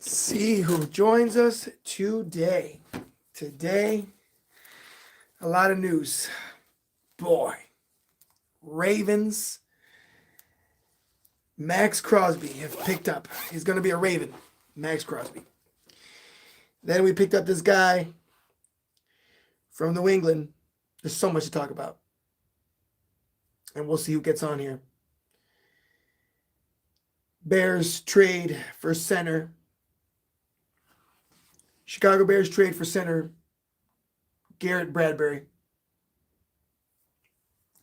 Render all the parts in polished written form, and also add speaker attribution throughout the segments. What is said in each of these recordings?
Speaker 1: See who joins us today. Today, a lot of news. Boy, Ravens, Maxx Crosby have picked up. He's going to be a Raven, Maxx Crosby. Then we picked up this guy from New England. There's so much to talk about. And we'll see who gets on here. Bears trade for center. Chicago Bears trade for center Garrett Bradbury.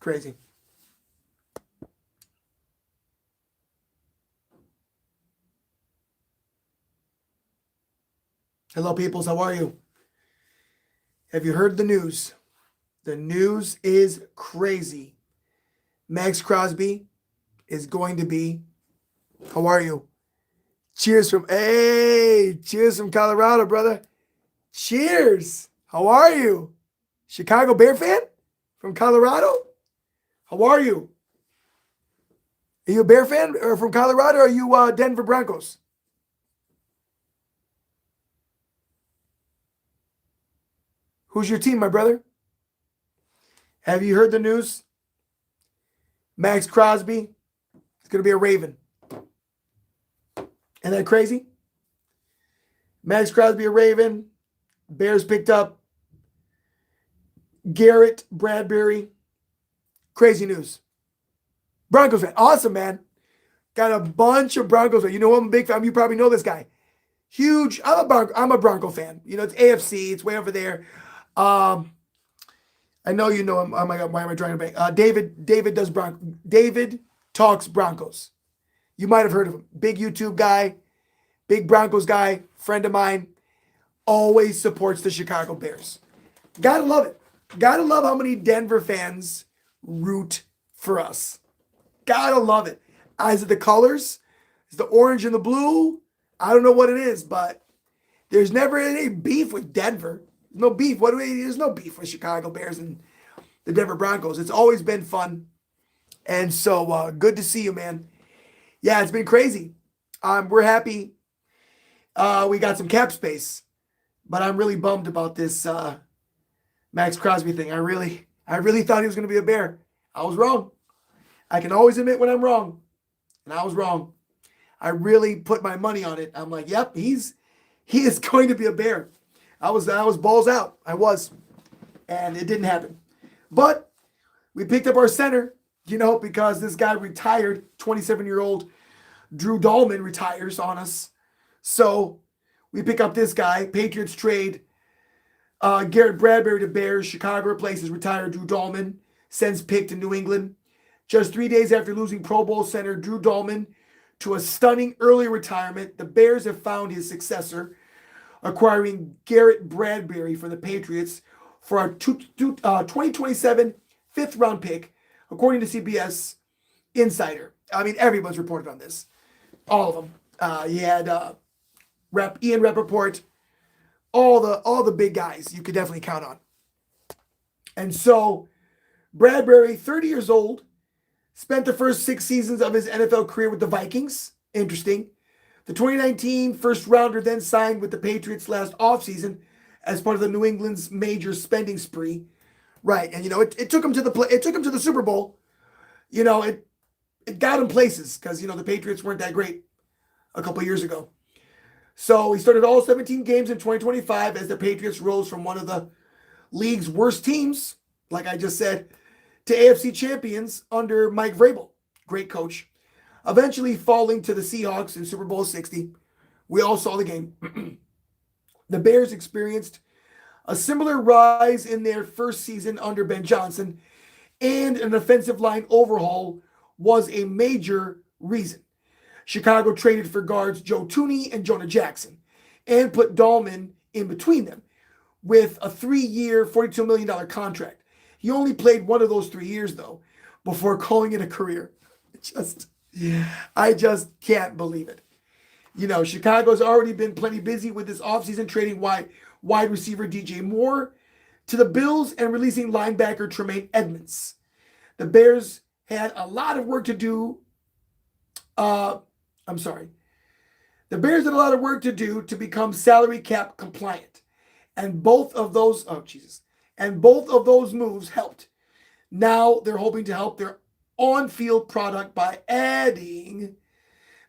Speaker 1: Crazy. Hello, peoples. How are you? Have you heard the news? The news is crazy. Maxx Crosby is going to be. How are you? Cheers from Colorado, brother. Cheers. How are you? Chicago Bear fan from Colorado? How are you? Are you a Bear fan or from Colorado, or are you Denver Broncos? Who's your team, my brother? Have you heard the news? Maxx Crosby is going to be a Raven. Isn't that crazy? Maxx Crosby, a Raven. Bears picked up Garrett Bradbury. Crazy news. Broncos fan. Awesome, man. Got a bunch of Broncos fans. You know I'm a big fan. You probably know this guy. Huge. I'm a Bronco fan. You know, it's AFC. It's way over there. I know you know him. Oh my God, why am I drawing a blank? David talks Broncos. You might have heard of him. Big YouTube guy, big Broncos guy, friend of mine. Always supports the Chicago Bears. Gotta love it. Gotta love how many Denver fans root for us. Gotta love it. Is it the colors? Is the orange and the blue? I don't know what it is, but there's never any beef with Denver. No beef. There's no beef with Chicago Bears and the Denver Broncos. It's always been fun. And so good to see you, man. Yeah, it's been crazy. We're happy. We got some cap space, but I'm really bummed about this Maxx Crosby thing. I really thought he was going to be a Bear. I was wrong. I can always admit when I'm wrong, and I was wrong. I really put my money on it. I'm like, yep, he is going to be a Bear. I was balls out. I was, and it didn't happen. But we picked up our center. You know, because this guy retired, 27-year-old Drew Dahlman retires on us. So we pick up this guy. Patriots trade Garrett Bradbury to Bears. Chicago replaces retired Drew Dahlman. Sends pick to New England. Just 3 days after losing Pro Bowl center Drew Dahlman to a stunning early retirement, the Bears have found his successor, acquiring Garrett Bradbury from the Patriots for a 2027 fifth-round pick. According to CBS Insider. I mean, everyone's reported on this. All of them. You had Ian Rappaport, all the big guys you could definitely count on. And so Bradbury, 30 years old, spent the first 6 seasons of his NFL career with the Vikings. Interesting. The 2019 first rounder then signed with the Patriots last offseason as part of the New England's major spending spree. Right, and you know it took him to the Super Bowl. You know it got him places because you know the Patriots weren't that great a couple years ago. So he started all 17 games in 2025 as the Patriots rose from one of the league's worst teams, like I just said, to AFC champions under Mike Vrabel, great coach. Eventually falling to the Seahawks in Super Bowl 60. We all saw the game. The Bears experienced a similar rise in their first season under Ben Johnson, and an offensive line overhaul was a major reason. Chicago traded for guards Joe Thuney and Jonah Jackson and put Dahlman in between them with a 3-year, $42 million contract. He only played one of those 3 years, though, before calling it a career. I just can't believe it. You know, Chicago's already been plenty busy with this offseason, trading wide receiver DJ Moore to the Bills and releasing linebacker Tremaine Edmonds. The Bears had a lot of work to do. The Bears had a lot of work to do to become salary cap compliant. And both of those, moves helped. Now they're hoping to help their on-field product by adding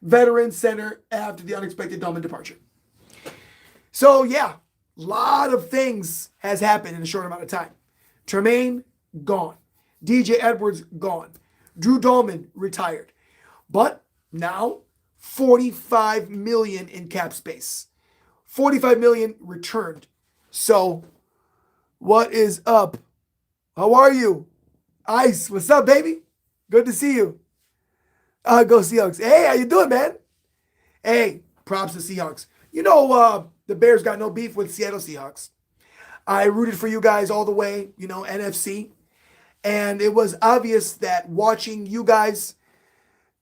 Speaker 1: veteran center after the unexpected Dolman departure. So yeah, a lot of things has happened in a short amount of time. Tremaine, gone. DJ Edwards, gone. Drew Dolman, retired. But now, $45 million in cap space. $45 million returned. So, what is up? How are you? Ice, what's up, baby? Good to see you. Go Seahawks. Hey, how you doing, man? Hey, props to Seahawks. You know, the Bears got no beef with Seattle Seahawks. I rooted for you guys all the way, NFC. And it was obvious that watching you guys,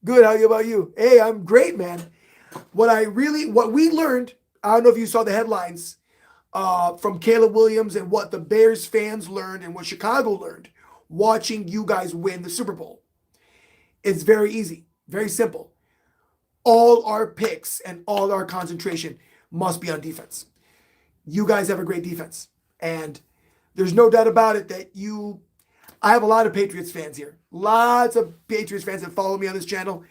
Speaker 1: good, how about you? Hey, I'm great, man. What we learned, I don't know if you saw the headlines from Caleb Williams and what the Bears fans learned and what Chicago learned watching you guys win the Super Bowl. It's very easy, very simple. All our picks and all our concentration must be on defense. You guys have a great defense. And there's no doubt about it that I have a lot of Patriots fans here. Lots of Patriots fans that follow me on this channel.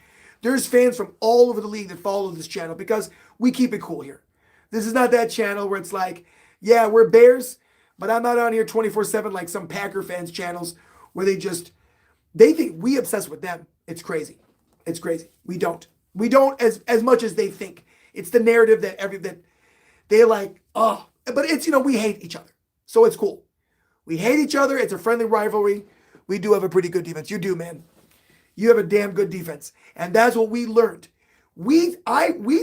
Speaker 1: There's fans from all over the league that follow this channel because we keep it cool here. This is not that channel where it's like, yeah, we're Bears, but I'm not on here 24/7 like some Packer fans channels where they think we obsess with them. It's crazy. It's crazy. We don't. We don't as much as they think. It's the narrative that they're like, oh, but it's, we hate each other. So it's cool. We hate each other. It's a friendly rivalry. We do have a pretty good defense. You do, man. You have a damn good defense. And that's what we learned. We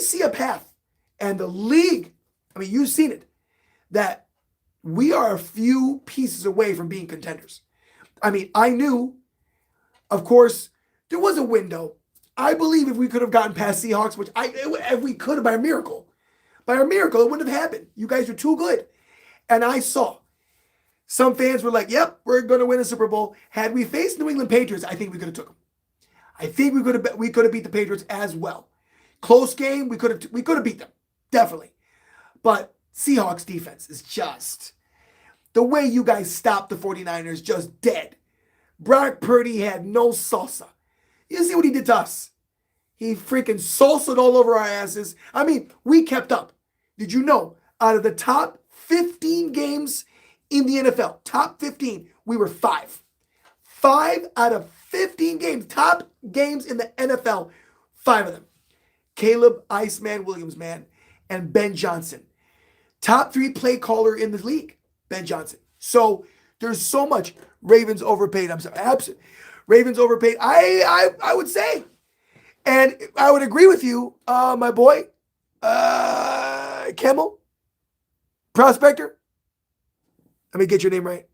Speaker 1: see a path. And the league, you've seen it, that we are a few pieces away from being contenders. I knew, of course, there was a window. I believe if we could have gotten past Seahawks, if we could have by a miracle, it wouldn't have happened. You guys are too good. And I saw some fans were like, yep, we're going to win a Super Bowl. Had we faced New England Patriots, I think we could have took them. I think we could have beat the Patriots as well. Close game, we could have beat them. Definitely. But Seahawks defense is just the way you guys stopped the 49ers, just dead. Brock Purdy had no salsa. You see what he did to us? He freaking salsa'd all over our asses. We kept up. Did you know, out of the top 15 games in the NFL, top 15, we were 5. 5 out of 15 games, top games in the NFL, 5 of them. Caleb Iceman Williams, man, and Ben Johnson. Top 3 play caller in the league, Ben Johnson. So there's so much. Ravens overpaid. I'm sorry. Absolutely. Ravens overpaid. I would say. And I would agree with you, my boy, Kemmel, Prospector. Let me get your name right.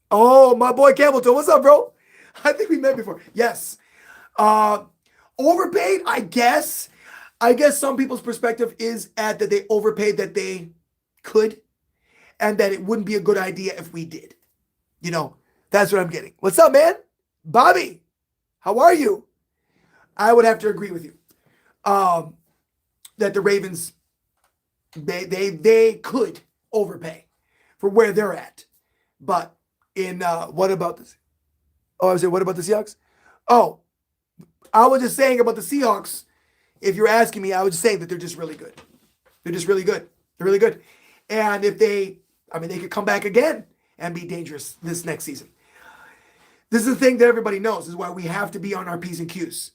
Speaker 1: Oh, my boy Campbellton. What's up, bro? I think we met before. Yes. Overpaid, I guess. I guess some people's perspective is that they overpaid that they could and that it wouldn't be a good idea if we did. That's what I'm getting. What's up, man? Bobby, how are you? I would have to agree with you that the Ravens, they could overpay for where they're at. But what about this? Oh, I was saying, what about the Seahawks? Oh, I was just saying about the Seahawks. If you're asking me, I would say that they're just really good. They're just really good. They're really good. And if they could come back again and be dangerous this next season. This is the thing that everybody knows. This is why we have to be on our P's and Q's.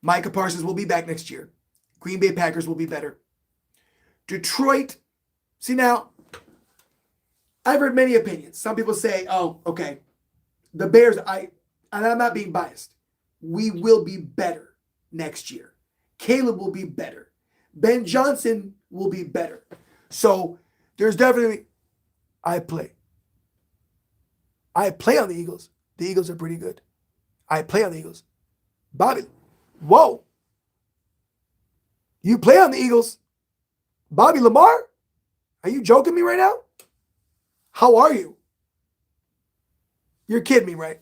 Speaker 1: Micah Parsons will be back next year. Green Bay Packers will be better. Detroit, see now, I've heard many opinions. Some people say, oh, okay, the Bears, and I'm not being biased, we will be better next year. Caleb will be better. Ben Johnson will be better. So there's definitely, I play on the Eagles. The Eagles are pretty good. I play on the Eagles. Bobby, whoa. You play on the Eagles. Bobby Lamar? Are you joking me right now? How are you? You're kidding me, right?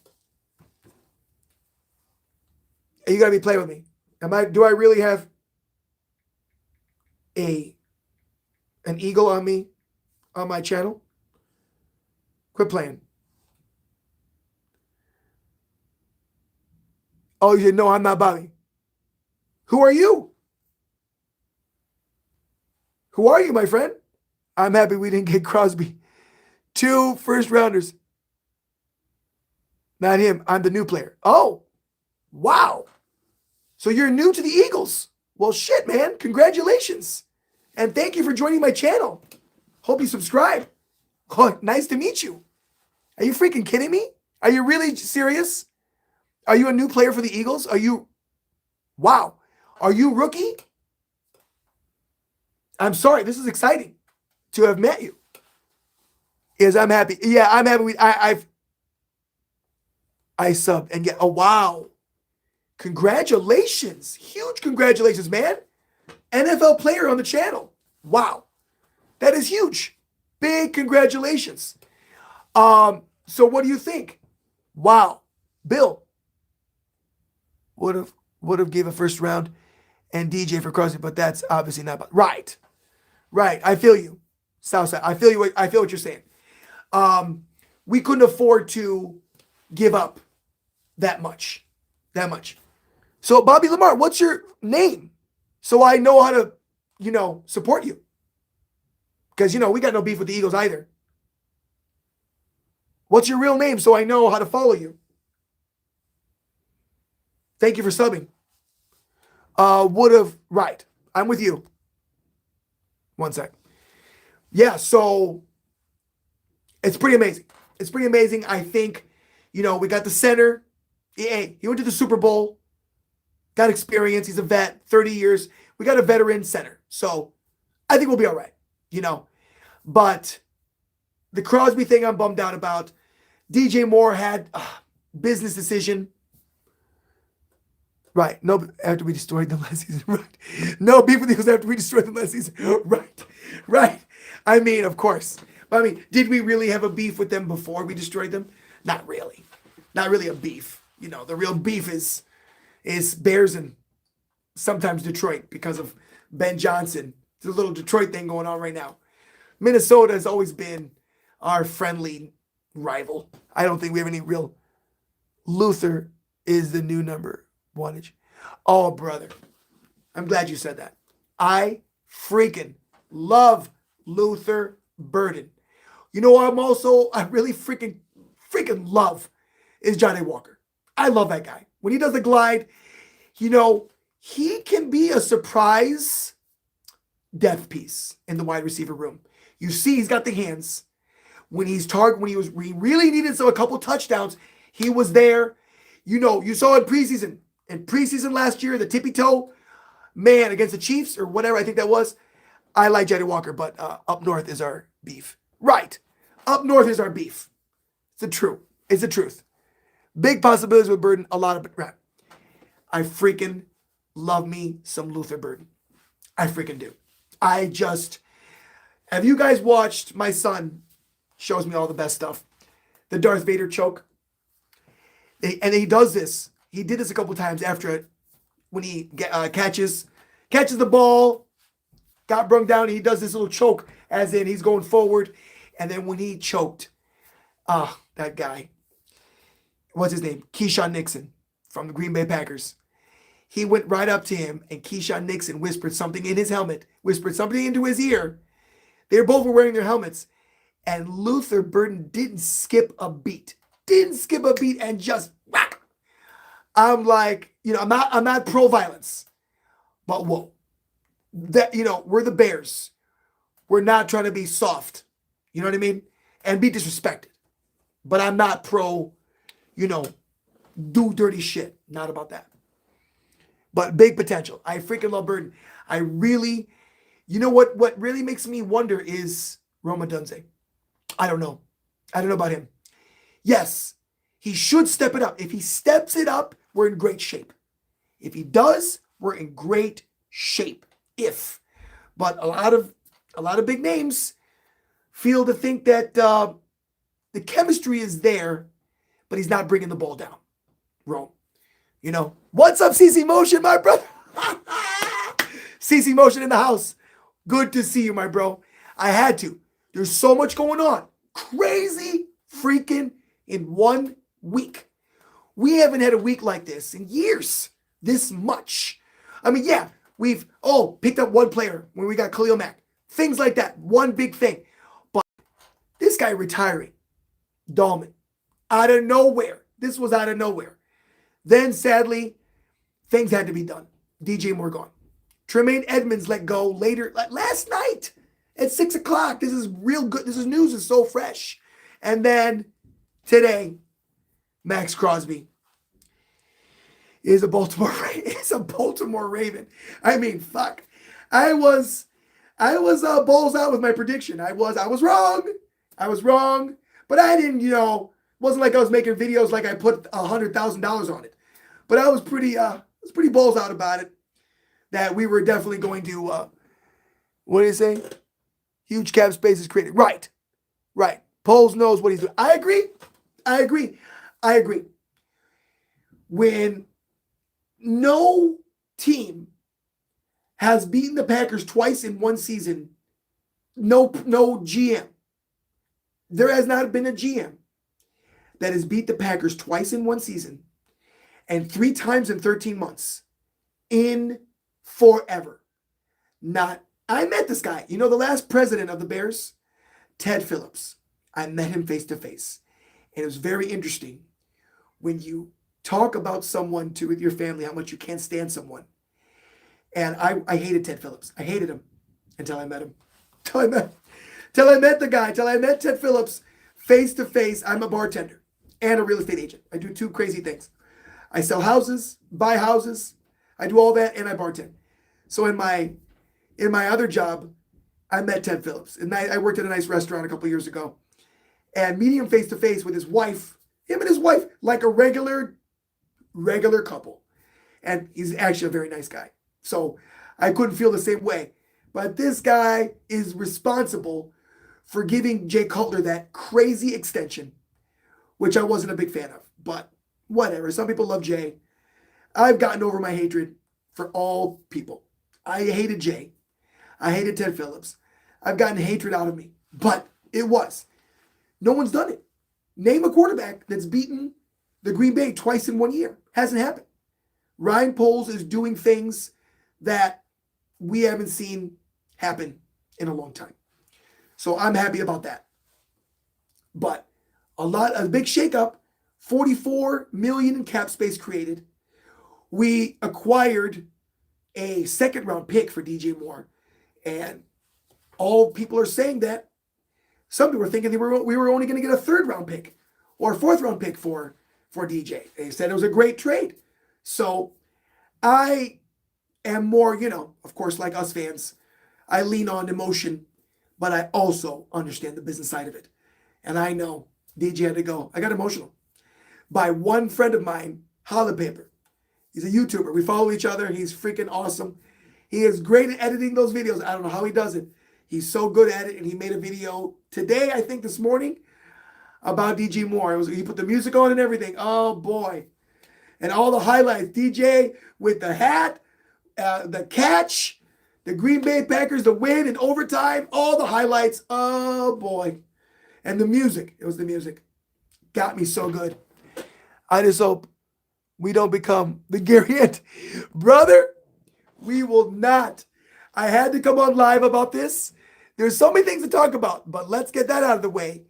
Speaker 1: You got to be playing with me. Do I really have an eagle on me on my channel? Quit playing. Oh, you said, no, I'm not Bobby. Who are you? Who are you, my friend? I'm happy we didn't get Crosby. 2 first rounders. Not him. I'm the new player. Oh, wow. So you're new to the Eagles. Well, shit, man. Congratulations. And thank you for joining my channel. Hope you subscribe. Oh, nice to meet you. Are you freaking kidding me? Are you really serious? Are you a new player for the Eagles? Are you? Wow. Are you rookie? I'm sorry. This is exciting to have met you. Yes, I'm happy. Yeah, I'm happy. I subbed and get. Oh, wow. Congratulations. Huge congratulations, man. NFL player on the channel. Wow. That is huge. Big congratulations. So what do you think? Wow. Bill would have gave a first round and DJ for Crosby, but that's obviously not right. Right. I feel you. Southside. I feel you. I feel what you're saying. We couldn't afford to give up that much. That much. So Bobby Lamar, what's your name? So I know how to, support you. Because, we got no beef with the Eagles either. What's your real name so I know how to follow you? Thank you for subbing. Right. I'm with you. One sec. Yeah, so it's pretty amazing. It's pretty amazing. I think, we got the center. He went to the Super Bowl. Got experience. He's a vet, 30 years. We got a veteran center. So I think we'll be all right, But the Crosby thing I'm bummed out about. DJ Moore had a business decision. Right. No, after we destroyed them last season. Right. No beef with the Eagles after we destroyed them last season. Right. Right. I mean, of course. I mean, did we really have a beef with them before we destroyed them? Not really. Not really a beef. The real beef is Bears and sometimes Detroit because of Ben Johnson. There's a little Detroit thing going on right now. Minnesota has always been our friendly rival. I don't think we have any real. Luther is the new number 1. Oh, brother. I'm glad you said that. I freaking love Luther Burden. I really freaking love is Johnny Walker. I love that guy. When he does the glide, he can be a surprise death piece in the wide receiver room. You see, he's got the hands. When he really needed a couple touchdowns, he was there. You saw in preseason. In preseason last year, the tippy toe, man, against the Chiefs or whatever, I think that was. I like Johnny Walker, but up north is our beef. Right. Up north is our beef. It's the truth. It's the truth. Big possibilities with Burden, a lot of it. Right. I freaking love me some Luther Burden. I freaking do. Have you guys watched? My son shows me all the best stuff. The Darth Vader choke. And he does this. He did this a couple times after it. When he catches the ball, got brung down, he does this little choke, as in he's going forward. And then when he choked, that guy, what's his name? Keyshawn Nixon from the Green Bay Packers. He went right up to him, and Keyshawn Nixon whispered something in his helmet, whispered something into his ear. They both were wearing their helmets. And Luther Burden didn't skip a beat. And just whack. I'm like, I'm not pro-violence. But whoa. That, we're the Bears. We're not trying to be soft. You know what I mean? And be disrespected. But I'm not pro, do dirty shit. Not about that. But big potential. I freaking love Burden. I really, what really makes me wonder is Roma Dunze. I don't know about him. Yes, he should step it up. If he steps it up, we're in great shape. If he does, we're in great shape. But a lot of big names feel to think that the chemistry is there, but he's not bringing the ball down. Rome. What's up, CC Motion, my brother? CC Motion in the house. Good to see you, my bro. I had to. There's so much going on. Crazy freaking in 1 week. We haven't had a week like this in years. This much. I mean, yeah, we've picked up one player when we got Khalil Mack. Things like that. One big thing. But this guy retiring, Dahlman, out of nowhere. This was out of nowhere. Then, sadly, things had to be done. DJ Moore gone. Tremaine Edmonds let go later, last night at 6 o'clock. This is real good. This is news is so fresh. And then today, Maxx Crosby is a Baltimore Raven. I mean, fuck. I was balls out with my prediction. I was wrong. But I didn't, wasn't like I was making videos like I put $100,000 on it. But I was pretty balls out about it. That we were definitely going to, what do you say? Huge cap space is created. Right. Poles knows what he's doing. I agree. When no team has beaten the Packers twice in one season, no GM. There has not been a GM that has beat the Packers twice in one season and 3 times in 13 months in forever. I met this guy. The last president of the Bears, Ted Phillips. I met him face to face. And it was very interesting when you talk about someone with your family, how much you can't stand someone. And I hated Ted Phillips. I hated him until I met him. Till I met the guy. Till I met Ted Phillips face to face. I'm a bartender and a real estate agent. I do 2 crazy things. I sell houses, buy houses. I do all that, and I bartend. So in my other job, I met Ted Phillips. And I worked at a nice restaurant a couple years ago. And meeting him face to face with his wife, him and his wife, like a regular couple. And he's actually a very nice guy. So I couldn't feel the same way. But this guy is responsible for giving Jay Cutler that crazy extension, which I wasn't a big fan of. But whatever. Some people love Jay. I've gotten over my hatred for all people. I hated Jay. I hated Ted Phillips. I've gotten hatred out of me. But it was. No one's done it. Name a quarterback that's beaten the Green Bay twice in 1 year. Hasn't happened. Ryan Poles is doing things that we haven't seen happen in a long time. So I'm happy about that. But a big shakeup, $44 million in cap space created. We acquired a 2nd-round pick for DJ Moore. And all people are saying that. Some people were thinking we were only going to get a 3rd-round pick or a 4th-round pick for DJ. They said it was a great trade. So I am more, of course, like us fans, I lean on emotion, but I also understand the business side of it. And I know DJ had to go. I got emotional by one friend of mine, Holla Paper. He's a YouTuber. We follow each other. He's freaking awesome. He is great at editing those videos. I don't know how he does it. He's so good at it. And he made a video today, I think this morning, about DJ Moore. He put the music on and everything. Oh, boy. And all the highlights. DJ with the hat, the catch, the Green Bay Packers, the win in overtime, all the highlights. Oh, boy. And the music. It was the music. Got me so good. I just hope we don't become the Garrett. Brother, we will not. I had to come on live about this. There's so many things to talk about, but let's get that out of the way.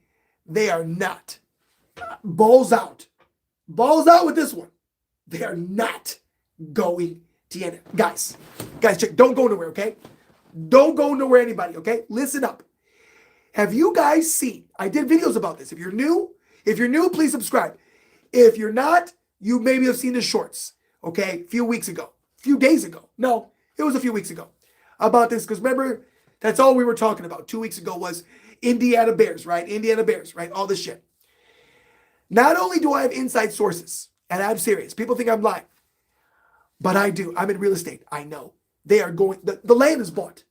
Speaker 1: They are not. Balls out. Balls out with this one. They are not going to end it. Guys, check. Don't go nowhere, okay? Don't go nowhere, anybody, okay? Listen up. Have you guys seen? I did videos about this. If you're new, please subscribe. If you're not, you maybe have seen the shorts, okay? A few days ago. No, it was a few weeks ago about this. Because remember, that's all we were talking about 2 weeks ago was Indiana Bears, right? All this shit. Not only do I have inside sources, and I'm serious. People think I'm lying. But I do. I'm in real estate. I know. They are going, the land is bought.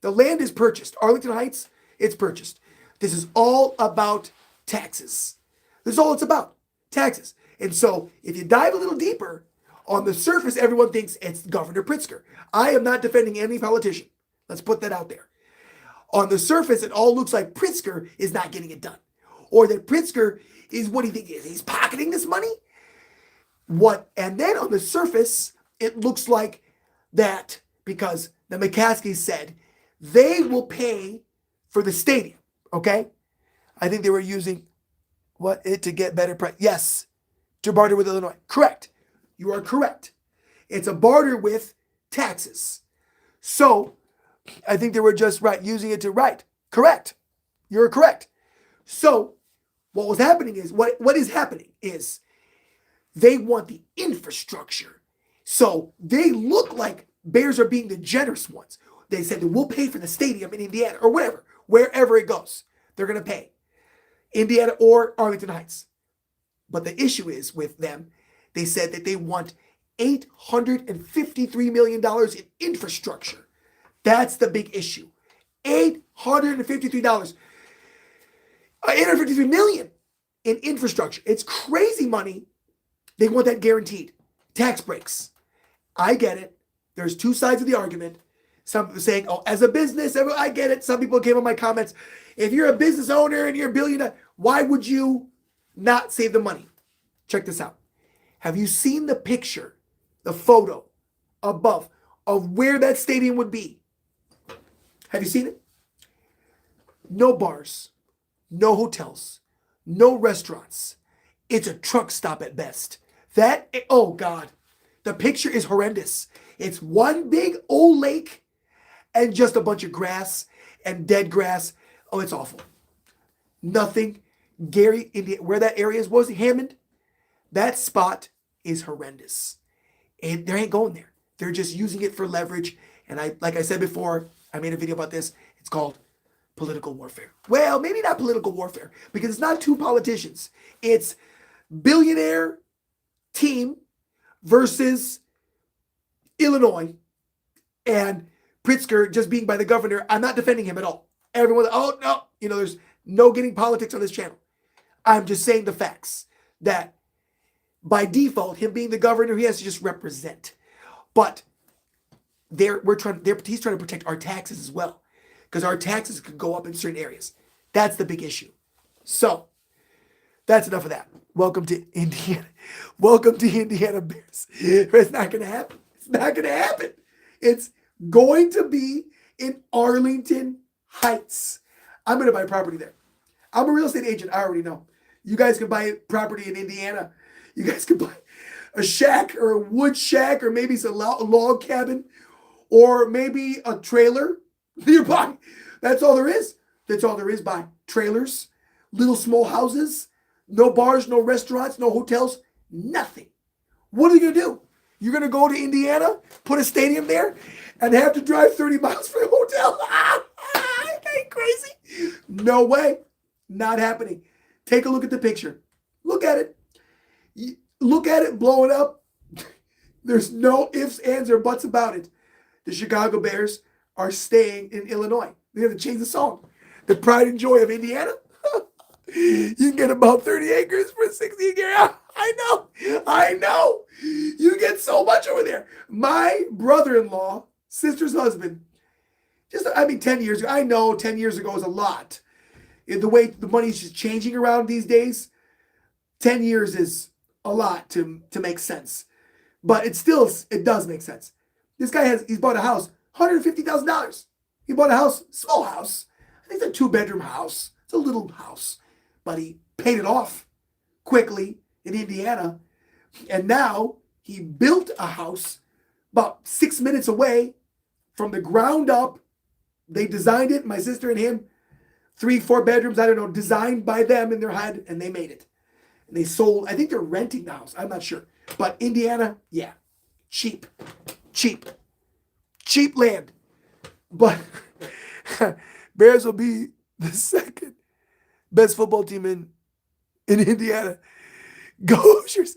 Speaker 1: The land is purchased. Arlington Heights, it's purchased. This is all about taxes. This is all it's about. Taxes. And so if you dive a little deeper, on the surface, everyone thinks it's Governor Pritzker. I am not defending any politician. Let's put that out there. On the surface, it all looks like Pritzker is not getting it done. Or that Pritzker is, what do you think he is? He's pocketing this money? And then on the surface, it looks like that because the McCaskies said they will pay for the stadium, okay? I think they were using to get better price. Yes, to barter with Illinois. Correct. You are correct. It's a barter with taxes. So I think they were just using it to correct. You're correct. So what was happening is what is happening is they want the infrastructure. So they look like Bears are being the generous ones. They said that we'll pay for the stadium in Indiana or whatever, wherever it goes. They're going to pay. Indiana or Arlington Heights. But the issue is with them, they said that they want $853 million in infrastructure. That's the big issue. $853 million in infrastructure. It's crazy money. They want that guaranteed. Tax breaks. I get it. There's two sides of the argument. Some people saying, as a business, I get it. Some people came on my comments. If you're a business owner and you're a billionaire, why would you not save the money? Check this out. Have you seen the picture, the photo above of where that stadium would be? Have you seen it? No bars, no hotels, no restaurants. It's a truck stop at best. Oh God, the picture is horrendous. It's one big old lake and just a bunch of grass and dead grass. Oh, it's awful. Nothing. Gary, Indiana, where that area was, Hammond, that spot is horrendous. And they ain't going there. They're just using it for leverage. And like I said before, I made a video about this. It's called political warfare. Well, maybe not political warfare because it's not two politicians. It's billionaire team versus Illinois and Pritzker just being by the governor. I'm not defending him at all. Everyone, no, there's no getting politics on this channel. I'm just saying the facts that by default, him being the governor, he has to just represent. But he's trying to protect our taxes as well because our taxes could go up in certain areas. That's the big issue. So that's enough of that. Welcome to Indiana. Welcome to Indiana Bears. It's not going to happen. It's not going to happen. It's going to be in Arlington Heights. I'm going to buy property there. I'm a real estate agent. I already know. You guys can buy property in Indiana. You guys can buy a shack or a wood shack or maybe it's a log cabin or maybe a trailer nearby. That's all there is. That's all there is. Buy trailers, little small houses, no bars, no restaurants, no hotels, nothing. What are you going to do? You're going to go to Indiana, put a stadium there, and have to drive 30 miles for a hotel? Ain't crazy? No way. Not happening. Take a look at the picture. Look at it. Look at it, blow it up. There's no ifs, ands, or buts about it. The Chicago Bears are staying in Illinois. They have to change the song. The pride and joy of Indiana. You can get about 30 acres for 60 a year. I know. You get so much over there. My brother-in-law, sister's husband, 10 years ago. I know 10 years ago is a lot. The way the money's just changing around these days, 10 years is a lot to make sense. But it does make sense. This guy he's bought a house, $150,000. He bought a house, small house. I think it's a 2-bedroom house. It's a little house. But he paid it off quickly in Indiana. And now he built a house about 6 minutes away from the ground up. They designed it, my sister and him, 3-4 bedrooms, I don't know, designed by them in their head, and they made it. And they sold, I think they're renting the house. I'm not sure. But Indiana, yeah, cheap land. But Bears will be the second best football team in Indiana. Go Hoosiers.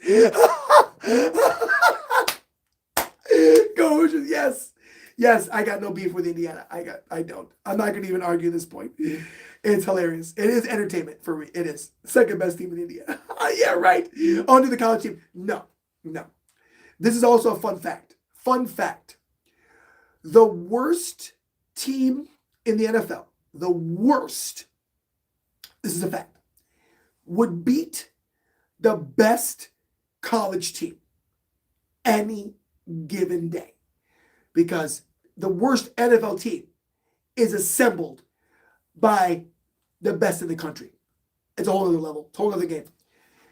Speaker 1: Go Hoosiers, yes. Yes, I got no beef with Indiana. I don't. I'm not going to even argue this point. It's hilarious. It is entertainment for me. It is. Second best team in Indiana. Yeah, right. On to the college team. No. This is also a fun fact. The worst team in the NFL, the worst, this is a fact, would beat the best college team any given day. Because the worst NFL team is assembled by the best in the country. It's a whole other level, it's a whole other game.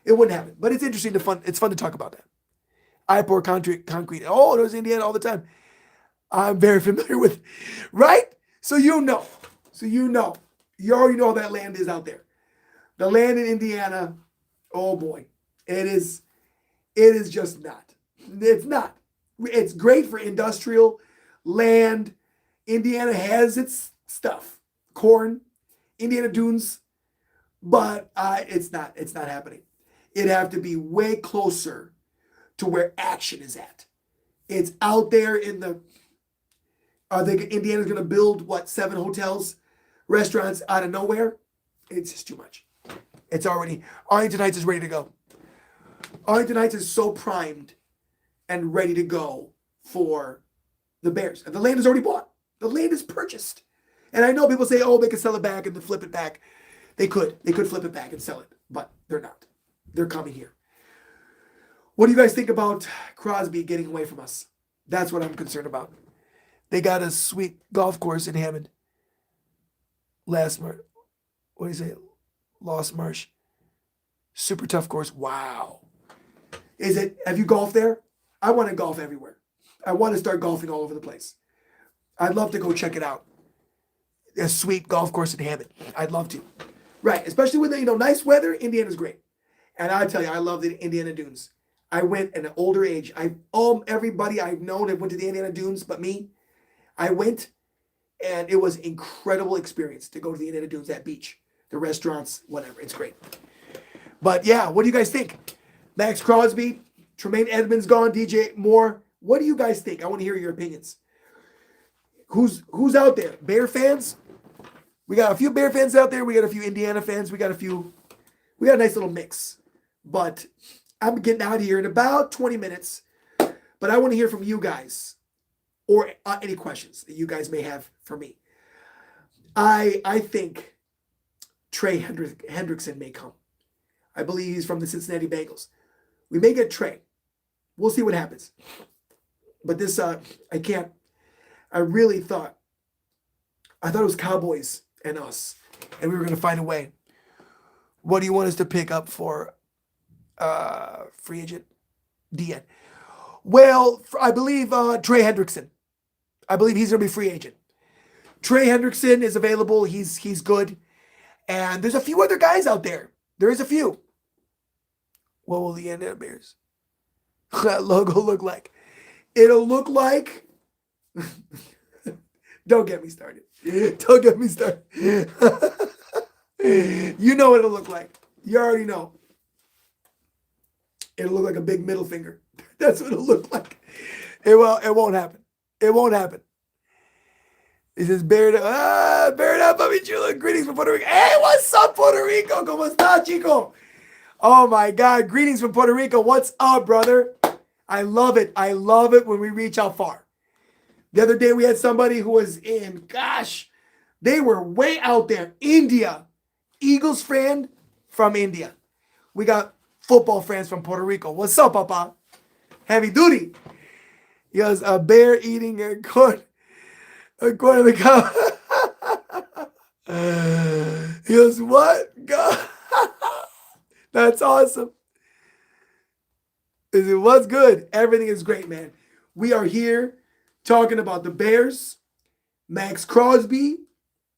Speaker 1: It wouldn't happen. But it's interesting it's fun to talk about that. I pour concrete. Oh, there's Indiana all the time. I'm very familiar with, right? So you know. You already know how that land is out there. The land in Indiana, oh boy. It is just not. It's not. It's great for industrial land. Indiana has its stuff. Corn, Indiana dunes, but it's not happening. It'd have to be way closer to where action is at. It's out there in the. Indiana's going to build 7 hotels, restaurants out of nowhere? It's just too much. It's already. Arlington Heights is ready to go. Arlington Heights is so primed and ready to go for the Bears. And the land is already bought. The land is purchased. And I know people say, oh, they could sell it back and then flip it back. They could. They could flip it back and sell it. But they're not. They're coming here. What do you guys think about Crosby getting away from us? That's what I'm concerned about. They got a sweet golf course in Hammond. Lost Marsh. Super tough course. Wow. Have you golfed there? I want to golf everywhere. I want to start golfing all over the place. I'd love to go check it out. A sweet golf course in Hammond. I'd love to. Right. Especially with nice weather, Indiana's great. And I tell you, I love the Indiana Dunes. I went at an older age. Everybody I've known have went to the Indiana Dunes, but me. I went, and it was an incredible experience to go to the Indiana Dunes, that beach, the restaurants, whatever. It's great. But yeah, what do you guys think? Maxx Crosby, Tremaine Edmonds gone, DJ Moore. What do you guys think? I want to hear your opinions. Who's out there? Bear fans? We got a few Bear fans out there. We got a few Indiana fans. We got a nice little mix. But I'm getting out of here in about 20 minutes. But I want to hear from you guys. Or any questions that you guys may have for me. I think Trey Hendrickson may come. I believe he's from the Cincinnati Bengals. We may get Trey. We'll see what happens. But this, I can't. I thought it was Cowboys and us, and we were going to find a way. What do you want us to pick up for free agent DN? Well, I believe Trey Hendrickson. I believe he's going to be free agent. Trey Hendrickson is available. He's good. And there's a few other guys out there. There is a few. What will the Indiana Bears that logo look like? It'll look like... Don't get me started. Don't get me started. You know what it'll look like. You already know. It'll look like a big middle finger. That's what it'll look like. It won't happen. It won't happen. It says, Barrett up, Bobby Chula. Greetings from Puerto Rico. Hey, what's up, Puerto Rico? ¿Cómo está, chico? Oh, my God. Greetings from Puerto Rico. What's up, brother? I love it. I love it when we reach out far. The other day, we had somebody who was they were way out there. India. Eagles fan from India. We got football fans from Puerto Rico. What's up, Papa? Heavy duty. He goes, a bear eating a corn in the cow. He goes, what? God. That's awesome. He said, what's good? Everything is great, man. We are here talking about the Bears. Maxx Crosby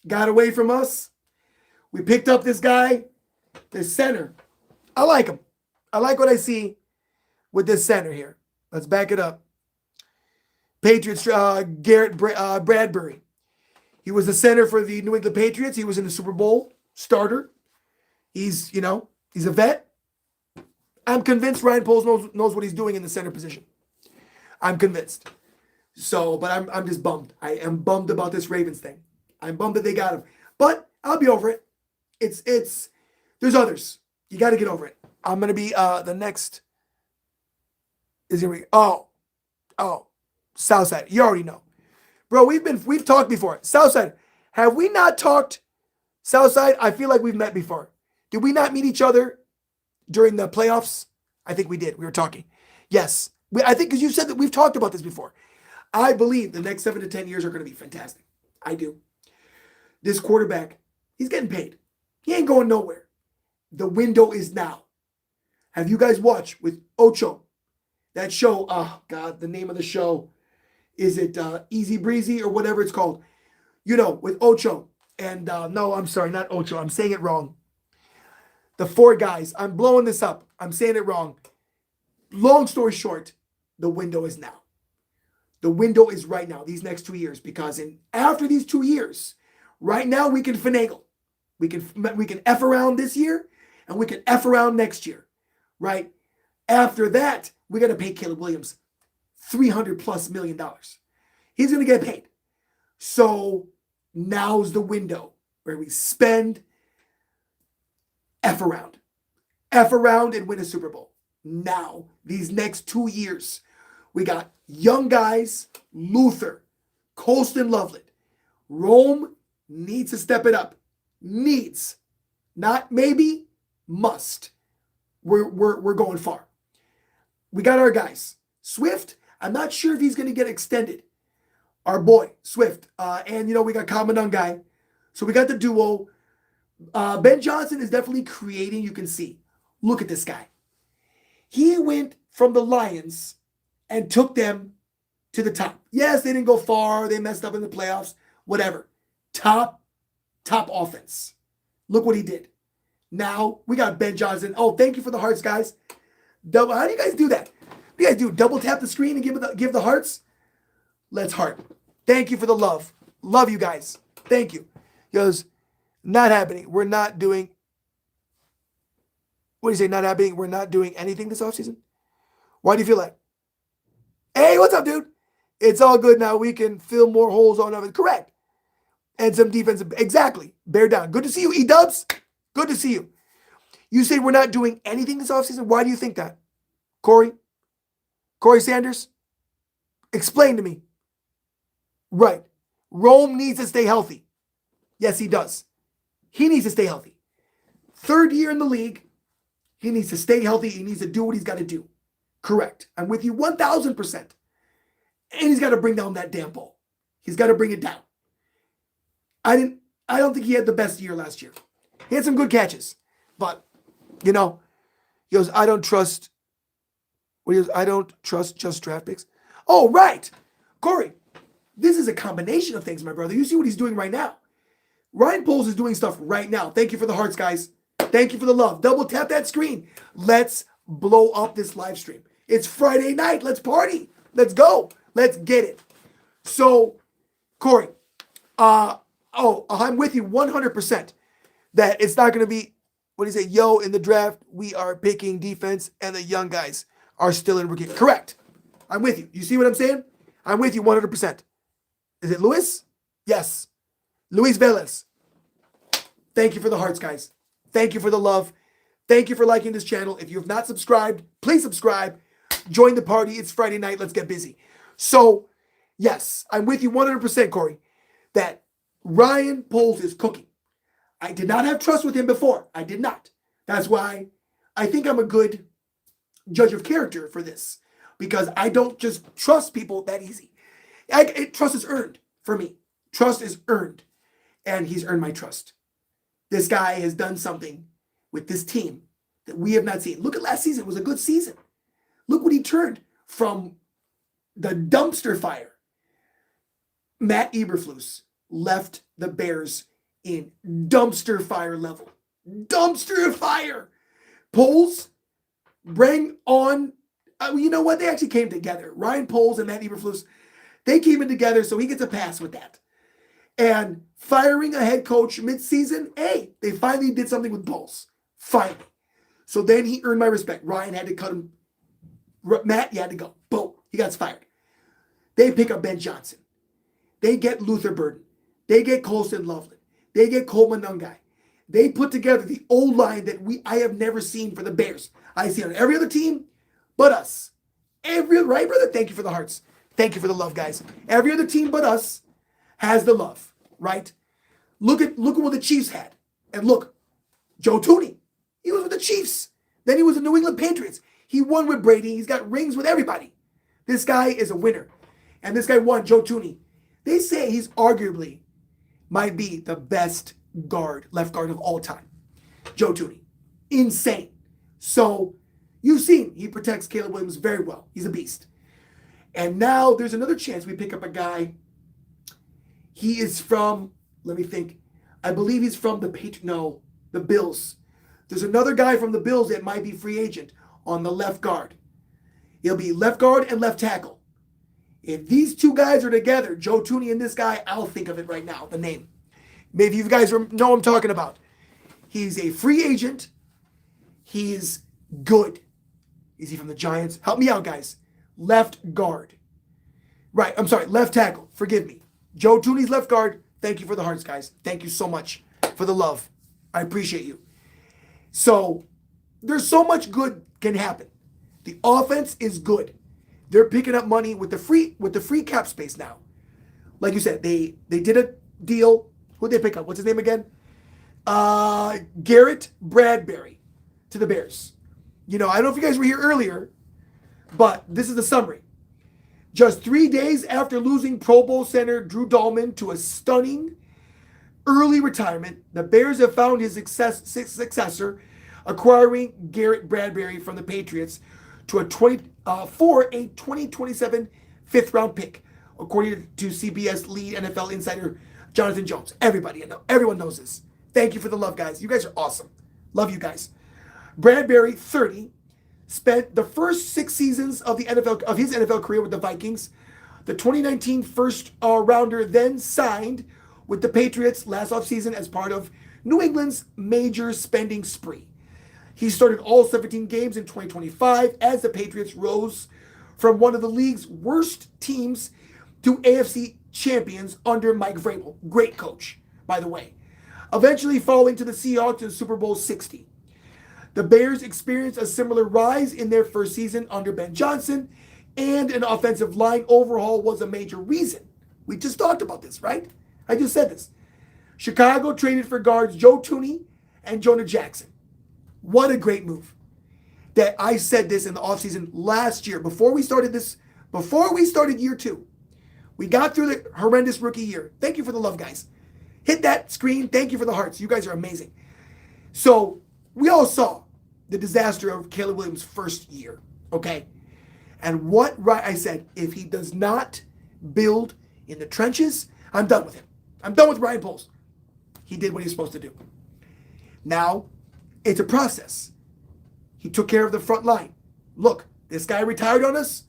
Speaker 1: got away from us. We picked up this guy, this center. I like him. I like what I see with this center here. Let's back it up. Patriots, Garrett Bradbury. He was the center for the New England Patriots. He was in the Super Bowl starter. He's a vet. I'm convinced Ryan Poles knows what he's doing in the center position. I'm convinced. So, but I'm just bummed. I am bummed about this Ravens thing. I'm bummed that they got him. But I'll be over it. There's others. You got to get over it. I'm going to be the next. Is here we Oh, Southside. You already know. Bro, we've talked before. Southside, have we not talked? Southside, I feel like we've met before. Did we not meet each other during the playoffs? I think we did. We were talking. Yes. I think because you said that we've talked about this before. I believe the next 7 to 10 years are going to be fantastic. I do. This quarterback, he's getting paid. He ain't going nowhere. The window is now. Have you guys watched with Ocho? That show, oh God, the name of the show, is it Easy Breezy or whatever it's called? You know, with Ocho. And no, I'm sorry, not Ocho. I'm saying it wrong. The 4 guys. I'm blowing this up. I'm saying it wrong. Long story short, the window is now. The window is right now, these next 2 years, because after these 2 years, right now we can finagle. We can F around this year, and we can F around next year, right? After that, we got to pay Caleb Williams $300+ million. He's going to get paid. So now's the window where we spend, F around and win a Super Bowl. Now, these next 2 years, we got young guys, Luther, Colston Loveland. Rome needs to step it up. Needs. Not maybe, must. We're going far. We got our guys. Swift, I'm not sure if he's going to get extended. Our boy, Swift. And, we got Commandant guy. So we got the duo. Ben Johnson is definitely creating, you can see. Look at this guy. He went from the Lions and took them to the top. Yes, they didn't go far. They messed up in the playoffs. Whatever. Top offense. Look what he did. Now we got Ben Johnson. Oh, thank you for the hearts, guys. How do you guys do that? What do you guys do? Double tap the screen and give the hearts? Let's heart. Thank you for the love. Love you guys. Thank you. He goes, not happening. We're not doing. What do you say? Not happening. We're not doing anything this offseason? Why do you feel like? Hey, what's up, dude? It's all good now. We can fill more holes on it. Correct. And some defensive. Exactly. Bear down. Good to see you, E-Dubs. Good to see you. You say we're not doing anything this offseason? Why do you think that? Corey Sanders? Explain to me. Right. Rome needs to stay healthy. Yes, he does. He needs to stay healthy. 3rd year in the league. He needs to stay healthy. He needs to do what he's got to do. Correct. I'm with you 1,000%. And he's got to bring down that damn ball. He's got to bring it down. I don't think he had the best year last year. He had some good catches. But, he goes, I don't trust just draft picks. Oh, right. Corey, this is a combination of things, my brother. You see what he's doing right now. Ryan Poles is doing stuff right now. Thank you for the hearts, guys. Thank you for the love. Double tap that screen. Let's blow up this live stream. It's Friday night. Let's party. Let's go. Let's get it. So, Corey, I'm with you 100% that it's not going to be, what do you say? Yo, in the draft, we are picking defense and the young guys are still in rookie. Correct. I'm with you. You see what I'm saying? I'm with you 100%. Is it Luis? Yes. Luis Velez. Thank you for the hearts, guys. Thank you for the love. Thank you for liking this channel. If you have not subscribed, please subscribe. Join the party. It's Friday night. Let's get busy. So, yes, I'm with you 100%, Corey, that Ryan Poles is cooking. I did not have trust with him before. I did not. That's why I think I'm a good judge of character for this, because I don't just trust people that easy. Trust is earned for me. Trust is earned, and he's earned my trust. This guy has done something with this team that we have not seen. Look at last season. It was a good season. Look what he turned from the dumpster fire. Matt Eberflus left the Bears in dumpster fire level. Dumpster fire. Poles, bring on. You know what? They actually came together. Ryan Poles and Matt Eberflus, they came in together, so he gets a pass with that. And firing a head coach mid-season, hey, they finally did something with Poles. Finally. So then he earned my respect. Ryan had to cut him. Matt, you had to go. Boom. He got fired. They pick up Ben Johnson. They get Luther Burden. They get Colston Loveland. They get Coleman Nungai. They put together the O-line that I have never seen for the Bears. I see on every other team but us. Right, brother? Thank you for the hearts. Thank you for the love, guys. Every other team but us has the love, right? Look at what the Chiefs had. And look, Joe Tooney, he was with the Chiefs. Then he was the New England Patriots. He won with Brady. He's got rings with everybody. This guy is a winner. And this guy won, Joe Tooney. They say he's arguably might be the best left guard of all time. Joe Tooney. Insane. So you've seen he protects Caleb Williams very well. He's a beast. And now there's another chance we pick up a guy. He is from, let me think. I believe he's from the Bills. There's another guy from the Bills that might be free agent on the left guard. He'll be left guard and left tackle. If these two guys are together, Joe Tooney and this guy, I'll think of it right now, the name. Maybe you guys know what I'm talking about. He's a free agent. He's good. Is he from the Giants? Help me out, guys. Left guard. Right, I'm sorry, left tackle. Forgive me. Joe Tooney's left guard. Thank you for the hearts, guys. Thank you so much for the love. I appreciate you. So, there's so much good can happen. The offense is good. They're picking up money with the free cap space now. Like you said, they did a deal. Who'd they pick up? What's his name again? Garrett Bradbury to the Bears. I don't know if you guys were here earlier, but this is the summary. Just 3 days after losing Pro Bowl center Drew Dalman to a stunning early retirement, the Bears have found his successor, acquiring Garrett Bradbury from the Patriots for a 2027 fifth-round pick, according to CBS lead NFL insider Jonathan Jones. Everyone knows this. Thank you for the love, guys. You guys are awesome. Love you guys. Bradbury, 30, spent the first 6 seasons of his NFL career with the Vikings. The 2019 first-rounder then signed with the Patriots last offseason as part of New England's major spending spree. He started all 17 games in 2025 as the Patriots rose from one of the league's worst teams to AFC champions under Mike Vrabel. Great coach, by the way. Eventually falling to the Seahawks in Super Bowl 60. The Bears experienced a similar rise in their first season under Ben Johnson, and an offensive line overhaul was a major reason. We just talked about this, right? I just said this. Chicago traded for guards Joe Tooney and Jonah Jackson. What a great move. That I said this in the offseason last year, before we started year 2. We got through the horrendous rookie year. Thank you for the love, guys. Hit that screen. Thank you for the hearts. You guys are amazing. So we all saw the disaster of Caleb Williams' first year, okay? And I said, if he does not build in the trenches, I'm done with him. I'm done with Ryan Poles. He did what he was supposed to do. Now, it's a process. He took care of the front line. Look, this guy retired on us.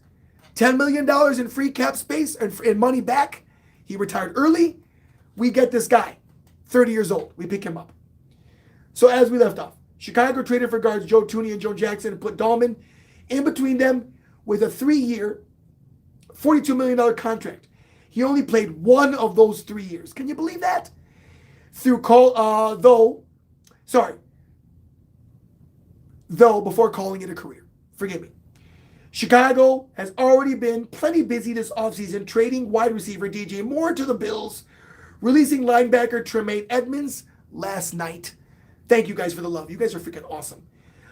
Speaker 1: $10 million in free cap space and money back. He retired early. We get this guy, 30 years old. We pick him up. So as we left off, Chicago traded for guards Joe Tooney and Joe Jackson and put Dalman in between them with a 3-year, $42 million contract. He only played one of those 3 years. Can you believe that? Though before calling it a career. Forgive me. Chicago has already been plenty busy this offseason, trading wide receiver DJ Moore to the Bills, releasing linebacker Tremaine Edmonds last night. Thank you guys for the love. You guys are freaking awesome.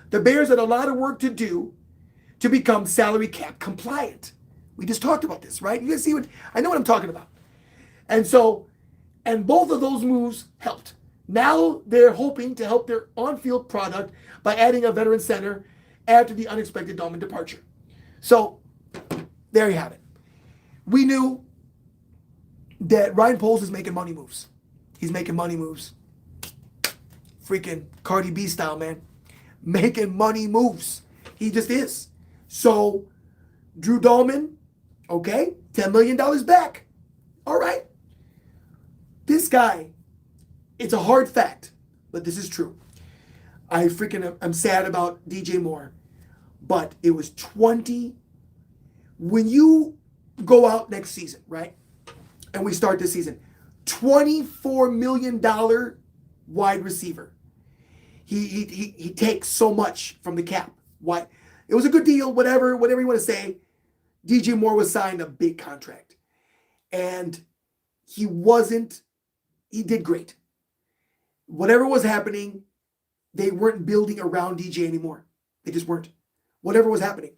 Speaker 1: The Bears had a lot of work to do to become salary cap compliant. We just talked about this, right? You guys see I know what I'm talking about. And both of those moves helped. Now they're hoping to help their on-field product by adding a veteran center after the unexpected Dalman departure. So, there you have it. We knew that Ryan Poles is making money moves. He's making money moves. Freaking Cardi B style, man. Making money moves. He just is. So, Drew Dalman, okay, $10 million back. All right. This guy, it's a hard fact, but this is true. I'm sad about DJ Moore, but it was 20. When you go out next season, right, and we start this season, $24 million wide receiver. He takes so much from the cap. Why? It was a good deal, whatever you want to say. DJ Moore was signed a big contract. And he did great. Whatever was happening, they weren't building around DJ anymore. They just weren't. Whatever was happening.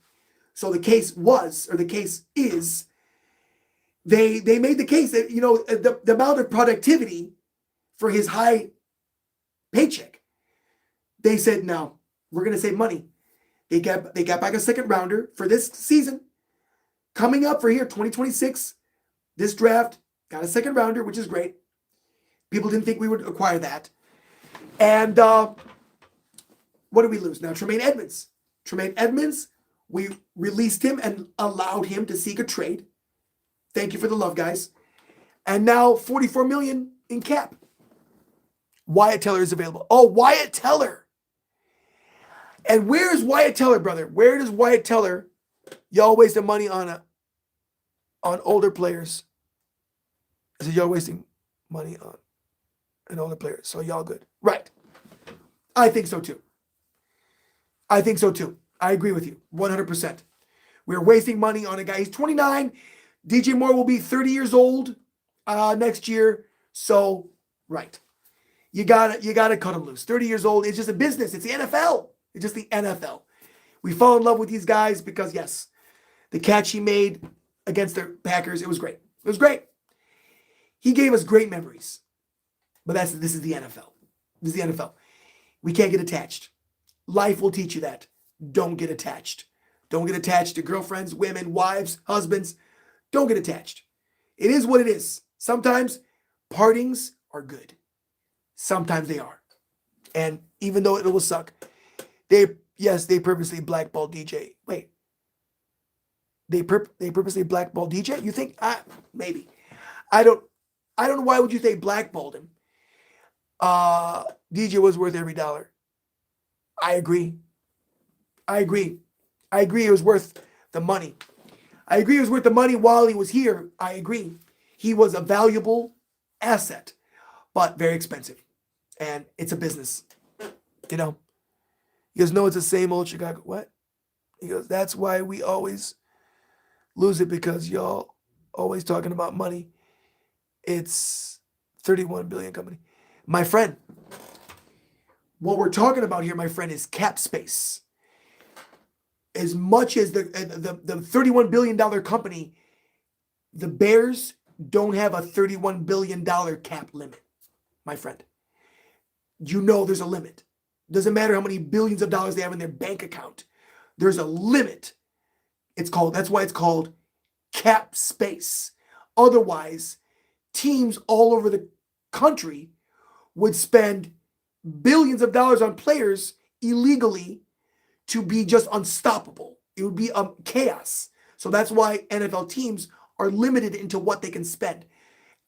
Speaker 1: So the case is, they made the case that, the amount of productivity for his high paycheck, they said, no, we're going to save money. They got back a second rounder for this season. Coming up for here, 2026, this draft, got a second rounder, which is great. People didn't think we would acquire that. And what did we lose? Now, Tremaine Edmonds, we released him and allowed him to seek a trade. Thank you for the love, guys. And now $44 million in cap. Wyatt Teller is available. Oh, Wyatt Teller. And where's Wyatt Teller, brother? Where does Wyatt Teller? Y'all wasting money on older players. I said y'all wasting money on an older player. So y'all good. Right. I think so too. I agree with you 100%. We're wasting money on a guy. He's 29. DJ Moore will be 30 years old next year. So, right. You gotta cut him loose. 30 years old. It's just a business. It's the NFL. It's just the NFL. We fall in love with these guys because, yes, the catch he made against the Packers, it was great. It was great. He gave us great memories. But this is the NFL. This is the NFL. We can't get attached. Life will teach you that. Don't get attached. Don't get attached to girlfriends, women, wives, husbands. Don't get attached. It is what it is. Sometimes partings are good. Sometimes they are. And even though it will suck, they purposely blackballed DJ. Wait. They purposely blackballed DJ? You think? Maybe. I don't know why would you say blackballed him. DJ was worth every dollar. I agree. It was worth the money. I agree it was worth the money while he was here. I agree. He was a valuable asset, but very expensive. And it's a business. He goes, no, it's the same old Chicago. What? He goes, that's why we always lose it, because y'all always talking about money. It's 31 billion company. My friend, what we're talking about here, my friend, is cap space. As much as the $31 billion company, the Bears don't have a $31 billion cap limit, my friend. There's a limit. Doesn't matter how many billions of dollars they have in their bank account. There's a limit. That's why it's called cap space. Otherwise, teams all over the country would spend billions of dollars on players illegally to be just unstoppable. It would be chaos. So that's why NFL teams are limited into what they can spend.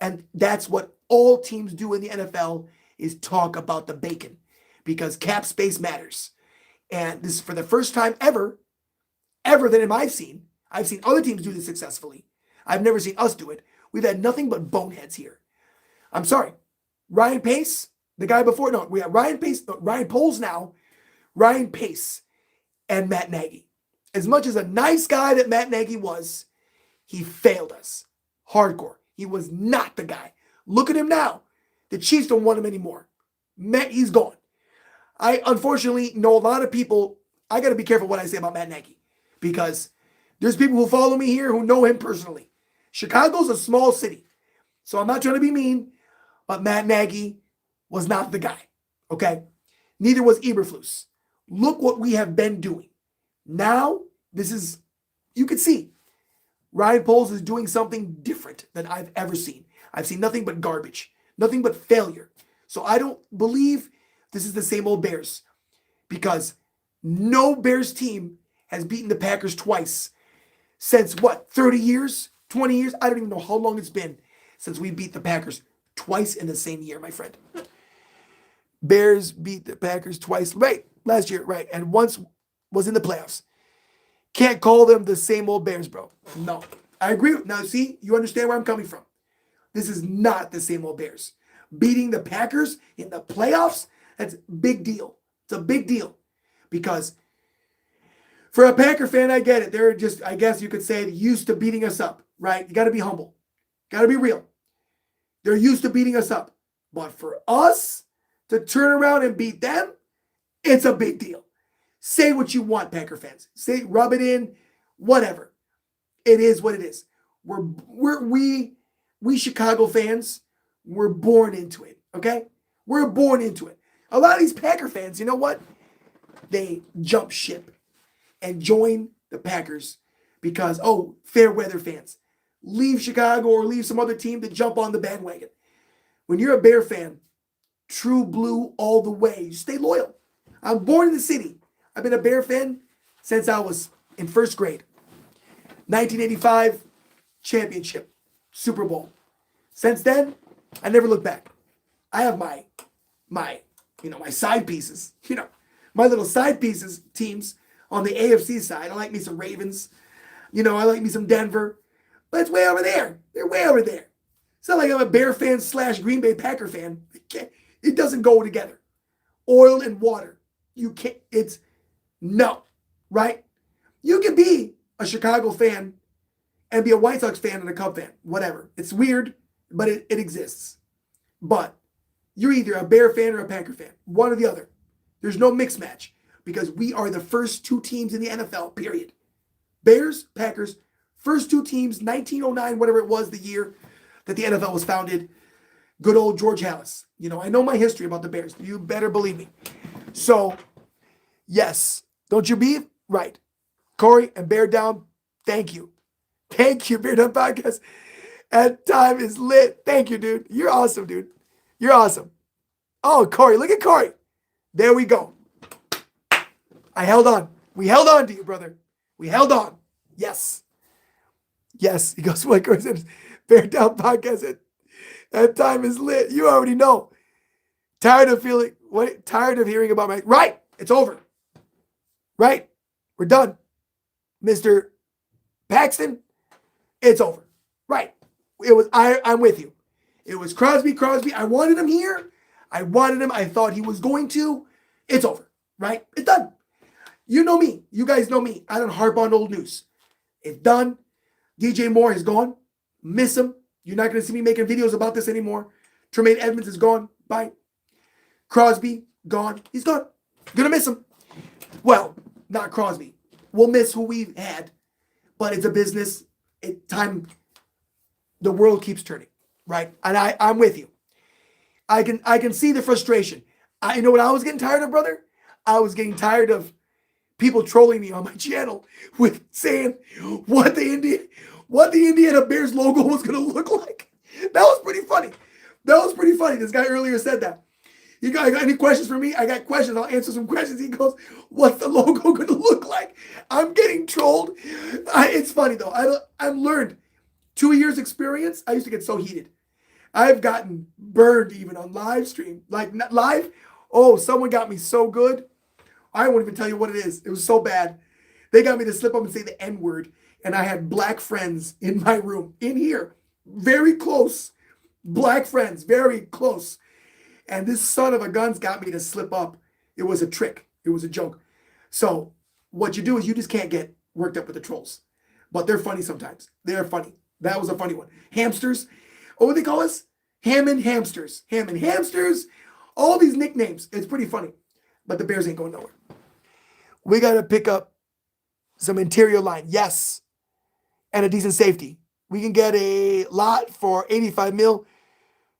Speaker 1: And that's what all teams do in the NFL, is talk about the bacon, because cap space matters. And this is for the first time ever that I've seen. I've seen other teams do this successfully. I've never seen us do it. We've had nothing but boneheads here. I'm sorry. Ryan Pace, the guy before, no, we have Ryan Poles now, Ryan Pace, and Matt Nagy. As much as a nice guy that Matt Nagy was, he failed us. Hardcore. He was not the guy. Look at him now. The Chiefs don't want him anymore. He's gone. I unfortunately know a lot of people. I got to be careful what I say about Matt Nagy, because there's people who follow me here who know him personally. Chicago's a small city, so I'm not trying to be mean, but Matt Nagy was not the guy, okay? Neither was Eberflus. Look what we have been doing. Now, you can see, Ryan Poles is doing something different than I've ever seen. I've seen nothing but garbage, nothing but failure. So I don't believe this is the same old Bears, because no Bears team has beaten the Packers twice since 30 years, 20 years? I don't even know how long it's been since we beat the Packers twice in the same year, my friend. Bears beat the Packers twice, right, last year, right, and once was in the playoffs. Can't call them the same old Bears, bro. No. I agree. Now, see, you understand where I'm coming from. This is not the same old Bears. Beating the Packers in the playoffs, that's a big deal. It's a big deal. Because for a Packer fan, I get it. They're just, I guess you could say, used to beating us up, right? You got to be humble. Got to be real. They're used to beating us up. But for us to turn around and beat them, it's a big deal. Say what you want, Packer fans. Say, rub it in, whatever. It is what it is. We Chicago fans, we're born into it, okay? We're born into it. A lot of these Packer fans, you know what? They jump ship and join the Packers because, fair weather fans. Leave Chicago or leave some other team to jump on the bandwagon. When you're a Bear fan, true blue all the way, you stay loyal. I'm born in the city. I've been a Bear fan since I was in first grade. 1985 championship, Super Bowl. Since then, I never looked back. I have my side pieces, my little side pieces teams on the AFC side. I like me some Ravens. I like me some Denver. But it's way over there. They're way over there. It's not like I'm a Bear fan / Green Bay Packer fan. It doesn't go together. Oil and water. You can't, no, right? You can be a Chicago fan and be a White Sox fan and a Cub fan. Whatever. It's weird, but it exists. But you're either a Bear fan or a Packer fan. One or the other. There's no mixed match because we are the first two teams in the NFL, period. Bears, Packers, first two teams, 1909, whatever it was, the year that the NFL was founded. Good old George Halas. I know my history about the Bears. You better believe me. So, yes. Don't you be right. Corey and Bear Down, thank you. Thank you, Bear Down Podcast. And time is lit. Thank you, dude. You're awesome, dude. You're awesome. Oh, Corey, look at Corey. There we go. I held on. We held on to you, brother. We held on. Yes. Yes. He goes, what Corey said, Bear Down Podcast. That time is lit. You already know. Tired of hearing about my, right. It's over. Right. We're done. Mr. Paxton, it's over. Right. I'm with you. It was Crosby. I wanted him here. I wanted him. I thought he was going to. It's over. Right? It's done. You know me. You guys know me. I don't harp on old news. It's done. DJ Moore is gone. Miss him. You're not going to see me making videos about this anymore. Tremaine Edmonds is gone. Bye. Crosby, gone. He's gone. Gonna miss him. Well, not Crosby. We'll miss who we've had. But it's a business. The world keeps turning. Right? And I'm with you. I can see the frustration. You know what I was getting tired of, brother? I was getting tired of people trolling me on my channel with saying what the Indiana Bears logo was going to look like. That was pretty funny. This guy earlier said that. You got any questions for me? I got questions. I'll answer some questions. He goes, what's the logo going to look like? I'm getting trolled. It's funny, though. I've learned 2 years experience. I used to get so heated. I've gotten burned even on live stream. Like live. Oh, someone got me so good. I won't even tell you what it is. It was so bad. They got me to slip up and say the N-word. And I had black friends in my room, in here, very close. Black friends, very close. And this son of a guns got me to slip up. It was a trick. It was a joke. So what you do is you just can't get worked up with the trolls. But they're funny sometimes. They're funny. That was a funny one. Hamsters. Oh, what do they call us? Hammond Hamsters. Hammond Hamsters. All these nicknames. It's pretty funny. But the Bears ain't going nowhere. We got to pick up some interior line. Yes. And a decent safety. We can get a lot for $85 million.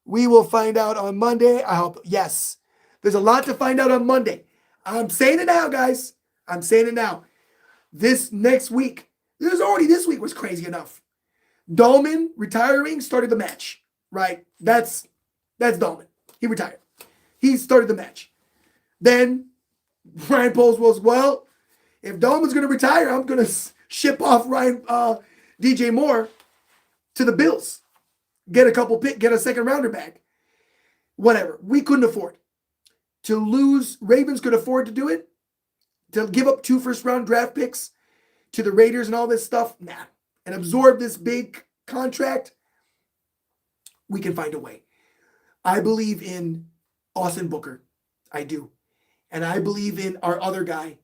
Speaker 1: We will find out on Monday. I hope. Yes. There's a lot to find out on Monday. I'm saying it now, guys. I'm saying it now. This next week. This week was crazy enough. Dahlman retiring started the match. Right? That's Dahlman. He retired. He started the match. Then Ryan Poles was, well, if Dahlman's going to retire, I'm going to ship off DJ Moore to the Bills. Get a second rounder back. Whatever. We couldn't afford to lose. Ravens could afford to do it. To give up 2 first-round draft picks to the Raiders and all this stuff. Nah. And absorb this big contract. We can find a way. I believe in Austin Booker. I do. And I believe in our other guy.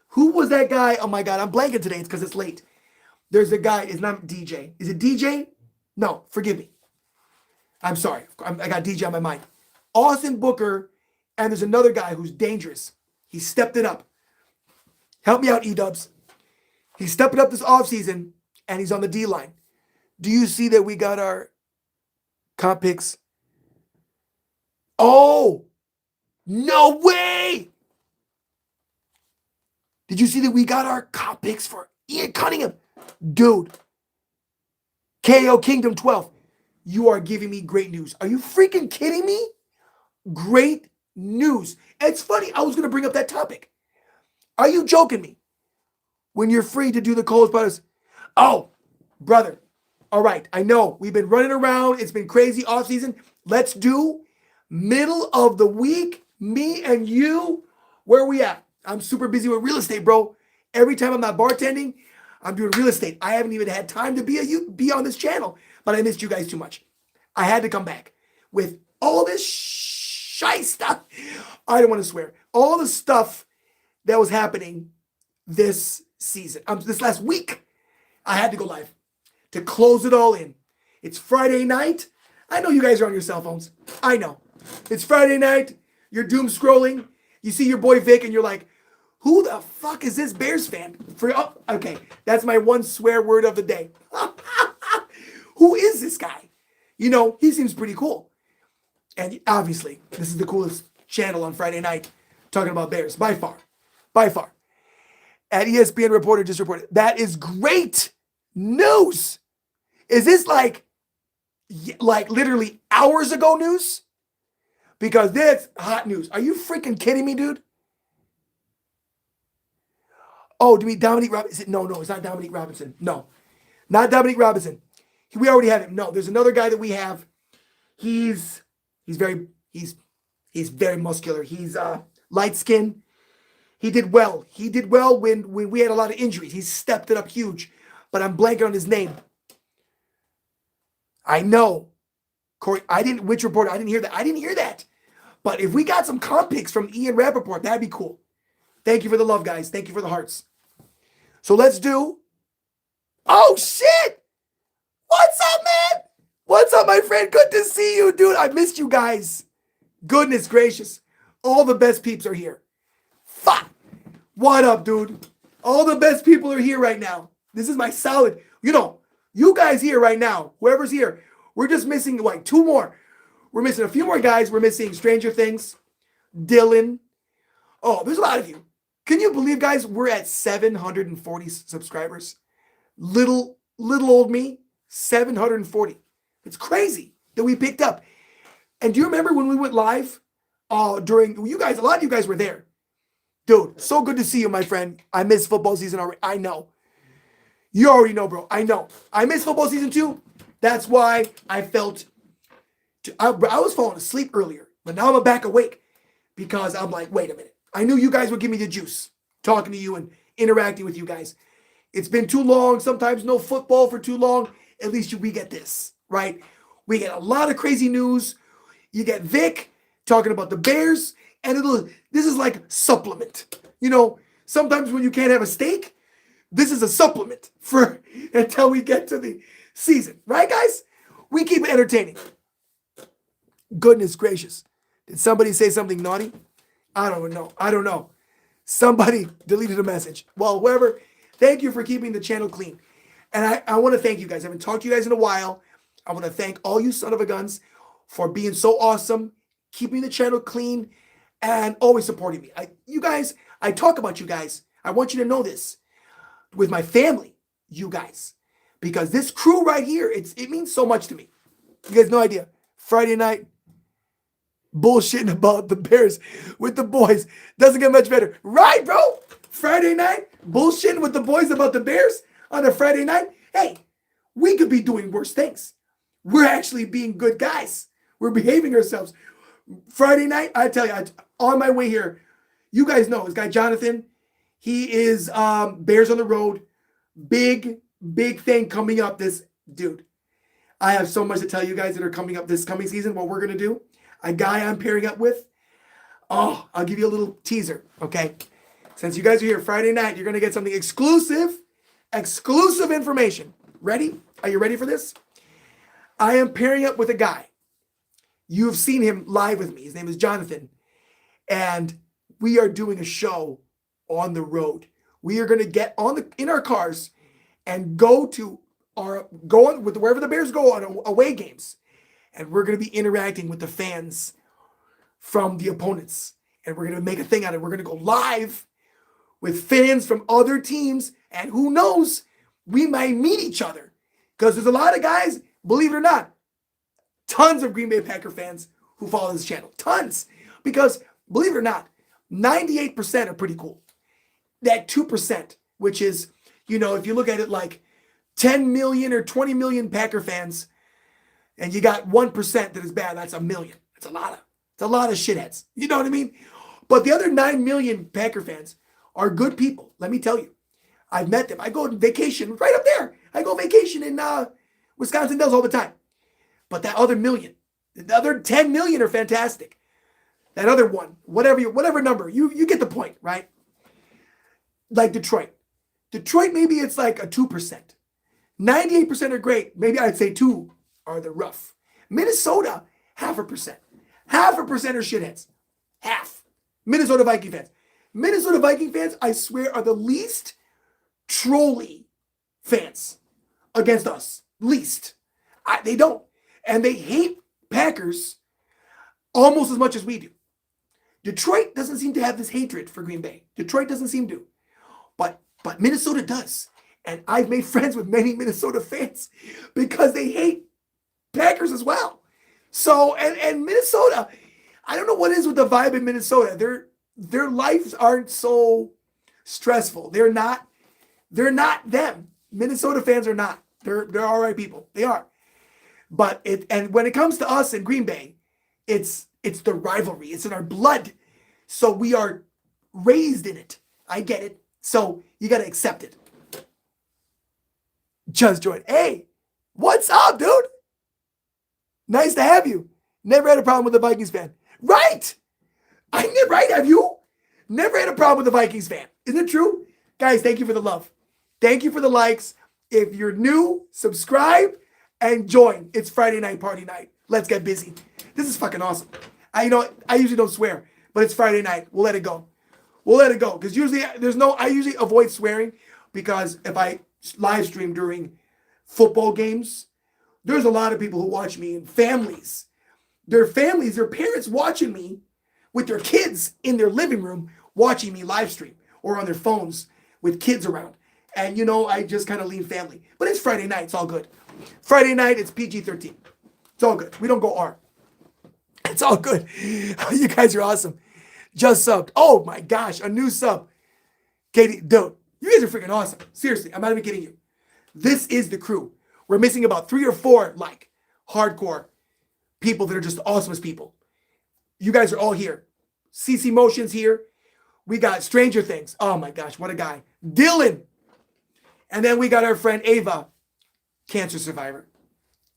Speaker 1: Who was that guy? Oh my God, I'm blanking today. It's because it's late. There's a guy. It's not DJ. Is it DJ? No, forgive me. I'm sorry. I got DJ on my mind. Austin Booker, and there's another guy who's dangerous. He stepped it up. Help me out, E-Dubs. He stepped it up this offseason, and he's on the D-line. Do you see that we got our comp picks? Oh, no way! Did you see that we got our comp picks for Ian Cunningham? Dude, KO Kingdom 12. You are giving me great news. Are you freaking kidding me? Great news. It's funny, I was going to bring up that topic. Are you joking me? When you're free to do the Coles Brothers. Oh, brother. All right, I know. We've been running around. It's been crazy off season. Let's do middle of the week. Me and you. Where are we at? I'm super busy with real estate, bro. Every time I'm not bartending, I'm doing real estate. I haven't even had time to be on this channel, but I missed you guys too much. I had to come back with all this shy stuff. I don't want to swear. All the stuff that was happening this season, this last week. I had to go live to close it all in. It's Friday night. I know you guys are on your cell phones. I know. It's Friday night. You're doom scrolling. You see your boy Vic and you're like, who the fuck is this Bears fan? Okay, that's my one swear word of the day. Who is this guy? You know, he seems pretty cool. And obviously, this is the coolest channel on Friday night talking about Bears, by far. By far. At ESPN reporter just reported. That is great news. Is this like literally hours ago news? Because that's hot news. Are you freaking kidding me, dude? Oh, do we Dominique Robinson? No, it's not Dominique Robinson. No, not Dominique Robinson. We already have him. No, there's another guy that we have. He's very muscular. He's light skinned. He did well. He did well when we had a lot of injuries. He stepped it up huge. But I'm blanking on his name. I know. Corey, which reporter? I didn't hear that. I didn't hear that. But if we got some comp picks from Ian Rappaport, that'd be cool. Thank you for the love, guys. Thank you for the hearts. So let's do. Oh, shit. What's up, man? What's up, my friend? Good to see you, dude. I missed you guys. Goodness gracious. All the best peeps are here. Fuck. What up, dude? All the best people are here right now. This is my solid. You know, you guys here right now, whoever's here, we're just missing like two more. We're missing a few more guys. We're missing Stranger Things, Dylan. Oh, there's a lot of you. Can you believe, guys, we're at 740 subscribers? Little old me, 740. It's crazy that we picked up. And do you remember when we went live during, you guys, a lot of you guys were there. Dude, so good to see you, my friend. I miss football season already. I know. You already know, bro. I know. I miss football season too. That's why I felt, I was falling asleep earlier, but now I'm back awake because I'm like, wait a minute. I knew you guys would give me the juice, talking to you and interacting with you guys. It's been too long. Sometimes no football for too long. At least we get this, right? We get a lot of crazy news. You get Vic talking about the Bears, and this is like supplement. You know, sometimes when you can't have a steak, this is a supplement for until we get to the season, right, guys? We keep it entertaining. Goodness gracious. Did somebody say something naughty? I don't know. Somebody deleted a message. Well, whoever, thank you for keeping the channel clean. And I want to thank you guys. I haven't talked to you guys in a while. I want to thank all you son of a guns for being so awesome, keeping the channel clean, and always supporting me. You guys, I talk about you guys. I want you to know this. With my family, you guys. Because this crew right here, it means so much to me. You guys no idea. Friday night, bullshitting about the Bears with the boys. Doesn't get much better. Right, bro? Friday night, bullshitting with the boys about the Bears on a Friday night. Hey, we could be doing worse things. We're actually being good guys. We're behaving ourselves. Friday night, I tell you, on my way here, you guys know this guy, Jonathan. He is Bears on the Road. Big thing coming up this, dude. I have so much to tell you guys that are coming up this coming season, what we're going to do. A guy I'm pairing up with. Oh, I'll give you a little teaser, okay? Since you guys are here Friday night, you're going to get something exclusive information. Ready? Are you ready for this? I am pairing up with a guy. You've seen him live with me. His name is Jonathan. And we are doing a show on the road. We are going to get in our cars and go on with wherever the Bears go on away games. And we're going to be interacting with the fans from the opponents. And we're going to make a thing out of it. We're going to go live with fans from other teams. And who knows, we might meet each other. Because there's a lot of guys, believe it or not, tons of Green Bay Packer fans who follow this channel. Tons. Because, believe it or not, 98% are pretty cool. That 2%, which is, if you look at it like 10 million or 20 million Packer fans, and you got 1% that is bad, that's a million. It's a lot of shitheads. You know what I mean? But the other 9 million Packer fans are good people. Let me tell you. I've met them. I go on vacation right up there. I go vacation in Wisconsin Dells all the time. But that other million, the other 10 million are fantastic. That other one, whatever number, you get the point, right? Like Detroit. Detroit, maybe it's like a 2%. 98% are great. Maybe I'd say 2 are the rough. Minnesota, 0.5%. 0.5% are shitheads. Half. Minnesota Viking fans. Minnesota Viking fans, I swear, are the least trolly fans against us. Least. They don't. And they hate Packers almost as much as we do. Detroit doesn't seem to have this hatred for Green Bay. Detroit doesn't seem to. But Minnesota does. And I've made friends with many Minnesota fans because they hate Packers as well. So, and Minnesota, I don't know what it is with the vibe in Minnesota. Their lives aren't so stressful. They're not them. Minnesota fans are not. They're all right people. They are. But when it comes to us in Green Bay, it's the rivalry. It's in our blood. So we are raised in it. I get it. So you got to accept it. Just joined. Hey, what's up, dude? Nice to have you. Never had a problem with a Vikings fan. Right. Right, have you? Never had a problem with a Vikings fan. Isn't it true? Guys, thank you for the love. Thank you for the likes. If you're new, subscribe and join. It's Friday night party night. Let's get busy. This is fucking awesome. I usually don't swear, but it's Friday night. We'll let it go. Because usually I usually avoid swearing because if I live stream during football games, there's a lot of people who watch me and families. Their parents watching me with their kids in their living room watching me live stream or on their phones with kids around. And I just kind of lean family. But it's Friday night. It's all good. Friday night, it's PG-13. It's all good. We don't go R. It's all good. You guys are awesome. Just subbed. Oh my gosh, a new sub. Katie, dude, you guys are freaking awesome. Seriously, I'm not even kidding you. This is the crew. We're missing about 3 or 4 hardcore people that are just the awesomest people. You guys are all here. CC Motion's here. We got Stranger Things. Oh my gosh, what a guy. Dylan. And then we got our friend Ava, cancer survivor.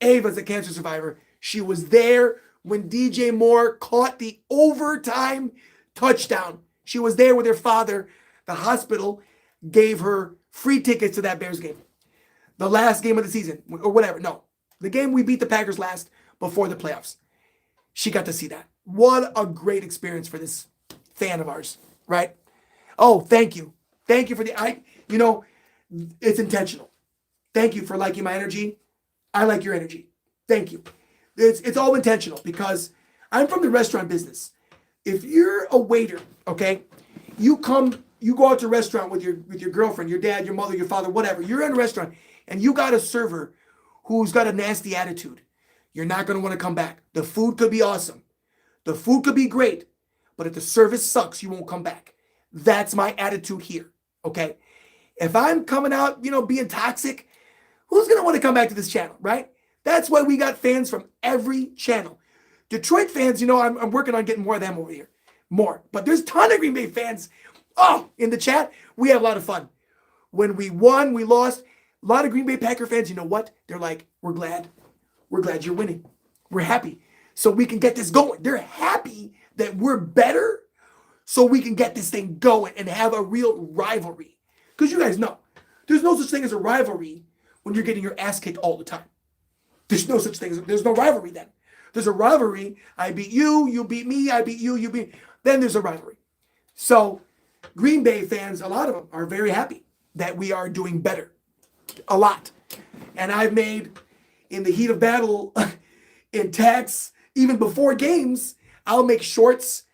Speaker 1: Ava's a cancer survivor. She was there when DJ Moore caught the overtime touchdown. She was there with her father. The hospital gave her free tickets to that Bears game. The last game of the season, or whatever. No, the game we beat the Packers last before the playoffs. She got to see that. What a great experience for this fan of ours, right? Oh, thank you. Thank you for it's intentional. Thank you for liking my energy. I like your energy. Thank you. It's all intentional because I'm from the restaurant business. If you're a waiter, okay, you go out to a restaurant with your girlfriend, your dad, your mother, your father, whatever. You're in a restaurant and you got a server who's got a nasty attitude. You're not going to want to come back. The food could be awesome. The food could be great, but if the service sucks, you won't come back. That's my attitude here, okay? If I'm coming out, being toxic, who's going to want to come back to this channel, right? That's why we got fans from every channel. Detroit fans, I'm working on getting more of them over here. More. But there's a ton of Green Bay fans. Oh, in the chat, we have a lot of fun. When we won, we lost. A lot of Green Bay Packer fans, you know what? They're like, we're glad. We're glad you're winning. We're happy. So we can get this going. They're happy that we're better so we can get this thing going and have a real rivalry. Because you guys know, there's no such thing as a rivalry when you're getting your ass kicked all the time. There's no such thing. There's no rivalry then. There's a rivalry. I beat you, you beat me, I beat you, you beat. Then there's a rivalry. So Green Bay fans, a lot of them are very happy that we are doing better. A lot. And I've made, in the heat of battle, in texts, even before games, I'll make shorts.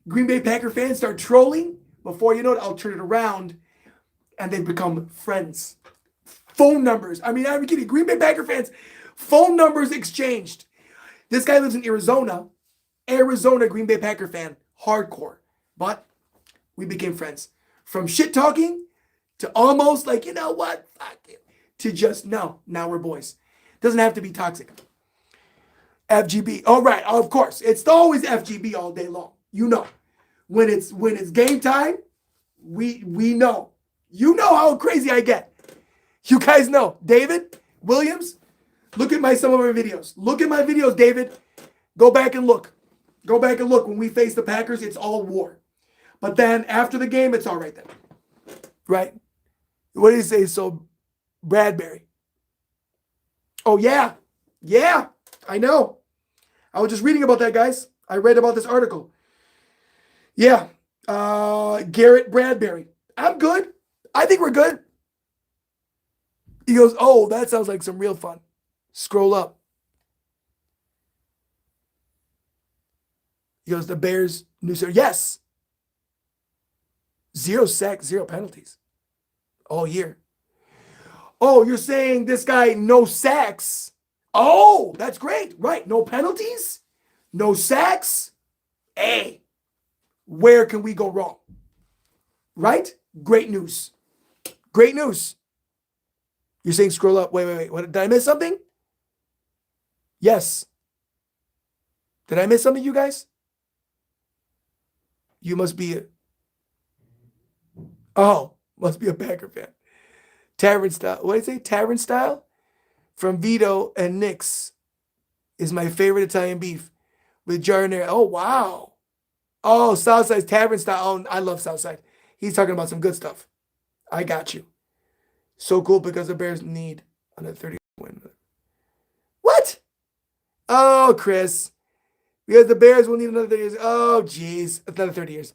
Speaker 1: Green Bay Packer fans start trolling. Before you know it, I'll turn it around and they become friends. Phone numbers. I mean, I'm kidding. Green Bay Packer fans, phone numbers exchanged. This guy lives in Arizona. Arizona Green Bay Packer fan. Hardcore. But we became friends. From shit talking to almost like, you know what? Fuck it. To just, no, now we're boys. Doesn't have to be toxic. FGB. Oh, right. Oh, of course. It's always FGB all day long. You know. When it's game time, we know. You know how crazy I get. You guys know. David Williams, look at some of my videos. Look at my videos, David. Go back and look. Go back and look. When we face the Packers, it's all war. But then after the game, it's all right then. Right? What do you say? So, Bradbury. Oh, yeah. Yeah. I know. I was just reading about that, guys. I read about this article. Yeah. Garrett Bradbury. I'm good. I think we're good. He goes, oh, that sounds like some real fun. Scroll up. He goes, the Bears new sir. Yes. 0 sacks, 0 penalties. All year. Oh, you're saying this guy, no sacks. Oh, that's great. Right. No penalties. No sacks. Hey, where can we go wrong? Right? Great news. Great news. You're saying scroll up. Wait. What, did I miss something? Yes. Did I miss something, you guys? You must be must be a Packer fan. Tavern style. What did I say? Tavern style? From Vito and Nick's is my favorite Italian beef with giardiniera. Oh, wow. Oh, Southside's Tavern style. Oh, I love Southside. He's talking about some good stuff. I got you. So cool because the Bears need another 30 win. What? Oh, Chris. Because the Bears will need another 30 years. Oh, geez. Another 30 years.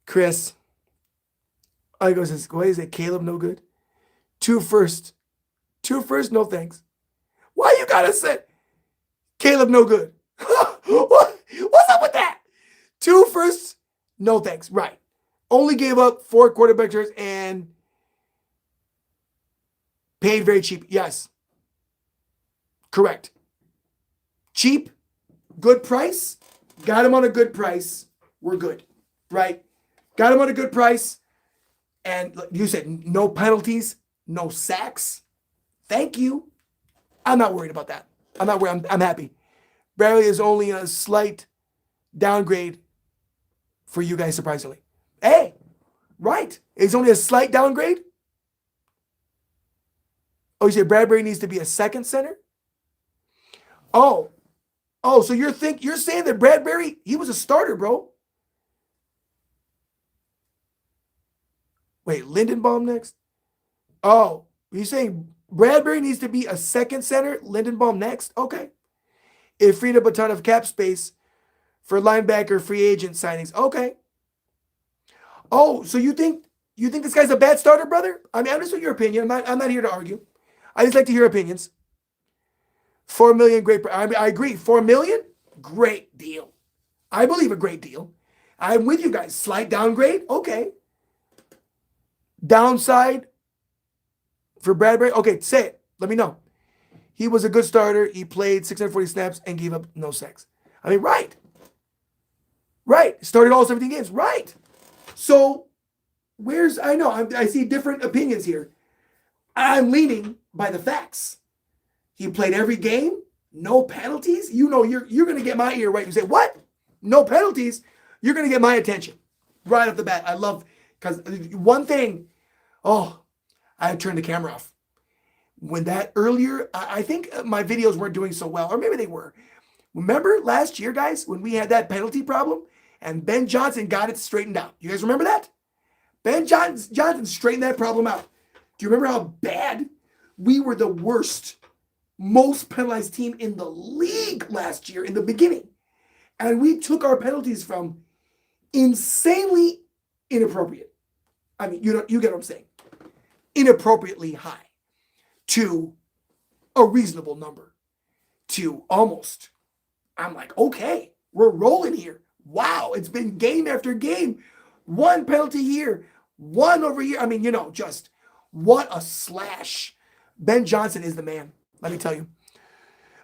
Speaker 1: Chris. I goes, what is it? Caleb, no good? 2 first. 2 first, no thanks. Why you gotta say Caleb, no good? What's up with that? 2 first, no thanks. Right. Only gave up 4 quarterback turns and paid very cheap. Yes. Correct. Cheap, good price. Got him on a good price. We're good. Right? Got him on a good price. And you said no penalties, no sacks. Thank you. I'm not worried about that. I'm not worried. I'm happy. Bradley is only a slight downgrade for you guys, surprisingly. Hey, right. It's only a slight downgrade. Oh, you said Bradbury needs to be a second center? Oh, so you're saying that Bradbury, he was a starter, bro. Wait, Lindenbaum next? Oh, you're saying Bradbury needs to be a second center, Lindenbaum next? Okay. It freed up a ton of cap space for linebacker free agent signings. Okay. Oh, so you think this guy's a bad starter, brother? I mean, I'm just with your opinion. I'm not here to argue. I just like to hear opinions. $4 million, great. I agree. $4 million, great deal. I believe a great deal. I'm with you guys. Slight downgrade, okay. Downside for Bradbury, okay. Say it. Let me know. He was a good starter. He played 640 snaps and gave up no sacks. I mean, right. Started all 17 games. Right. So, I see different opinions here. I'm leaning by the facts. He played every game, no penalties. You know, you're going to get my ear right. You say, what? No penalties? You're going to get my attention right off the bat. I love, because one thing, I turned the camera off. When that earlier, I think my videos weren't doing so well, or maybe they were. Remember last year, guys, when we had that penalty problem and Ben Johnson got it straightened out? You guys remember that? Ben Johnson straightened that problem out. Do you remember how bad we were? The worst most penalized team in the league last year in the beginning. And we took our penalties from insanely inappropriate. I mean, you get what I'm saying. Inappropriately high to a reasonable number to almost. I'm like, okay, we're rolling here. Wow, it's been game after game. One penalty here, one over here. I mean, just what a slash. Ben Johnson is the man, let me tell you.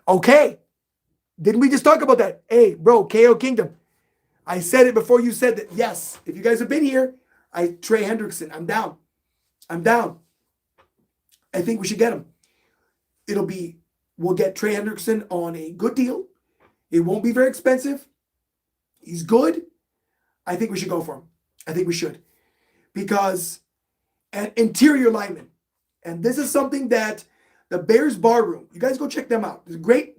Speaker 1: Okay, didn't we just talk about that? Hey, bro, KO Kingdom. I said it before you said that. Yes, if you guys have been here, Trey Hendrickson, I'm down. I think we should get him. We'll get Trey Hendrickson on a good deal. It won't be very expensive. He's good. I think we should go for him. I think we should. Because an interior lineman, and this is something that the Bears Bar Room, you guys go check them out. It's a great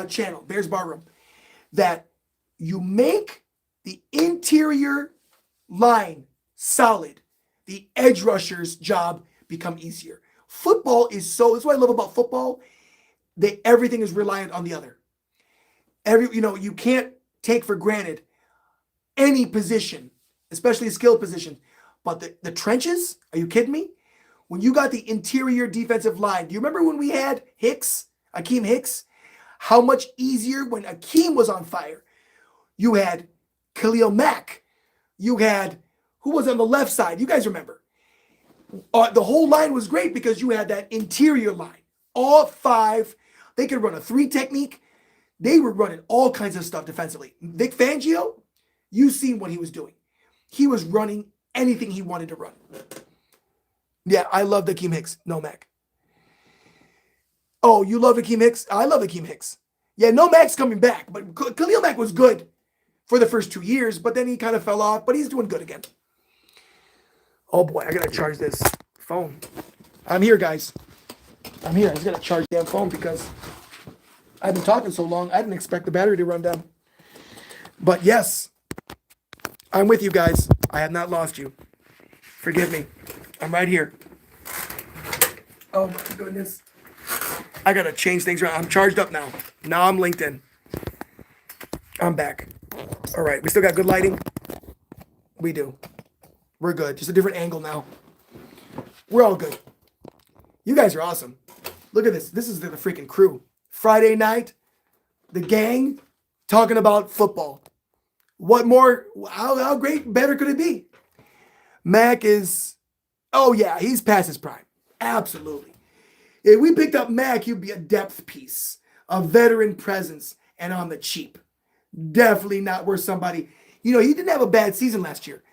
Speaker 1: channel, Bears Bar Room, that you make the interior line solid, the edge rusher's job become easier. Football that's what I love about football. Everything is reliant on the other. You can't take for granted any position, especially a skilled position. But the trenches, are you kidding me? When you got the interior defensive line, do you remember when we had Akeem Hicks? How much easier when Akeem was on fire. You had Khalil Mack. You had, who was on the left side? You guys remember. The whole line was great because you had that interior line. All five. They could run a 3 technique. They were running all kinds of stuff defensively. Vic Fangio, you seen what he was doing. He was running anything he wanted to run. Yeah, I love Akeem Hicks. No Mac. Oh, you love Akeem Hicks? I love Akeem Hicks. Yeah, no Mac's coming back. But Khalil Mack was good for the first 2 years, but then he kind of fell off. But he's doing good again. Oh boy, I gotta charge this phone. I'm here, guys. I'm here. I just gotta charge the damn phone because I've been talking so long. I didn't expect the battery to run down. But yes, I'm with you guys. I have not lost you. Forgive me. I'm right here. Oh my goodness. I gotta change things around. I'm charged up now. Now I'm linked in. I'm back. All right, we still got good lighting? We do. We're good. Just a different angle now. We're all good. You guys are awesome. Look at this. This is the freaking crew. Friday night, the gang talking about football. What more? How great, better could it be? Mac is, oh yeah, he's past his prime. Absolutely. If we picked up Mac, he'd be a depth piece, a veteran presence, and on the cheap. Definitely not worth somebody. He didn't have a bad season last year,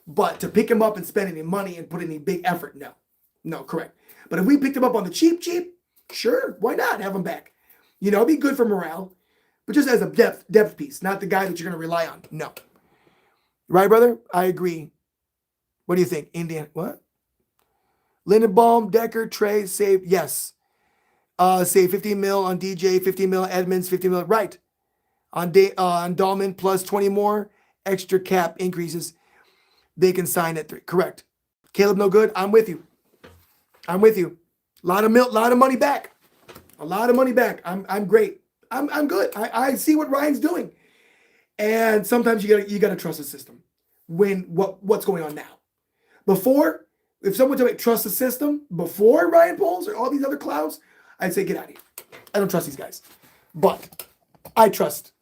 Speaker 1: but to pick him up and spend any money and put any big effort, no. No, correct. But if we picked him up on the cheap, sure, why not have him back? It'd be good for morale, but just as a depth piece, not the guy that you're going to rely on. No. Right, brother? I agree. What do you think? Indiana, what? Lindenbaum, Decker, Trey, save, yes. Save 15 mil on DJ, 15 mil on Edmonds, 15 mil, right. On Dahlman, plus 20 more, extra cap increases. They can sign at 3. Correct. Caleb, no good. I'm with you. A lot of money back. A lot of money back. I'm great. I'm good. I see what Ryan's doing. And sometimes you gotta trust the system. What's going on now? Before, if someone told me trust the system before Ryan Poles or all these other clowns, I'd say get out of here. I don't trust these guys. But I trust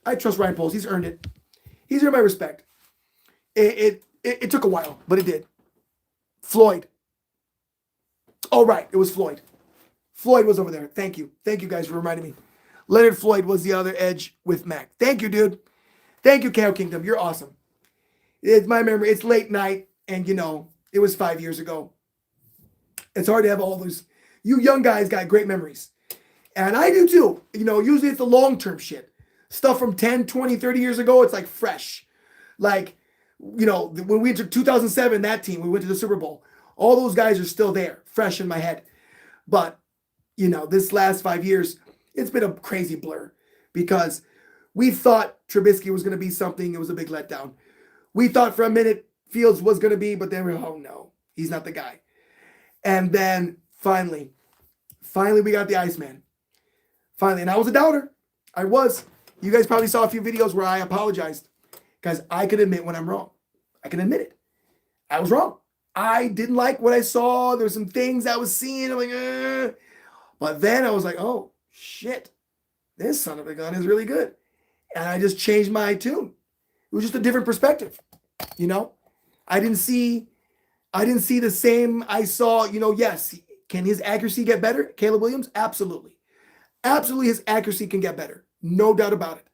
Speaker 1: Ryan Poles. He's earned it. He's earned my respect. It took a while, but it did. Floyd. Oh, right. It was Floyd. Floyd was over there. Thank you. Thank you guys for reminding me. Leonard Floyd was the other edge with Mac. Thank you, dude. Thank you, KO Kingdom. You're awesome. It's my memory. It's late night, and it was 5 years ago. It's hard to have all those. You young guys got great memories. And I do too. Usually it's the long-term shit. Stuff from 10, 20, 30 years ago, it's like fresh. Like, when we went to 2007, that team, we went to the Super Bowl. All those guys are still there, fresh in my head. But, this last 5 years, it's been a crazy blur because we thought Trubisky was going to be something. It was a big letdown. We thought for a minute Fields was going to be, but then oh no, he's not the guy. And then finally we got the Iceman. Finally. And I was a doubter. I was. You guys probably saw a few videos where I apologized because I can admit when I'm wrong. I can admit it. I was wrong. I didn't like what I saw. There were some things I was seeing. I'm like, But then I was like, oh, shit. This son of a gun is really good. And I just changed my tune. It was just a different perspective. You know? I didn't see the same I saw, yes. Can his accuracy get better? Caleb Williams? Absolutely. Absolutely his accuracy can get better. No doubt about it.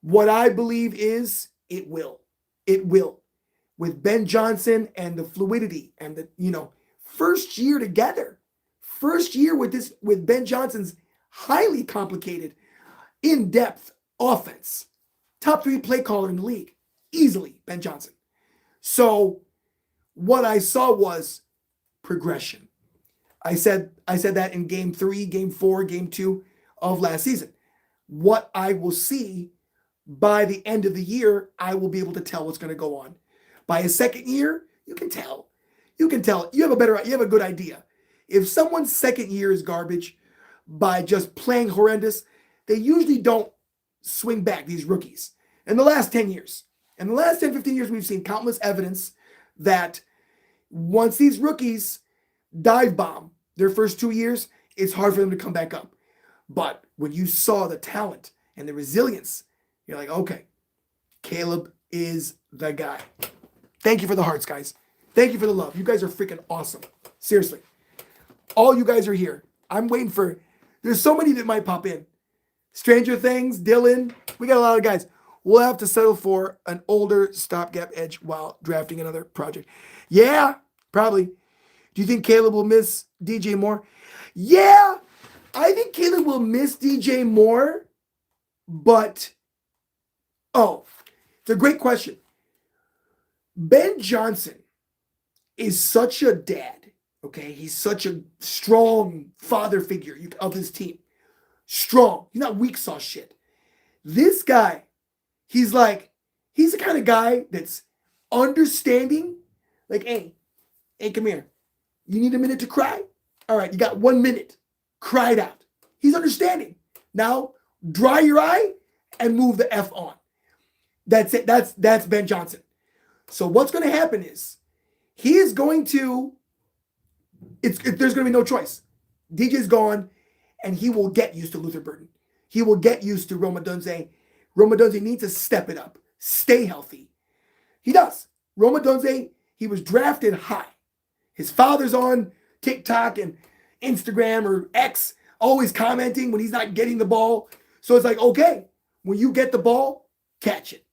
Speaker 1: What I believe is it will. It will. With Ben Johnson and the fluidity and the, first year together. First year with Ben Johnson's highly complicated, in-depth offense. Top 3 play caller in the league. Easily, Ben Johnson. So what I saw was progression. I said that in game 3, game 4, game 2 of last season. What I will see by the end of the year, I will be able to tell what's going to go on. By his second year, you can tell. You can tell. You have a good idea. If someone's second year is garbage by just playing horrendous, they usually don't swing back, these rookies. In the last 10 years, in the last 10, 15 years, we've seen countless evidence that once these rookies dive bomb their first 2 years, it's hard for them to come back up. But when you saw the talent and the resilience, you're like, okay, Caleb is the guy. Thank you for the hearts, guys. Thank you for the love. You guys are freaking awesome. Seriously. All you guys are here. I'm waiting for, there's so many that might pop in. Stranger Things, Dylan. We got a lot of guys. We'll have to settle for an older stopgap edge while drafting another project. Yeah, probably. Do you think Caleb will miss DJ Moore? Yeah, I think Caleb will miss DJ Moore, but, it's a great question. Ben Johnson is such a dad, okay? He's such a strong father figure of his team. Strong. He's not weak sauce shit. This guy, he's the kind of guy that's understanding. Like, hey, come here. You need a minute to cry? All right, you got 1 minute. Cry it out. He's understanding. Now, dry your eye and move the F on. That's it. That's Ben Johnson. So what's going to happen is he is going to, there's going to be no choice. DJ's gone, and he will get used to Luther Burden. He will get used to Rome Odunze. Rome Odunze needs to step it up. Stay healthy. He does. Rome Odunze, he was drafted high. His father's on TikTok and Instagram or X, always commenting when he's not getting the ball. So it's like, okay, when you get the ball, catch it.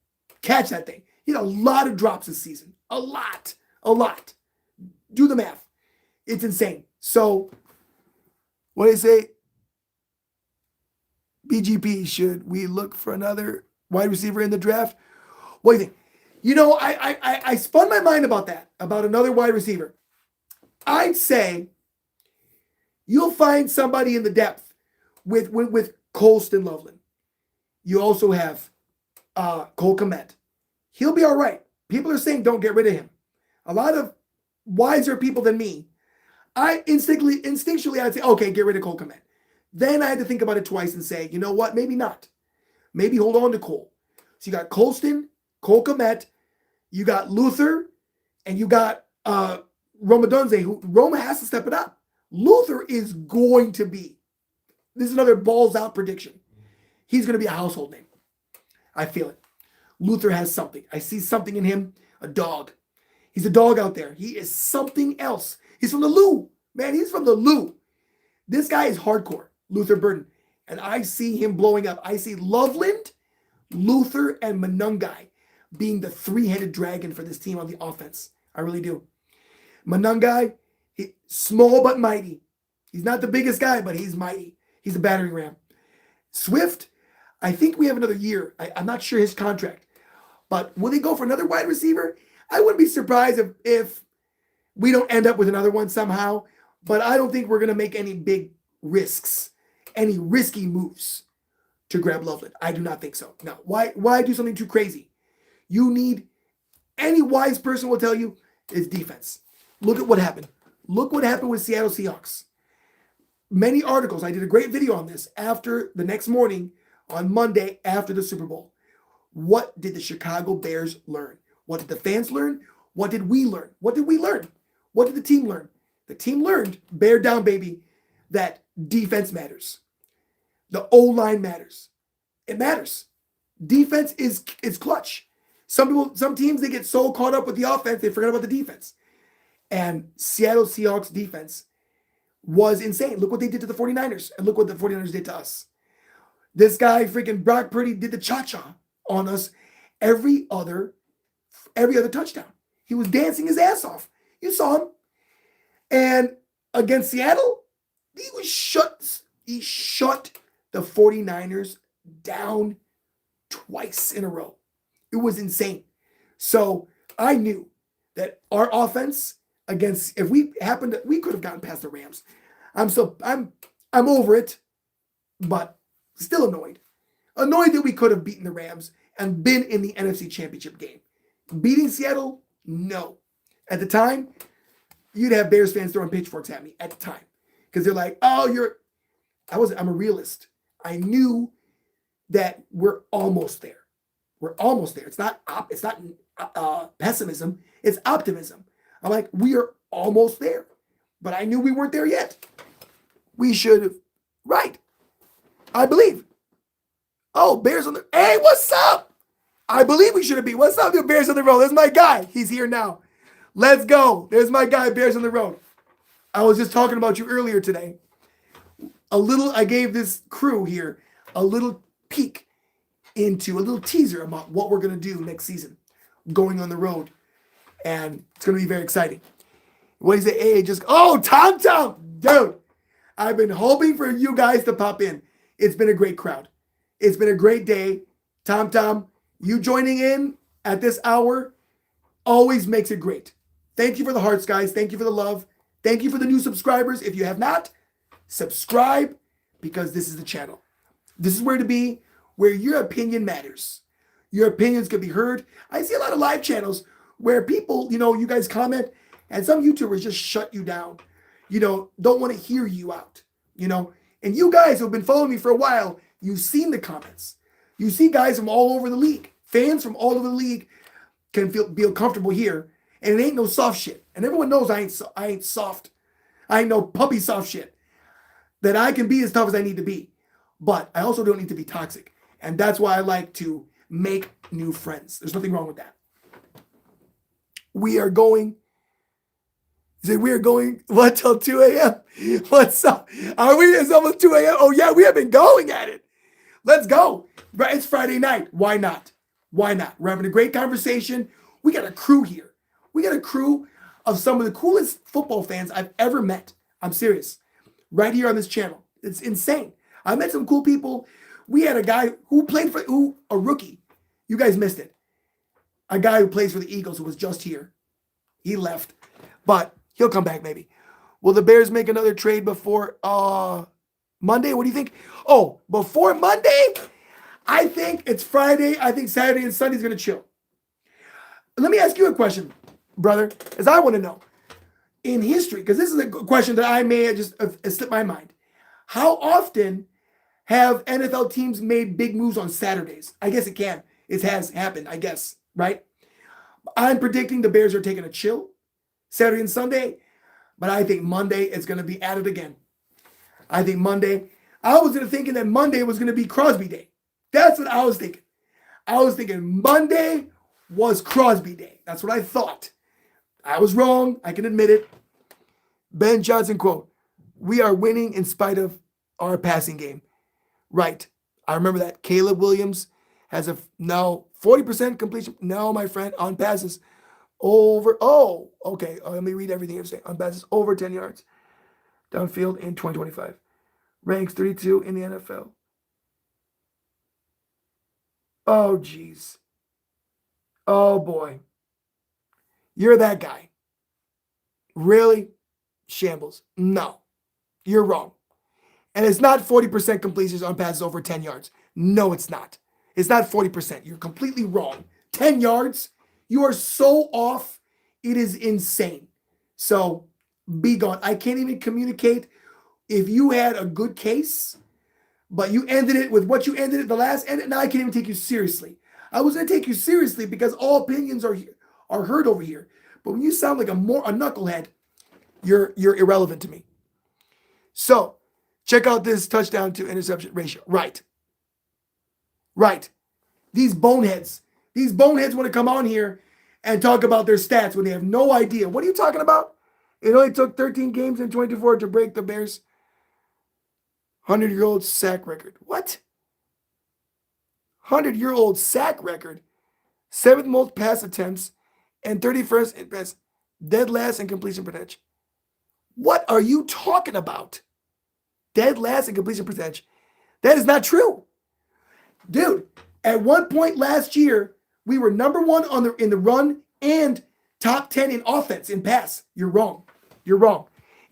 Speaker 1: Catch that thing. He had a lot of drops this season. A lot. Do the math. It's insane. So, what do they say? BGP, should we look for another wide receiver in the draft? What do you think? I spun my mind about that, about another wide receiver. I'd say you'll find somebody in the depth with Colston Loveland. You also have Cole Kmet. He'll be all right. People are saying don't get rid of him. A lot of wiser people than me, I instinctually I'd say, okay, get rid of Cole Kmet. Then I had to think about it twice and say, you know what? Maybe not. Maybe hold on to Cole. So you got Colston, Cole Kmet, you got Luther, and you got Rome Odunze, who Roma has to step it up. Luther is going to be, this is another balls out prediction. He's going to be a household name. I feel it. Luther has something. I see something in him, a dog. He's a dog out there. He is something else. He's from the Lou. Man, he's from the Lou. This guy is hardcore, Luther Burden. And I see him blowing up. I see Loveland, Luther, and Manungai being the three-headed dragon for this team on the offense. I really do. Manungai, small but mighty. He's not the biggest guy, but he's mighty. He's a battering ram. Swift, I think we have another year. I'm not sure his contract. But will they go for another wide receiver? I wouldn't be surprised if we don't end up with another one somehow. But I don't think we're going to make any big risks, any risky moves to grab Loveland. I do not think so. No. Why do something too crazy? You need, any wise person will tell you, is defense. Look at what happened. Look what happened with Seattle Seahawks. many articles. I did a great video on this after the next morning on Monday after the Super Bowl. What did the Chicago Bears learn? What did the fans learn? What did we learn? What did we learn? What did the team learn? The team learned, bear down, baby, that defense matters. The O-line matters. It matters. Defense is clutch. Some teams, they get so caught up with the offense, they forget about the defense. And Seattle Seahawks defense was insane. Look what they did to the 49ers, and look what the 49ers did to us. This guy, freaking Brock Purdy, did the cha-cha on us every other touchdown. He was dancing his ass off. You saw him. And against Seattle, he shut the 49ers down twice in a row. It was insane. So I knew that our offense against, if we could have gotten past the Rams. I'm over it, but still annoyed. Annoyed that we could have beaten the Rams and been in the NFC Championship game. Beating Seattle, no. At the time, you'd have Bears fans throwing pitchforks at me at the time. Because they're like, oh, I'm a realist. I knew that we're almost there. We're almost there. It's not pessimism. It's optimism. I'm like, we are almost there. But I knew we weren't there yet. We should have. Right. I believe. Oh, Bears on the. Hey, what's up? I believe we should have been. What's up, the Bears on the road? There's my guy. He's here now. Let's go. There's my guy, Bears on the road. I was just talking about you earlier today. I gave this crew here a little peek into a little teaser about what we're going to do next season, going on the road. And it's going to be very exciting. What is it? Hey, Tom, dude. I've been hoping for you guys to pop in. It's been a great crowd. It's been a great day. Tom, you joining in at this hour always makes it great. Thank you for the hearts, guys. Thank you for the love. Thank you for the new subscribers. If you have not, subscribe, because this is the channel. This is where to be, where your opinion matters. Your opinions can be heard. I see a lot of live channels where people, you guys comment, and some YouTubers just shut you down. Don't want to hear you out. And you guys who have been following me for a while, you've seen the comments. You see guys from all over the league. Fans from all over the league can feel comfortable here. And it ain't no soft shit. And everyone knows I ain't soft. I ain't no puppy soft shit. That I can be as tough as I need to be. But I also don't need to be toxic. And that's why I like to make new friends. There's nothing wrong with that. We are going what, till 2 a.m.? What's up? Are we? It's almost 2 a.m. Oh, yeah, we have been going at it. Let's go. It's Friday night. Why not? Why not? We're having a great conversation. We got a crew here. We got a crew of some of the coolest football fans I've ever met. I'm serious. Right here on this channel. It's insane. I met some cool people. We had a guy who a rookie. You guys missed it. A guy who plays for the Eagles who was just here. He left. But he'll come back maybe. Will the Bears make another trade before Monday? What do you think? Oh, before Monday? I think it's Friday. I think Saturday and Sunday's going to chill. Let me ask you a question, brother, as I want to know. In history, because this is a question that I may have just slipped my mind. How often have NFL teams made big moves on Saturdays? I guess it can. It has happened, I guess, right? I'm predicting the Bears are taking a chill Saturday and Sunday, but I think Monday is going to be at it again. I think Monday, I was thinking that Monday was going to be Crosby Day. That's what I was thinking. I was thinking Monday was Crosby Day. That's what I thought. I was wrong. I can admit it. Ben Johnson quote, "We are winning in spite of our passing game." Right. I remember that. Caleb Williams has 40% completion. No, my friend, on passes over. Oh, okay. Let me read everything you're saying. On passes over 10 yards downfield in 2025. Ranks 32 in the NFL. Oh, geez. Oh, boy. You're that guy. Really? Shambles. No. You're wrong. And it's not 40% completions on passes over 10 yards. No, it's not. It's not 40%. You're completely wrong. 10 yards? You are so off. It is insane. So, be gone. I can't even communicate if you had a good case, but you ended it with what you ended it the last end, now I can't even take you seriously. I was going to take you seriously because all opinions are heard over here. But when you sound like a knucklehead, you're irrelevant to me. So check out this touchdown to interception ratio. Right. These boneheads want to come on here and talk about their stats when they have no idea. What are you talking about? It only took 13 games in 24 to break the Bears' 100-year-old sack record. What? 100-year-old sack record? 7th most pass attempts and 31st in pass, dead last in completion percentage. What are you talking about? Dead last in completion percentage. That is not true. Dude, at one point last year, we were number one in the run and top 10 in offense in pass. You're wrong.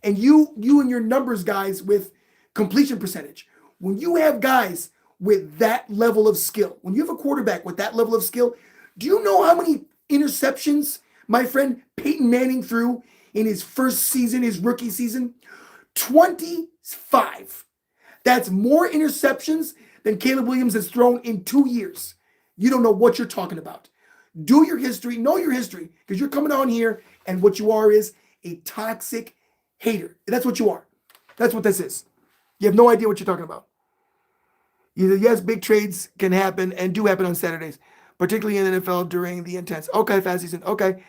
Speaker 1: And you and your numbers guys with completion percentage. When you have guys with that level of skill, when you have a quarterback with that level of skill, do you know how many interceptions my friend Peyton Manning threw in his first season, his rookie season? 25. That's more interceptions than Caleb Williams has thrown in 2 years. You don't know what you're talking about. Do your history, know your history, because you're coming on here and what you are is a toxic hater. That's what you are. That's what this is. You have no idea what you're talking about. Either yes, big trades can happen and do happen on Saturdays, particularly in the NFL during the intense. Okay, fast season. Okay.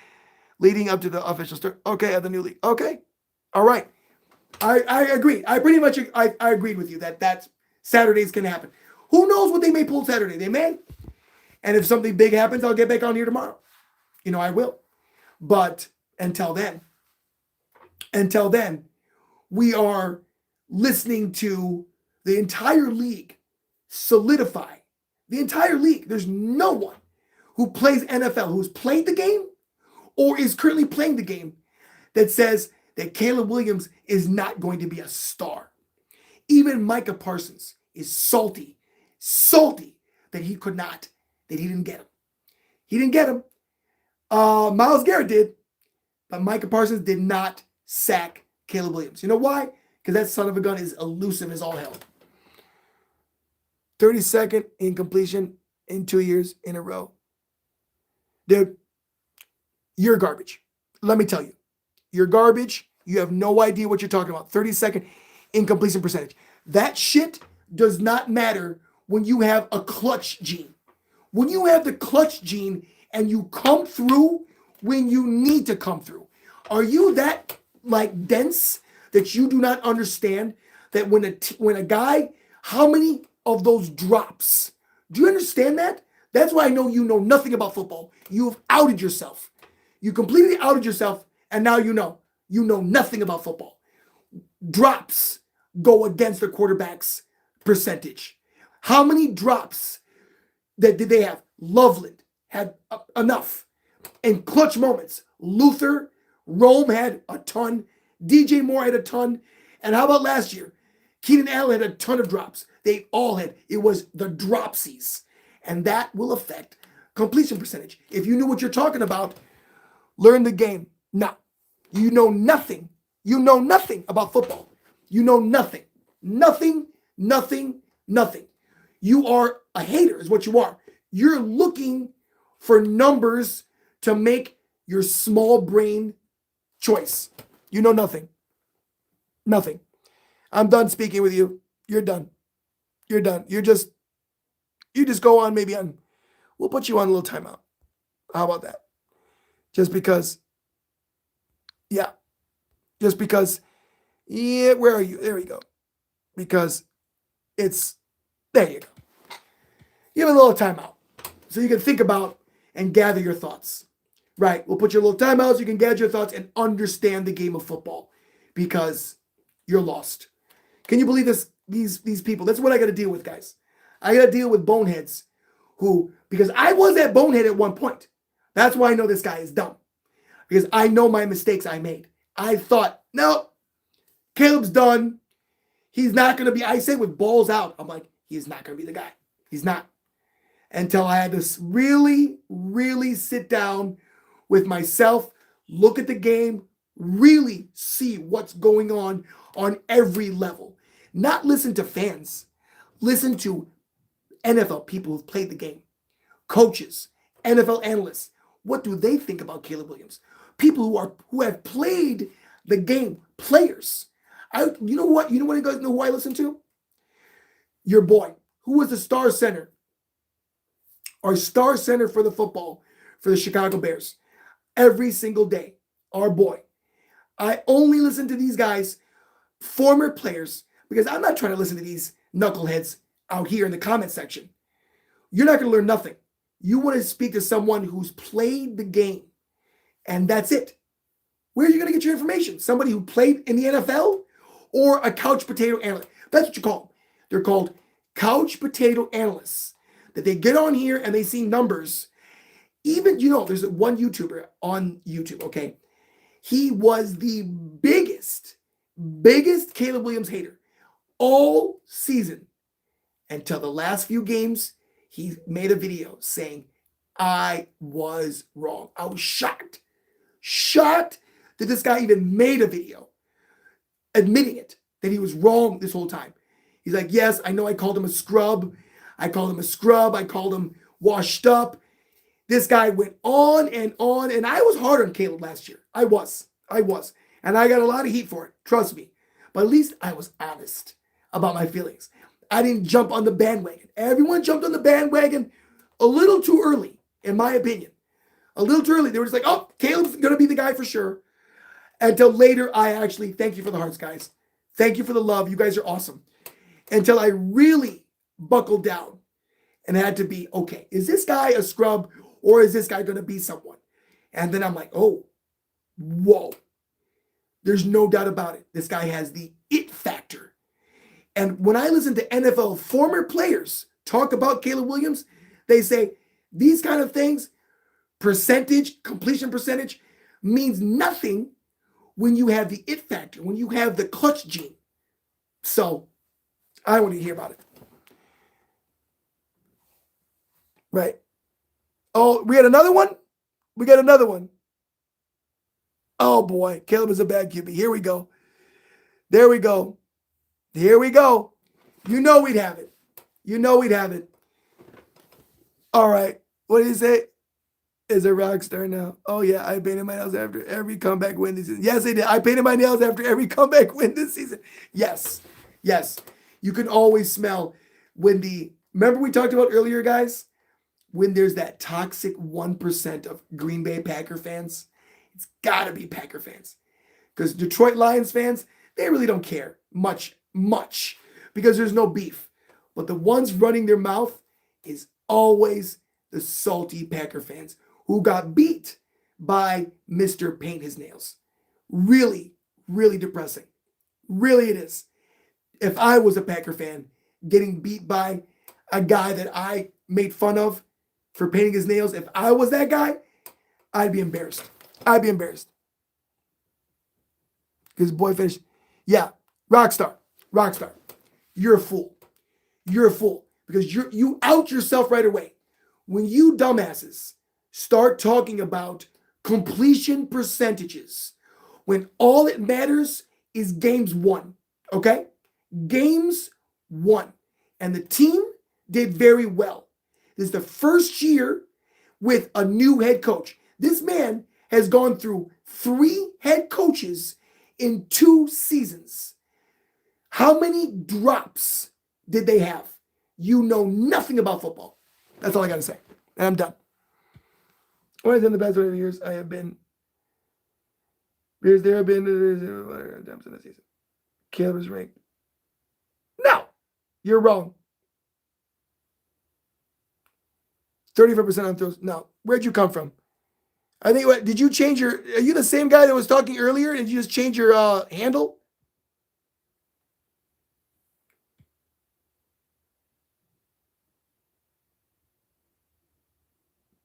Speaker 1: Leading up to the official start. Okay, at the new league. Okay. All right. I agree. I pretty much I agreed with you that Saturdays can happen. Who knows what they may pull Saturday? They may. And if something big happens, I'll get back on here tomorrow. I will. But until then, we are listening to the entire league solidify. The entire league. There's no one who plays NFL, who's played the game or is currently playing the game that says that Caleb Williams is not going to be a star. Even Micah Parsons is salty that he didn't get him. He didn't get him. Myles Garrett did, but Micah Parsons did not sack Caleb Williams. You know why? Because that son of a gun is elusive as all hell. 32nd in completion in 2 years in a row. Dude, you're garbage. Let me tell you. You're garbage. You have no idea what you're talking about. 32nd incompletion percentage. That shit does not matter when you have a clutch gene. When you have the clutch gene and you come through when you need to come through. Are you that dense that you do not understand that when a guy, how many of those drops? Do you understand that? That's why I know you know nothing about football. You have outed yourself. You completely outed yourself, and now you know. You know nothing about football. Drops go against the quarterback's percentage. How many drops did they have? Loveland had enough. In clutch moments, Luther, Rome had a ton. DJ Moore had a ton. And how about last year? Keenan Allen had a ton of drops. They all had. It was the dropsies. And that will affect completion percentage. If you knew what you're talking about, learn the game. No. You know nothing. You know nothing about football. You know nothing. Nothing. You are a hater is what you are. You're looking for numbers to make your small brain choice. You know nothing. Nothing. I'm done speaking with you. You're done. You just go on we'll put you on a little timeout. How about that? Just because, where are you? There we go. Because there you go. Give it a little timeout so you can think about and gather your thoughts. Right. We'll put you a little timeout so you can gather your thoughts and understand the game of football because you're lost. Can you believe this? These people, that's what I got to deal with, guys. I got to deal with boneheads because I was that bonehead at one point. That's why I know this guy is dumb. Because I know my mistakes I made. I thought, no, Caleb's done. He's not going to be, I said with balls out, I'm like, he's not going to be the guy. He's not. Until I had to really, really sit down with myself, look at the game, really see what's going on on every level. Not listen to fans. Listen to NFL people who've played the game, coaches, NFL analysts. What do they think about Caleb Williams? People who have played the game, players. You know what? You know what you guys know who I listen to? Your boy, who was the star center, our star center for the football for the Chicago Bears, every single day. Our boy. I only listen to these guys, former players, because I'm not trying to listen to these knuckleheads out here in the comment section. You're not going to learn nothing. You want to speak to someone who's played the game, and that's it. Where are you going to get your information? Somebody who played in the NFL or a couch potato analyst? That's what you call them. They're called couch potato analysts. That they get on here and they see numbers. Even, there's one YouTuber on YouTube, okay? He was the biggest Caleb Williams hater all season until the last few games. He made a video saying, I was wrong. I was shocked that this guy even made a video admitting it, that he was wrong this whole time. He's like, yes, I know I called him a scrub. I called him washed up. This guy went on, and I was hard on Caleb last year. I was. And I got a lot of heat for it, trust me. But at least I was honest about my feelings. I didn't jump on the bandwagon. Everyone jumped on the bandwagon a little too early, in my opinion. A little too early. They were just like, oh, Caleb's going to be the guy for sure. Until later, thank you for the hearts, guys. Thank you for the love. You guys are awesome. Until I really buckled down and had to be, okay, is this guy a scrub or is this guy going to be someone? And then I'm like, oh, whoa. There's no doubt about it. This guy has the it factor. And when I listen to NFL former players talk about Caleb Williams, they say these kind of things, completion percentage, means nothing when you have the it factor, when you have the clutch gene. So I want to hear about it. Right. Oh, we got another one? Oh, boy. Caleb is a bad QB. Here we go. There we go. You know we'd have it. All right. What did he say? Is a rock star now. Oh, yeah. I painted my nails after every comeback win this season. Yes, I did. I painted my nails after every comeback win this season. Yes. You can always smell remember we talked about earlier, guys? When there's that toxic 1% of Green Bay Packer fans, it's got to be Packer fans. Because Detroit Lions fans, they really don't care much, because there's no beef. But the ones running their mouth is always the salty Packer fans who got beat by Mr. Paint His Nails. Really, really depressing. Really it is. If I was a Packer fan getting beat by a guy that I made fun of for painting his nails, if I was that guy, I'd be embarrassed. Because boy finished. Yeah, Rockstar. You're a fool. Because you out yourself right away. When you dumbasses start talking about completion percentages, when all it matters is games won, okay? Games won. And the team did very well. This is the first year with a new head coach. This man has gone through 3 head coaches in 2 seasons. How many drops did they have? You know nothing about football. That's all I got to say. And I'm done. What has been the best way of years I have been? Because there have been attempts in the season. Caleb is ranked. No, you're wrong. 35% on throws. No. Where'd you come from? I think, did you change are you the same guy that was talking earlier? Did you just change your handle?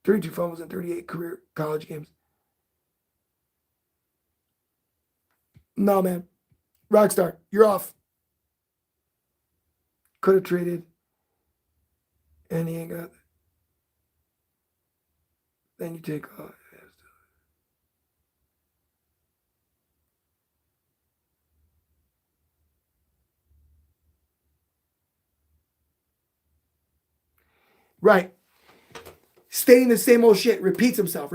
Speaker 1: "32 fumbles in 38 career college games." No, man. Rockstar, you're off. Could have traded. And he ain't got. Then you take off. Right. Stating the same old shit. Repeats himself.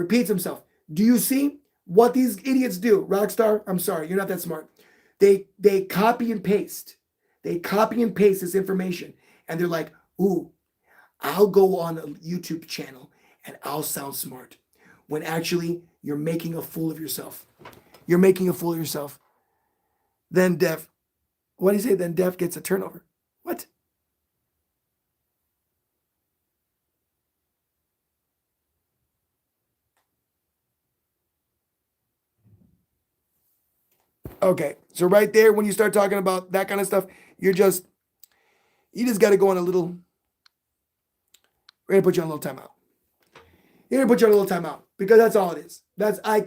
Speaker 1: Do you see what these idiots do? Rockstar, I'm sorry, you're not that smart. They copy and paste. They copy and paste this information. And they're like, ooh, I'll go on a YouTube channel and I'll sound smart. When actually, you're making a fool of yourself. You're making a fool of yourself. Then Dev. What do you say? Then Dev gets a turnover. What? Okay, so right there, when you start talking about that kind of stuff, you just got to go on a little. We're gonna put you on a little timeout. You're gonna put you on a little timeout because that's all it is. I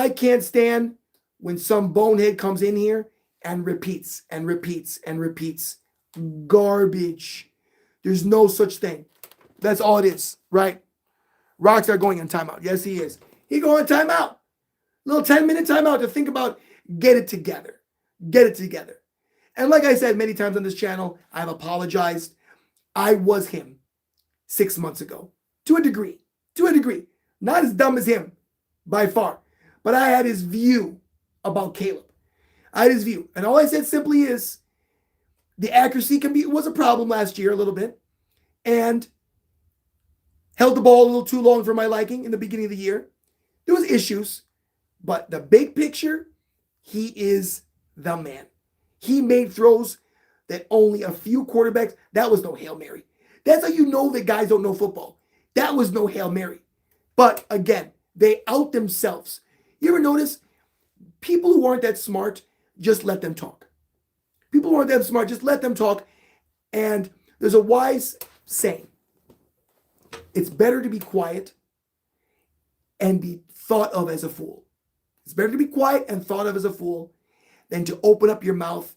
Speaker 1: can't stand when some bonehead comes in here and repeats and repeats and repeats garbage. There's no such thing. That's all it is, right? Rockstar going on timeout. Yes, he is. He going on timeout. Little 10-minute timeout to think about. Get it together. Get it together. And like I said many times on this channel, I've apologized. I was him 6 months ago. To a degree. Not as dumb as him, by far. But I had his view about Caleb. I had his view. And all I said simply is, the accuracy was a problem last year a little bit. And held the ball a little too long for my liking in the beginning of the year. There was issues. But the big picture, he is the man. He made throws that only a few quarterbacks, that was no Hail Mary. That's how you know that guys don't know football. That was no Hail Mary. But again, they out themselves. You ever notice people who aren't that smart, just let them talk. People who aren't that smart, just let them talk. And there's a wise saying. It's better to be quiet and be thought of as a fool. It's better to be quiet and thought of as a fool than to open up your mouth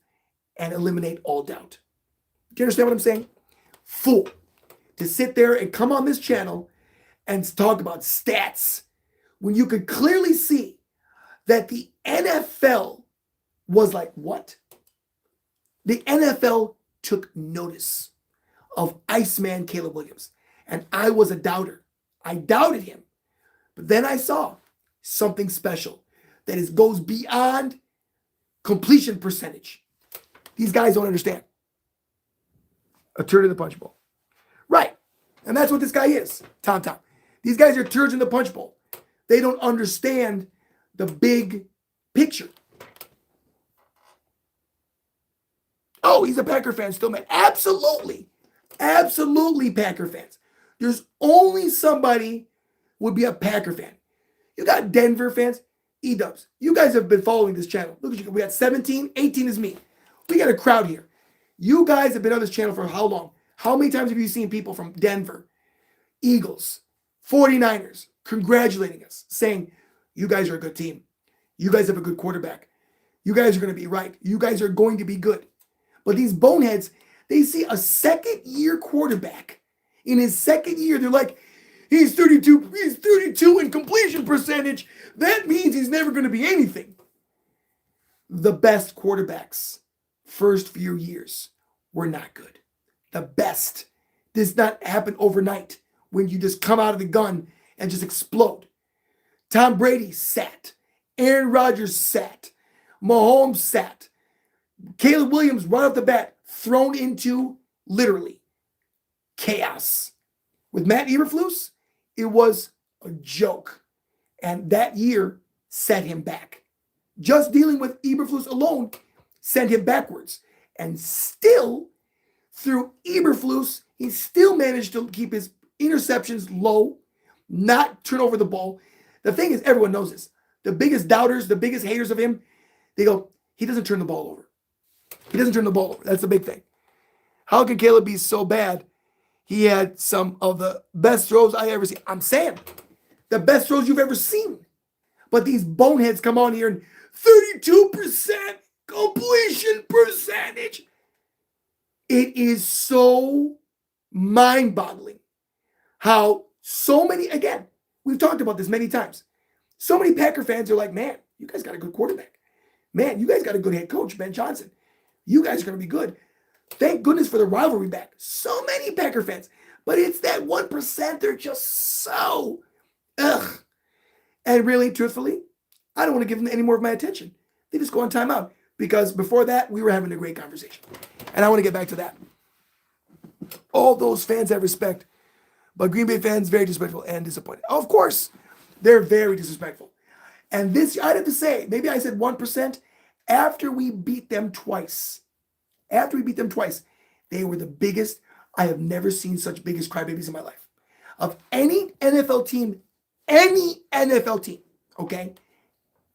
Speaker 1: and eliminate all doubt. Do you understand what I'm saying? Fool. To sit there and come on this channel and talk about stats when you could clearly see that the NFL was like, what? The NFL took notice of Iceman Caleb Williams. And I was a doubter. I doubted him. But then I saw something special that goes beyond completion percentage. These guys don't understand. A turd in the punch bowl. Right. And that's what this guy is, Tom. These guys are turds in the punch bowl. They don't understand the big picture. Oh, he's a Packer fan still, man. Absolutely. Absolutely Packer fans. There's only somebody would be a Packer fan. You got Denver fans. E-dubs, you guys have been following this channel. Look at you. We got 17, 18 is me. We got a crowd here. You guys have been on this channel for how long? How many times have you seen people from Denver, Eagles, 49ers congratulating us, saying, you guys are a good team. You guys have a good quarterback. You guys are going to be right. You guys are going to be good. But these boneheads, they see a second-year quarterback. In his second year, they're like, he's 32 in completion percentage. That means he's never going to be anything. The best quarterbacks, first few years, were not good. The best does not happen overnight when you just come out of the gun and just explode. Tom Brady sat. Aaron Rodgers sat. Mahomes sat. Caleb Williams right off the bat thrown into literally chaos. With Matt Eberflus, it was a joke. And that year set him back. Just dealing with Eberflus alone sent him backwards. And still, through Eberflus, he still managed to keep his interceptions low, not turn over the ball. The thing is, everyone knows this. The biggest doubters, the biggest haters of him, they go, he doesn't turn the ball over. He doesn't turn the ball over. That's the big thing. How can Caleb be so bad? He had some of the best throws I ever seen. I'm saying, the best throws you've ever seen. But these boneheads come on here and 32% completion percentage. It is so mind-boggling how so many, again, we've talked about this many times. So many Packer fans are like, man, you guys got a good quarterback. Man, you guys got a good head coach, Ben Johnson. You guys are going to be good. Thank goodness for the rivalry back. So many Packer fans. But it's that 1%. They're just so, ugh. And really, truthfully, I don't want to give them any more of my attention. They just go on timeout. Because before that, we were having a great conversation. And I want to get back to that. All those fans have respect. But Green Bay fans, very disrespectful and disappointed. Of course, they're very disrespectful. And this, I'd have to say, maybe I said 1%. After we beat them twice, they were the biggest. I have never seen such biggest crybabies in my life. Of any NFL team, okay?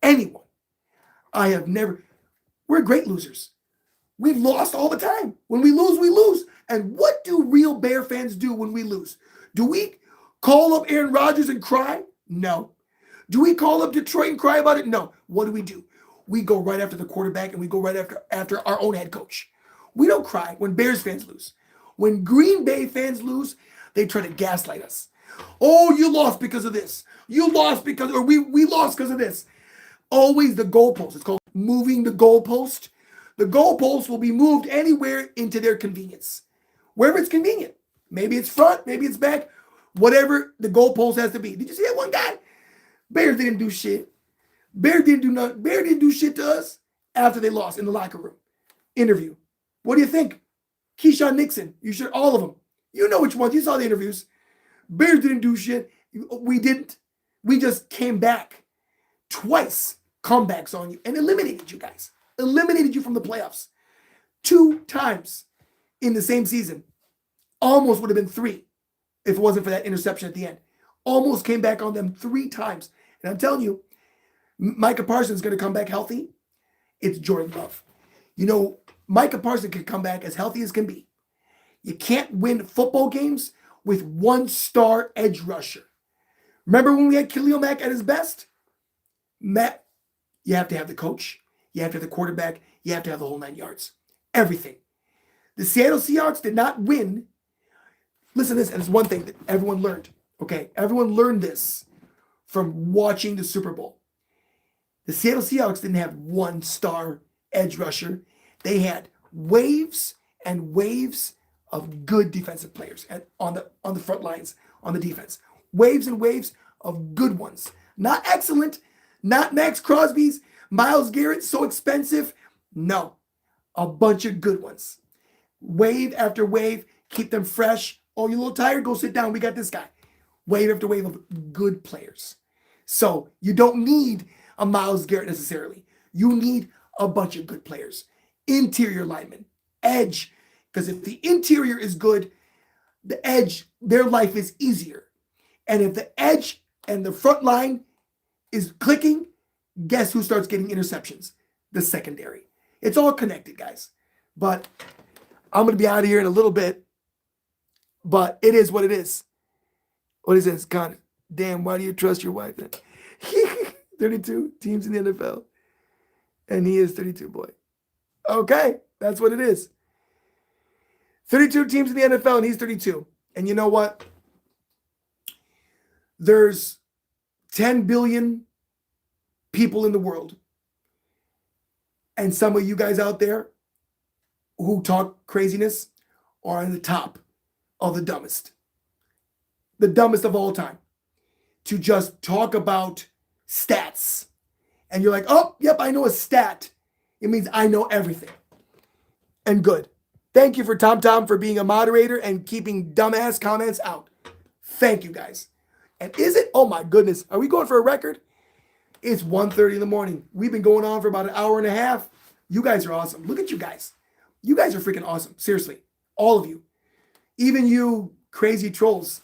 Speaker 1: Anyone. I have never. We're great losers. We've lost all the time. When we lose, we lose. And what do real Bear fans do when we lose? Do we call up Aaron Rodgers and cry? No. Do we call up Detroit and cry about it? No. What do? We go right after the quarterback and we go right after our own head coach. We don't cry when Bears fans lose. When Green Bay fans lose, they try to gaslight us. Oh, you lost because of this. You lost because, or we lost because of this. Always the goalpost. It's called moving the goalpost. The goalpost will be moved anywhere into their convenience. Wherever it's convenient. Maybe it's front, maybe it's back. Whatever the goalpost has to be. Did you see that one guy? Bears didn't do shit. Bear didn't do nothing. Bear didn't do shit to us after they lost in the locker room. Interview. What do you think? Keyshawn Nixon. You should, all of them. You know which ones. You saw the interviews. Bears didn't do shit. We didn't. We just came back. Twice comebacks on you and eliminated you guys. Eliminated you from the playoffs. 2 times in the same season. Almost would have been 3 if it wasn't for that interception at the end. Almost came back on them 3 times. And I'm telling you, Micah Parsons is going to come back healthy. It's Jordan Love. You know, Micah Parsons can come back as healthy as can be. You can't win football games with 1-star edge rusher. Remember when we had Khalil Mack at his best? Matt, you have to have the coach. You have to have the quarterback. You have to have the whole 9 yards. Everything. The Seattle Seahawks did not win. Listen to this, and it's one thing that everyone learned. Okay, everyone learned this from watching the Super Bowl. The Seattle Seahawks didn't have 1-star edge rusher. They had waves and waves of good defensive players on the front lines, on the defense. Waves and waves of good ones. Not excellent, not Maxx Crosby's, Myles Garrett, so expensive. No, a bunch of good ones. Wave after wave, keep them fresh. Oh, you're a little tired? Go sit down. We got this guy. Wave after wave of good players. So you don't need a Myles Garrett necessarily. You need a bunch of good players. Interior linemen, edge. Because if the interior is good, the edge, their life is easier. And if the edge and the front line is clicking, guess who starts getting interceptions? The secondary. It's all connected, guys. But I'm going to be out of here in a little bit. But it is what it is. What is this? God damn, why do you trust your wife then? 32 teams in the NFL. And he is 32, boy. Okay, that's what it is. 32 teams in the NFL and he's 32. And you know what? There's 10 billion people in the world. And some of you guys out there who talk craziness are on the top of the dumbest. The dumbest of all time. To just talk about stats. And you're like, oh, yep, I know a stat. It means I know everything. And good. Thank you for Tom for being a moderator and keeping dumbass comments out. Thank you, guys. And is it? Oh, my goodness. Are we going for a record? It's 1:30 in the morning. We've been going on for about an hour and a half. You guys are awesome. Look at you guys. You guys are freaking awesome. Seriously. All of you. Even you crazy trolls.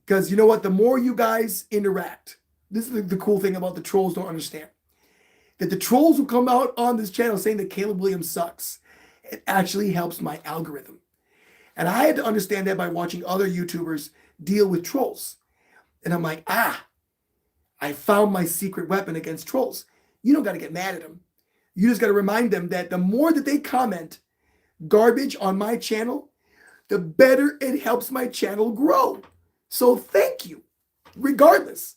Speaker 1: Because you know what? The more you guys interact, this is the cool thing about the trolls don't understand. That the trolls who come out on this channel saying that Caleb Williams sucks, it actually helps my algorithm. And I had to understand that by watching other YouTubers deal with trolls. And I'm like, I found my secret weapon against trolls. You don't got to get mad at them. You just got to remind them that the more that they comment garbage on my channel, the better it helps my channel grow. So thank you. Regardless,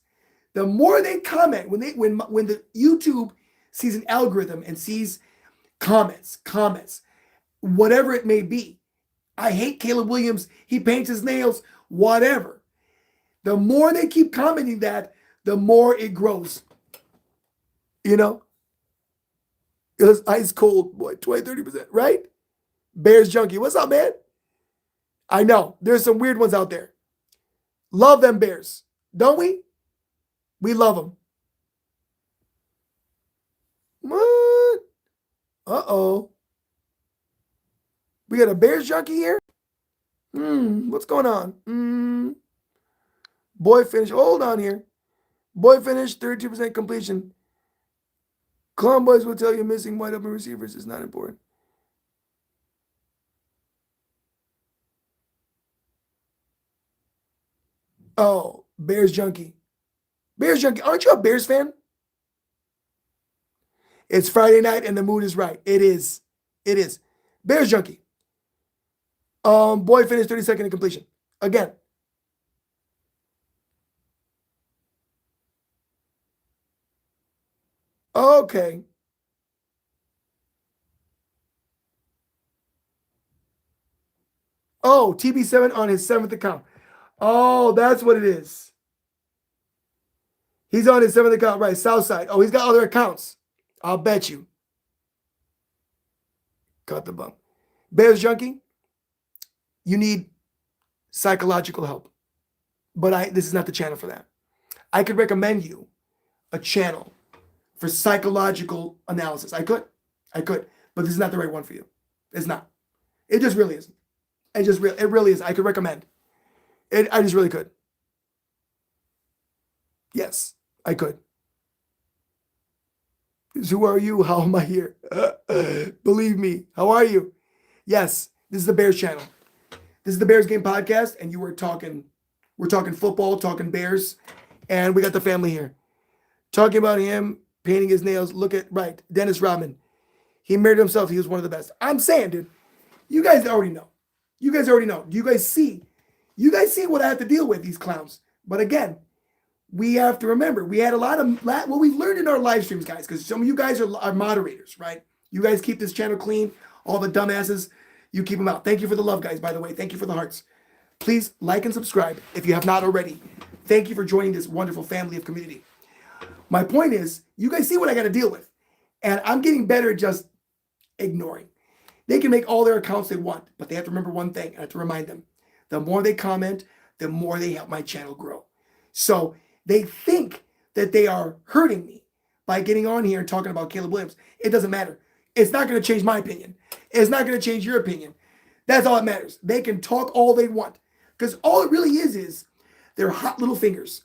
Speaker 1: the more they comment, when the YouTube sees an algorithm and sees comments, whatever it may be, I hate Caleb Williams. He paints his nails, whatever. The more they keep commenting that, the more it grows. You know? It was ice cold, boy, 20-30%, right? Bears junkie. What's up, man? I know. There's some weird ones out there. Love them Bears. Don't we? We love them. What? Uh-oh. We got a Bears junkie here? What's going on? Boy finished. Hold on here. Boy finished 32% completion. Clown boys will tell you missing wide open receivers is not important. Oh, Bears junkie. Bears junkie. Aren't you a Bears fan? It's Friday night and the mood is right. It is. It is. Bears junkie. Boy finished 32nd in completion. Again. Okay. Oh, TB7 on his 7th account. Oh, that's what it is. He's on his 7th account, right? Southside. Oh, he's got other accounts. I'll bet you. Cut the bump. Bears junkie, you need psychological help. But this is not the channel for that. I could recommend you a channel for psychological analysis. I could. But this is not the right one for you. It's not. It just really isn't. It really is. I could recommend. I just really could. Yes, I could. Who are you? How am I here? Believe me. How are you? Yes, this is the Bears channel. This is the Bears Game Podcast, and we're talking football, talking Bears, and we got the family here. Talking about him painting his nails. Look at, right, Dennis Rodman. He married himself. He was one of the best. I'm saying, dude, you guys already know. You guys see what I have to deal with, these clowns. But again, we have to remember, we had a lot of what we learned in our live streams, guys, because some of you guys are moderators, right? You guys keep this channel clean. All the dumbasses, you keep them out. Thank you for the love, guys, by the way. Thank you for the hearts. Please like and subscribe if you have not already. Thank you for joining this wonderful family of community. My point is, you guys see what I got to deal with. And I'm getting better at just ignoring. They can make all their accounts they want, but they have to remember one thing. I have to remind them. The more they comment, the more they help my channel grow. So they think that they are hurting me by getting on here and talking about Caleb Williams. It doesn't matter. It's not going to change my opinion. It's not going to change your opinion. That's all that matters. They can talk all they want. Because all it really is their hot little fingers.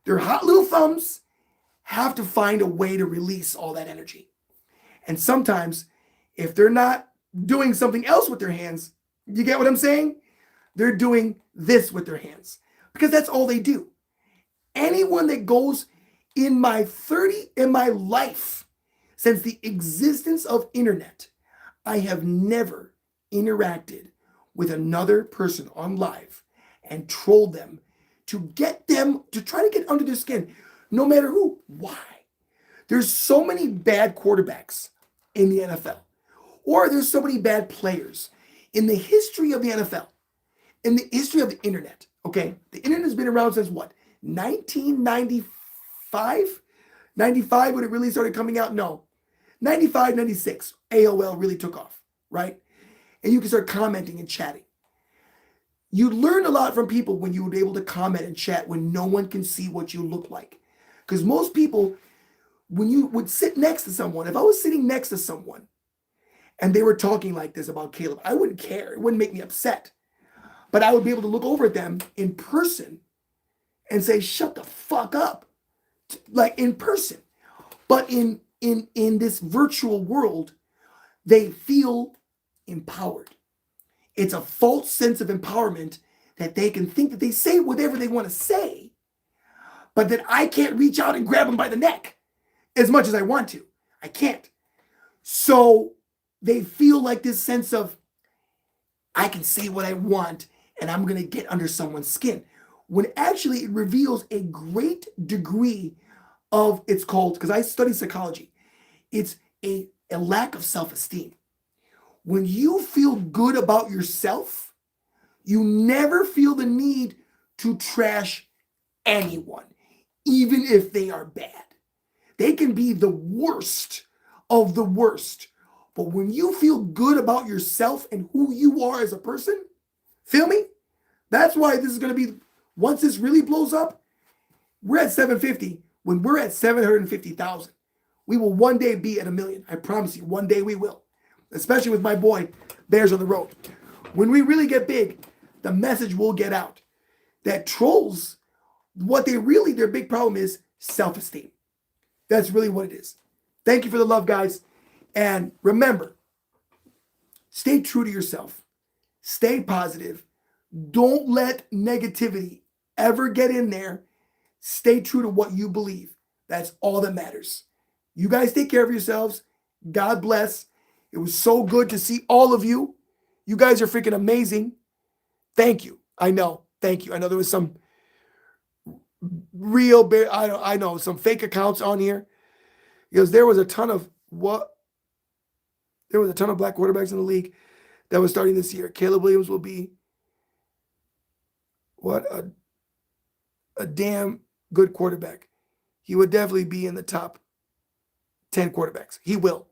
Speaker 1: Their hot little thumbs have to find a way to release all that energy. And sometimes, if they're not doing something else with their hands, you get what I'm saying? They're doing this with their hands. Because that's all they do. Anyone that goes in my life, since the existence of internet, I have never interacted with another person on live and trolled them to get them to try to get under their skin, no matter who. Why? There's so many bad quarterbacks in the NFL, or there's so many bad players in the history of the NFL, in the history of the internet. Okay, the internet has been around since what? 1995? 95 when it really started coming out? No. 95, 96, AOL really took off, right? And you can start commenting and chatting. You learn a lot from people when you were able to comment and chat when no one can see what you look like. Because most people, when you would sit next to someone, if I was sitting next to someone and they were talking like this about Caleb, I wouldn't care. It wouldn't make me upset. But I would be able to look over at them in person and say, shut the fuck up. Like in person. But in this virtual world, they feel empowered. It's a false sense of empowerment that they can think that they say whatever they want to say, but that I can't reach out and grab them by the neck as much as I want to. I can't. So they feel like this sense of, I can say what I want and I'm going to get under someone's skin. When actually it reveals a great degree of, it's called, because I study psychology, it's a lack of self-esteem. When you feel good about yourself, you never feel the need to trash anyone, even if they are bad. They can be the worst of the worst. But when you feel good about yourself and who you are as a person, feel me? That's why this is going to be, once this really blows up, we're at 750. When we're at 750,000, we will one day be at 1 million. I promise you, one day we will. Especially with my boy, Bears on the Road. When we really get big, the message will get out that trolls, their big problem is self-esteem. That's really what it is. Thank you for the love, guys. And remember, stay true to yourself. Stay positive. Don't let negativity ever get in there. Stay true to what you believe. That's all that matters. You guys take care of yourselves. God bless. It was so good to see all of you. You guys are freaking amazing. Thank you. I know. Thank you. I know there was some I know some fake accounts on here, because there was a ton of black quarterbacks in the league that was starting this year. Caleb Williams will be a damn good quarterback. He would definitely be in the top 10 quarterbacks. He will.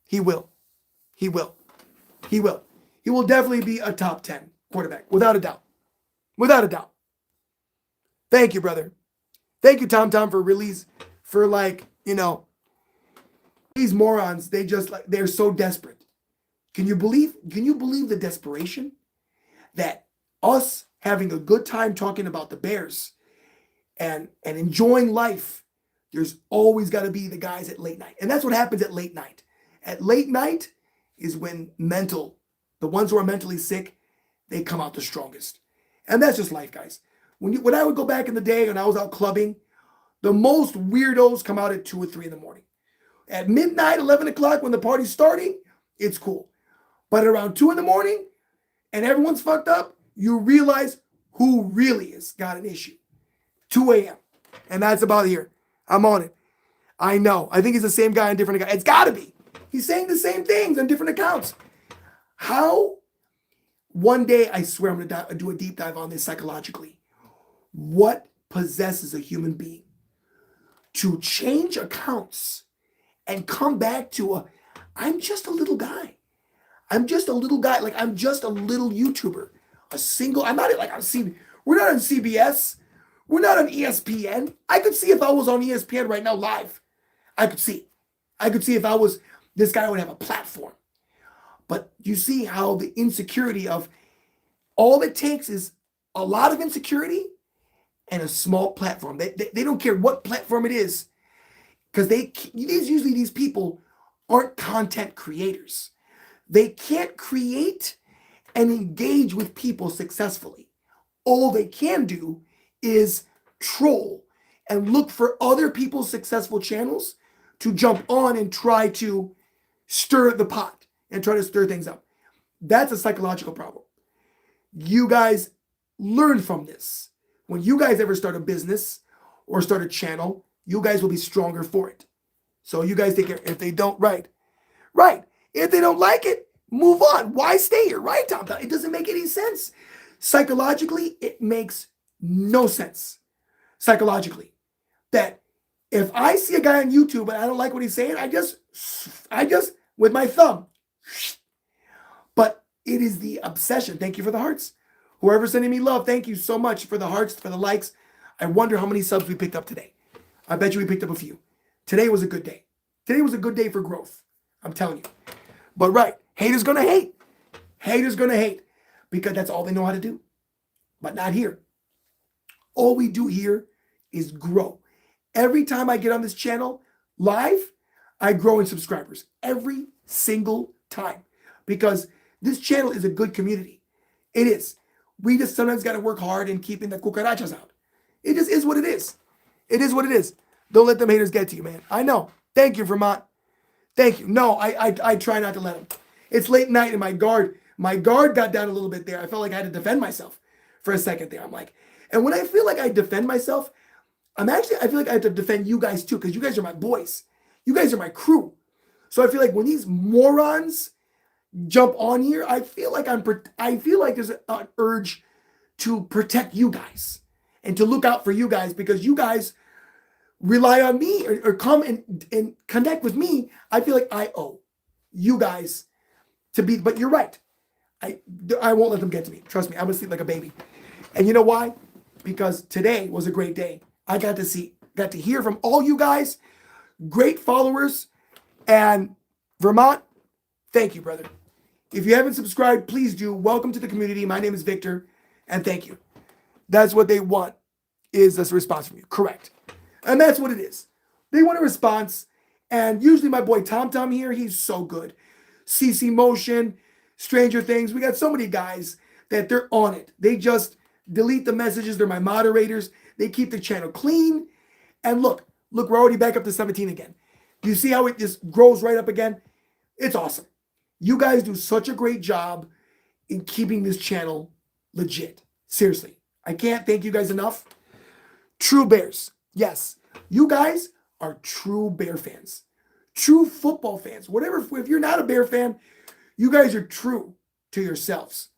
Speaker 1: He will definitely be a top 10 quarterback, without a doubt. Without a doubt. Thank you, brother. Thank you, Tom, for release, for these morons, they're so desperate. Can you believe the desperation that us having a good time talking about the Bears and enjoying life, there's always got to be the guys at late night. And that's what happens at late night. At late night is when the ones who are mentally sick, they come out the strongest. And that's just life, guys. When I would go back in the day and I was out clubbing, the most weirdos come out at 2 or 3 in the morning. At midnight, 11 o'clock, when the party's starting, it's cool. But around 2 in the morning and everyone's fucked up, you realize who really has got an issue. 2 a.m. And that's about here. I'm on it. I know. I think he's the same guy on different accounts. It's got to be. He's saying the same things on different accounts. How? One day, I swear I'm going to do a deep dive on this psychologically. What possesses a human being to change accounts and come back to I'm just a little guy. I'm just a little guy. Like, I'm just a little YouTuber. I'm not like on CBS. We're not on CBS. We're not on ESPN. I could see if I was on ESPN right now live. I could see if I was this guy, I would have a platform. But you see how the insecurity of all it takes is a lot of insecurity and a small platform. They don't care what platform it is, because these people aren't content creators. They can't create and engage with people successfully. All they can do is troll and look for other people's successful channels to jump on and try to stir the pot and try to stir things up. That's a psychological problem. You guys learn from this. When you guys ever start a business or start a channel, you guys will be stronger for it. So you guys take care. If they don't, right. If they don't like it, move on. Why stay here, right, Tom? It doesn't make any sense. Psychologically, it makes no sense. Psychologically, that if I see a guy on YouTube and I don't like what he's saying, I just with my thumb. But it is the obsession. Thank you for the hearts. Whoever's sending me love, thank you so much for the hearts, for the likes. I wonder how many subs we picked up today. I bet you we picked up a few. Today was a good day. Today was a good day for growth. I'm telling you. But right, haters gonna hate. Haters gonna hate. Because that's all they know how to do. But not here. All we do here is grow. Every time I get on this channel live, I grow in subscribers. Every single time. Because this channel is a good community. It is. We just sometimes got to work hard in keeping the cucarachas out. It just is what it is. It is what it is. Don't let them haters get to you, man. I know. Thank you, Vermont. Thank you. No, I try not to let them. It's late night and my guard got down a little bit there. I felt like I had to defend myself for a second there. I'm like, and when I feel like I defend myself, I feel like I have to defend you guys too, because you guys are my boys. You guys are my crew. So I feel like when these morons jump on here, I feel like there's an urge to protect you guys and to look out for you guys, because you guys rely on me or come and connect with me. I feel like I owe you guys to be, but you're right. I won't let them get to me. Trust me, I'm gonna sleep like a baby. And you know why? Because today was a great day. I got to hear from all you guys, great followers, and Vermont, thank you, brother. If you haven't subscribed, please do. Welcome to the community. My name is Victor, and thank you. That's what they want, is this response from you. Correct. And that's what it is. They want a response, and usually my boy Tom here, he's so good. CC Motion, Stranger Things. We got so many guys that they're on it. They just delete the messages. They're my moderators. They keep the channel clean. And look, we're already back up to 17 again. Do you see how it just grows right up again? It's awesome. You guys do such a great job in keeping this channel legit. Seriously, I can't thank you guys enough. True Bears. Yes, you guys are true Bear fans. True football fans. Whatever, if you're not a Bear fan, you guys are true to yourselves.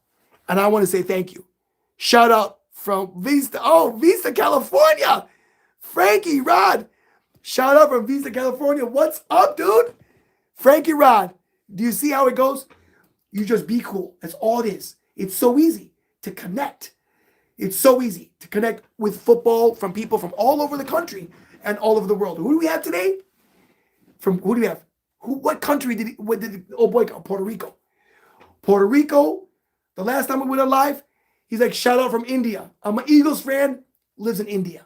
Speaker 1: And I want to say thank you. Shout out from Vista, California. Frankie Rod. Shout out from Vista, California. What's up, dude? Frankie Rod. Do you see how it goes? You just be cool. That's all it is. It's so easy to connect. It's so easy to connect with football from people from all over the country and all over the world. Who do we have today? Who do we have? What country oh boy, Puerto Rico. Puerto Rico, the last time we went live, he's like, shout out from India. I'm an Eagles fan, lives in India.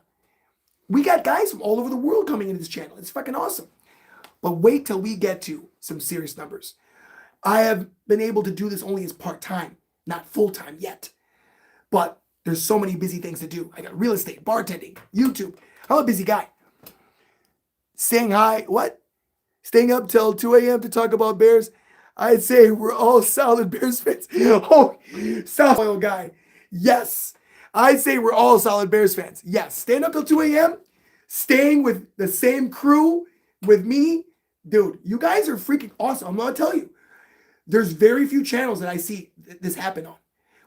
Speaker 1: We got guys from all over the world coming into this channel. It's fucking awesome. But wait till we get to some serious numbers. I have been able to do this only as part-time, not full-time yet. But there's so many busy things to do. I got real estate, bartending, YouTube. I'm a busy guy. Saying hi, what? Staying up till 2 a.m. to talk about Bears. I'd say we're all solid Bears fans. Oh, South Oil guy. Yes. I'd say we're all solid Bears fans. Yes. Staying up till 2 a.m. Staying with the same crew with me. Dude, you guys are freaking awesome. I'm going to tell you. There's very few channels that I see this happen on.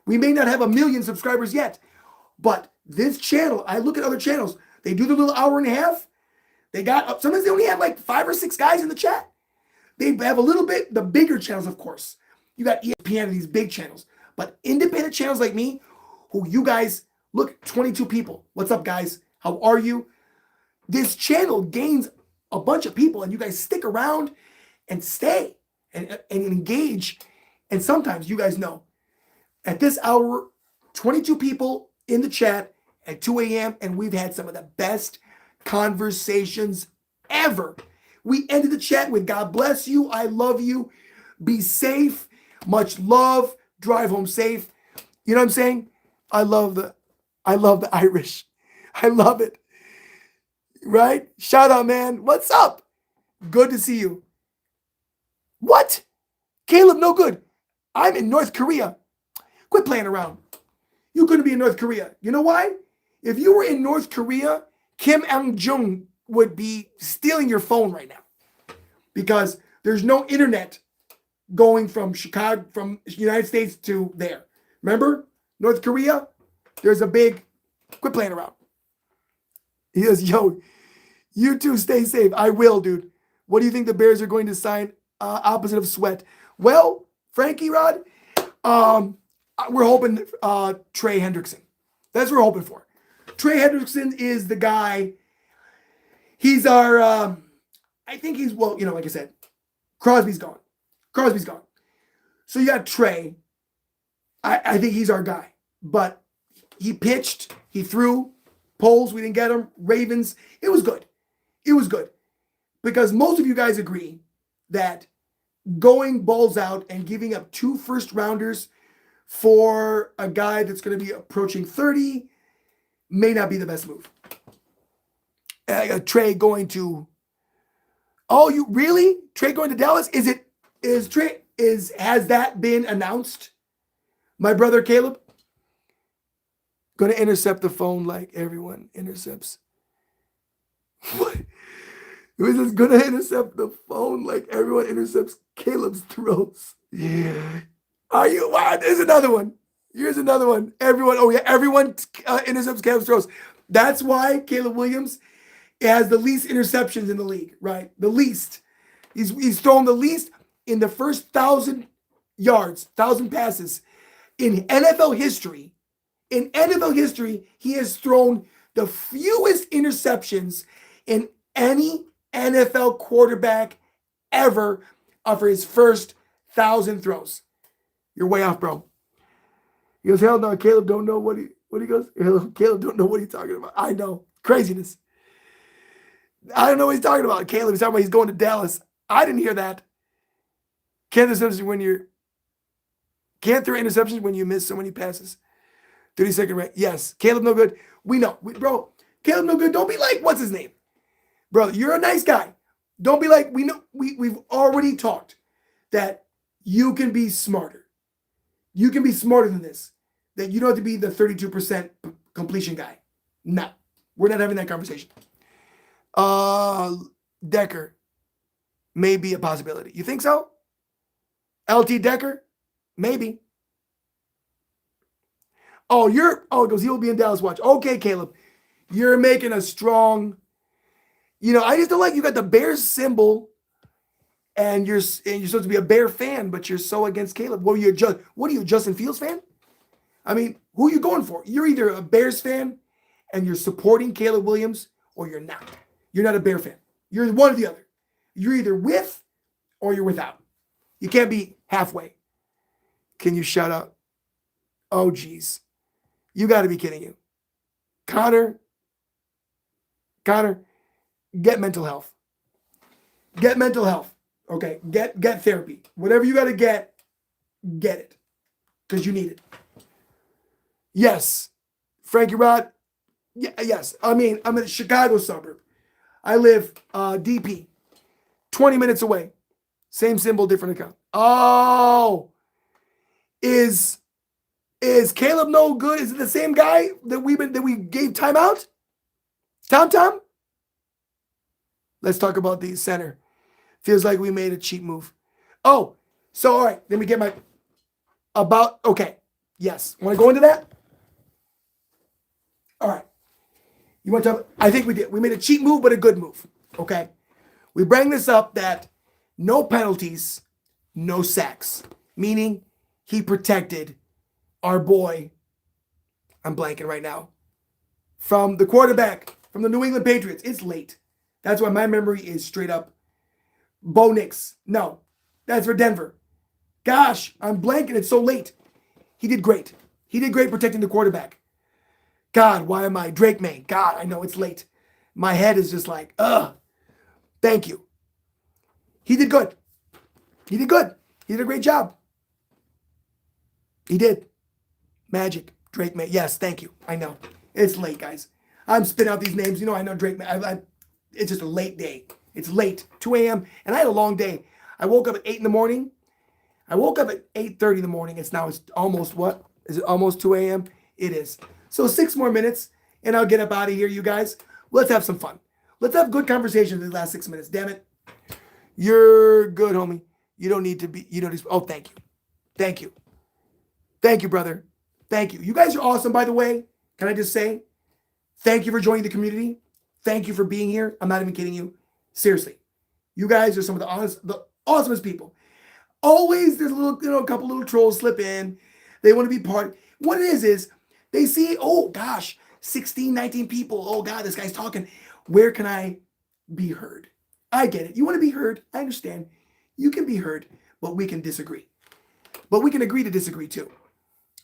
Speaker 1: We may not have 1 million subscribers yet, but this channel, I look at other channels. They do the little hour and a half. They got, sometimes they only have like 5 or 6 guys in the chat. They have a little bit, the bigger channels, of course. You got ESPN and these big channels. But independent channels like me, who you guys, look, 22 people. What's up, guys? How are you? This channel gains a bunch of people, and you guys stick around and stay and engage. And sometimes, you guys know, at this hour, 22 people in the chat at 2 a.m., and we've had some of the best conversations ever. We ended the chat with God bless you, I love you, be safe, much love, drive home safe. You know what I'm saying? I love the Irish. I love it. Right? Shout out, man. What's up? Good to see you. What? Caleb, no good. I'm in North Korea. Quit playing around. You couldn't be in North Korea. You know why? If you were in North Korea, Kim Jong would be stealing your phone right now, because there's no internet going from Chicago, from the United States to there. Remember? North Korea? There's a big, quit playing around. He goes, yo, you two stay safe. I will, dude. What do you think the Bears are going to sign opposite of Sweat? Well, Frankie Rod, we're hoping Trey Hendrickson. That's what we're hoping for. Trey Hendrickson is the guy. He's our, I think he's, well, you know, like I said, Crosby's gone. So you got Trey. I think he's our guy. But he pitched, he threw, polls, we didn't get him, Ravens. It was good. Because most of you guys agree that going balls out and giving up 2 first-rounders for a guy that's going to be approaching 30 may not be the best move. Trey going to, oh, you really? Trey going to Dallas? Has that been announced? My brother Caleb? Going to intercept the phone like everyone intercepts. What? It was just gonna intercept the phone like everyone intercepts Caleb's throws. Yeah. Are you? Wow, there's another one. Here's another one. Everyone, oh yeah, everyone intercepts Caleb's throws. That's why Caleb Williams has the least interceptions in the league, right? The least. He's thrown the least in the first 1,000 yards, 1,000 passes in NFL history. In NFL history, he has thrown the fewest interceptions in any NFL quarterback ever for his first 1,000 throws. You're way off, bro. He goes, hell no, Caleb don't know what he goes. Caleb don't know what he's talking about. I know. Craziness. I don't know what he's talking about. Caleb, he's talking about he's going to Dallas. I didn't hear that. Can't throw interceptions when you miss so many passes. 30-second rate. Yes. Caleb no good. We know. Bro, Caleb no good. Don't be like, what's his name? Bro, you're a nice guy. Don't be like, we know. We've already talked that you can be smarter. You can be smarter than this. That you don't have to be the 32% completion guy. No. We're not having that conversation. Decker may be a possibility. You think so? LT Decker? Maybe. It goes, he will be in Dallas watch. Okay, Caleb. You're making a strong, I just don't like you got the Bears symbol and you're supposed to be a Bear fan, but you're so against Caleb. What are you, Justin Fields fan? I mean, who are you going for? You're either a Bears fan and you're supporting Caleb Williams or you're not. You're not a Bear fan. You're one or the other. You're either with or you're without. You can't be halfway. Can you shout out? Oh, geez. You got to be kidding you. Connor, get mental health. Get mental health. Okay, get therapy. Whatever you got to get it. Because you need it. Yes. Frankie Rod, yes. I mean, I'm in a Chicago suburb. I live DP, 20 minutes away. Same symbol, different account. Oh, is Caleb no good? Is it the same guy that we gave timeout? Tom? Let's talk about the center. Feels like we made a cheap move. Oh, so all right. Let me get okay. Yes. Want to go into that? All right. You want to talk? I think we did. We made a cheap move, but a good move. Okay. We bring this up that no penalties, no sacks, meaning he protected our boy, I'm blanking right now, from the quarterback, from the New England Patriots. It's late. That's why my memory is straight up Bo Nix. No, that's for Denver. Gosh, I'm blanking. It's so late. He did great. He did great protecting the quarterback. God, why am I? Drake May. God, I know it's late. My head is just like, thank you. He did good. He did good. He did a great job. He did. Magic. Drake May. Yes, thank you. I know. It's late, guys. I'm spitting out these names. I know Drake May. It's just a late day. It's late. 2 a.m. And I had a long day. I woke up at 8 in the morning. I woke up at 8:30 in the morning. It's almost what? Is it almost 2 a.m.? It is. So 6 more minutes and I'll get up out of here, you guys. Let's have some fun. Let's have good conversations in the last 6 minutes. Damn it. You're good, homie. You don't need to be, oh, thank you. Thank you. Thank you, brother. Thank you. You guys are awesome, by the way. Can I just say, thank you for joining the community. Thank you for being here. I'm not even kidding you. Seriously. You guys are some of the awesomest people. Always there's a couple little trolls slip in. They want to be part. What it is they see, oh gosh, 16, 19 people. Oh God, this guy's talking. Where can I be heard? I get it. You want to be heard. I understand. You can be heard, but we can disagree. But we can agree to disagree too.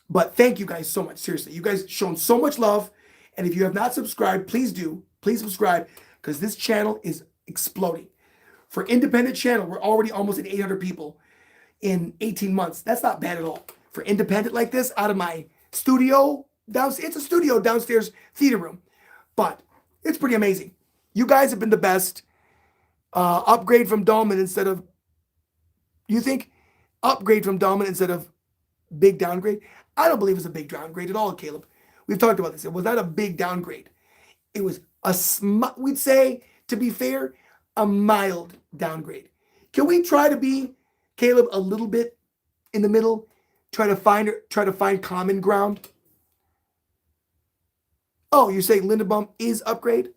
Speaker 1: But thank you guys so much. Seriously, you guys shown so much love. And if you have not subscribed, please do. Please subscribe because this channel is exploding. For independent channel, we're already almost at 800 people in 18 months. That's not bad at all. For independent like this, out of my studio downstairs, it's a studio downstairs theater room. But it's pretty amazing. You guys have been the best. Upgrade from Dolman instead of, you think? Upgrade from Dolman instead of big downgrade? I don't believe it's a big downgrade at all, Caleb. We've talked about this. It was not a big downgrade. It was we'd say, to be fair, a mild downgrade. Can we try to be, Caleb, a little bit in the middle? Try to find common ground? Oh, you say Linderbaum is upgrade?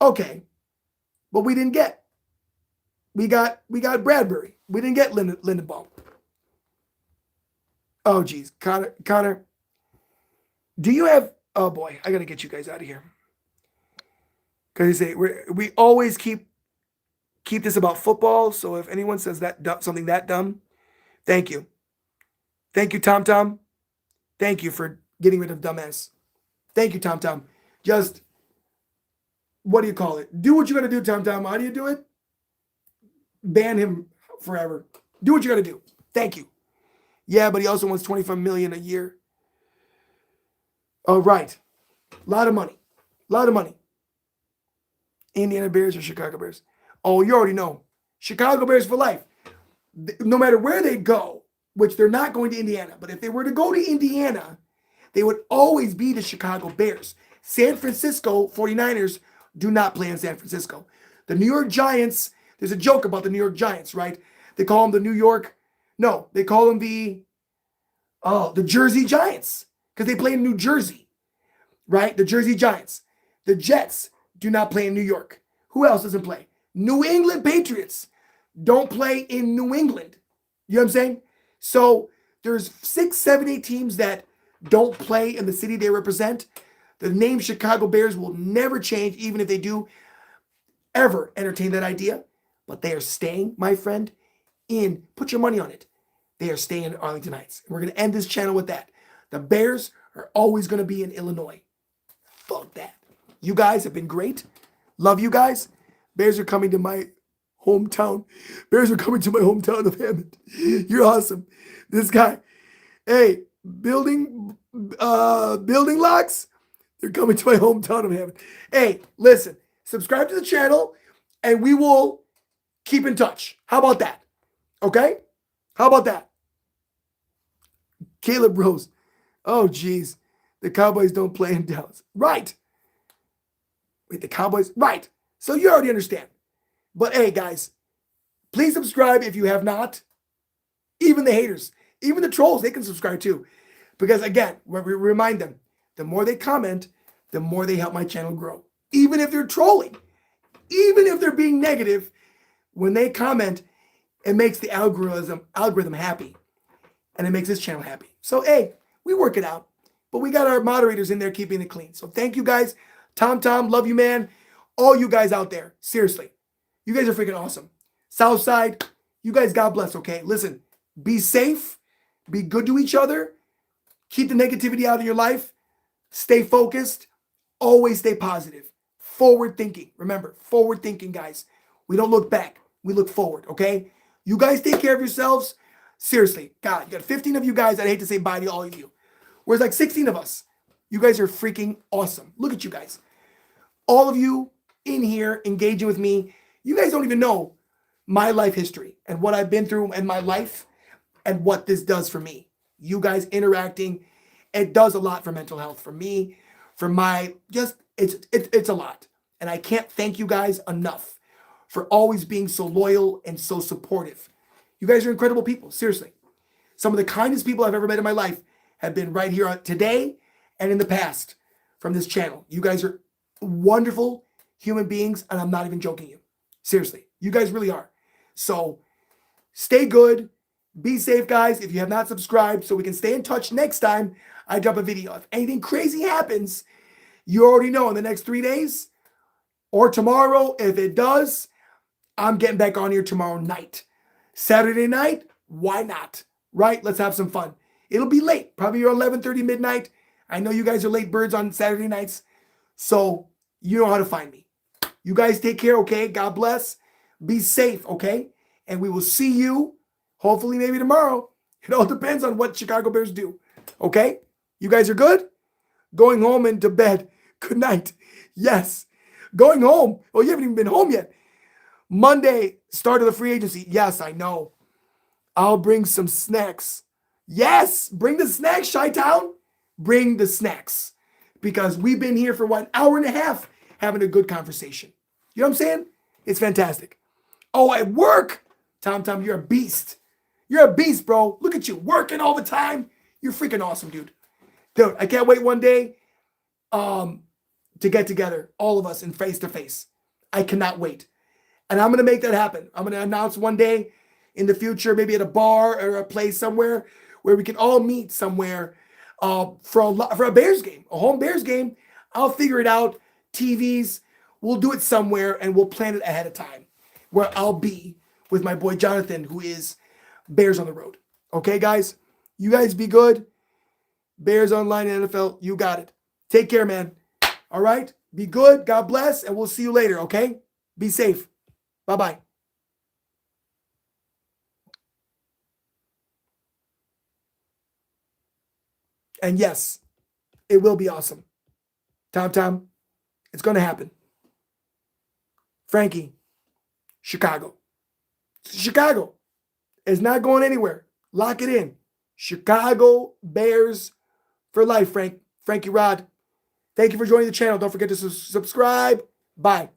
Speaker 1: Okay. But we didn't get. We got Bradbury. We didn't get Linderbaum. Oh, geez. Connor, do you have... Oh, boy. I got to get you guys out of here. Because they say we always keep this about football. So if anyone says something that dumb, thank you. Thank you, Tom Tom. Thank you for getting rid of dumbass. Thank you, Tom Tom. Just, what do you call it? Do what you got to do, Tom Tom. How do you do it? Ban him forever. Do what you got to do. Thank you. Yeah, but he also wants $25 million a year. Oh, right. A lot of money. Indiana Bears or Chicago Bears? Oh, you already know. Chicago Bears for life. No matter where they go, which they're not going to Indiana, but if they were to go to Indiana, they would always be the Chicago Bears. San Francisco 49ers do not play in San Francisco. The New York Giants, there's a joke about the New York Giants, right? They call them they call them the Jersey Giants because they play in New Jersey, right? The Jersey Giants. The Jets do not play in New York. Who else doesn't play? New England Patriots don't play in New England. You know what I'm saying? So there's 6, 7, 8 teams that don't play in the city they represent. The name Chicago Bears will never change, even if they do ever entertain that idea. But they are staying, my friend, put your money on it. They are staying in Arlington Heights. We're going to end this channel with that. The Bears are always going to be in Illinois. Fuck that. You guys have been great. Love you guys. Bears are coming to my hometown. Bears are coming to my hometown of Hammond. You're awesome. This guy. Hey, building locks. They're coming to my hometown of Hammond. Hey, listen. Subscribe to the channel and we will keep in touch. How about that? Okay? How about that? Caleb Rose. Oh, geez. The Cowboys don't play in Dallas. Right. Wait, the Cowboys? Right. So you already understand. But hey, guys, please subscribe if you have not. Even the haters, even the trolls, they can subscribe too. Because again, we remind them, the more they comment, the more they help my channel grow. Even if they're trolling, even if they're being negative, when they comment, it makes the algorithm happy. And it makes this channel happy. So hey, we work it out. But we got our moderators in there keeping it clean. So thank you guys. Tom, love you, man. All you guys out there, seriously. You guys are freaking awesome. Southside, you guys, God bless, okay? Listen, be safe. Be good to each other. Keep the negativity out of your life. Stay focused. Always stay positive. Forward thinking. Remember, forward thinking, guys. We don't look back. We look forward, okay? You guys take care of yourselves. Seriously, God, you got 15 of you guys. I'd hate to say bye to all of you. Whereas like 16 of us. You guys are freaking awesome. Look at you guys. All of you in here engaging with me. You guys don't even know my life history and what I've been through in my life and what this does for me. You guys interacting, it does a lot for mental health, for me, for my, it's a lot. And I can't thank you guys enough for always being so loyal and so supportive. You guys are incredible people, seriously. Some of the kindest people I've ever met in my life have been right here today and in the past from this channel. You guys are wonderful human beings, and I'm not even joking you. Seriously, you guys really are. So stay good. Be safe, guys. If you have not subscribed, so we can stay in touch next time I drop a video. If anything crazy happens, you already know in the next 3 days or tomorrow, if it does, I'm getting back on here tomorrow night. Saturday night, why not? Right? Let's have some fun. It'll be late, probably your 11:30 midnight. I know you guys are late birds on Saturday nights, so you know how to find me. You guys take care, okay? God bless. Be safe, okay? And we will see you, hopefully maybe tomorrow. It all depends on what Chicago Bears do, okay? You guys are good? Going home and to bed. Good night. Yes. Going home. Oh, you haven't even been home yet. Monday, start of the free agency. Yes, I know. I'll bring some snacks. Yes, bring the snacks, Chi-Town. Bring the snacks. Because we've been here for 1 hour and a half having a good conversation. You know what I'm saying? It's fantastic. Oh, at work, Tom, you're a beast. You're a beast, bro. Look at you working all the time. You're freaking awesome, dude. Dude, I can't wait one day to get together, all of us, in face to face. I cannot wait. And I'm going to make that happen. I'm going to announce one day in the future, maybe at a bar or a place somewhere where we can all meet somewhere for a Bears game, a home Bears game. I'll figure it out. TVs, we'll do it somewhere and we'll plan it ahead of time where I'll be with my boy Jonathan, who is Bears on the Road. Okay, guys? You guys be good. Bears Online NFL, you got it. Take care, man. All right? Be good. God bless. And we'll see you later, okay? Be safe. Bye-bye. And yes, it will be awesome. Tom, it's going to happen. Frankie, Chicago. Chicago is not going anywhere. Lock it in. Chicago Bears for life, Frankie Rod. Thank you for joining the channel. Don't forget to subscribe. Bye.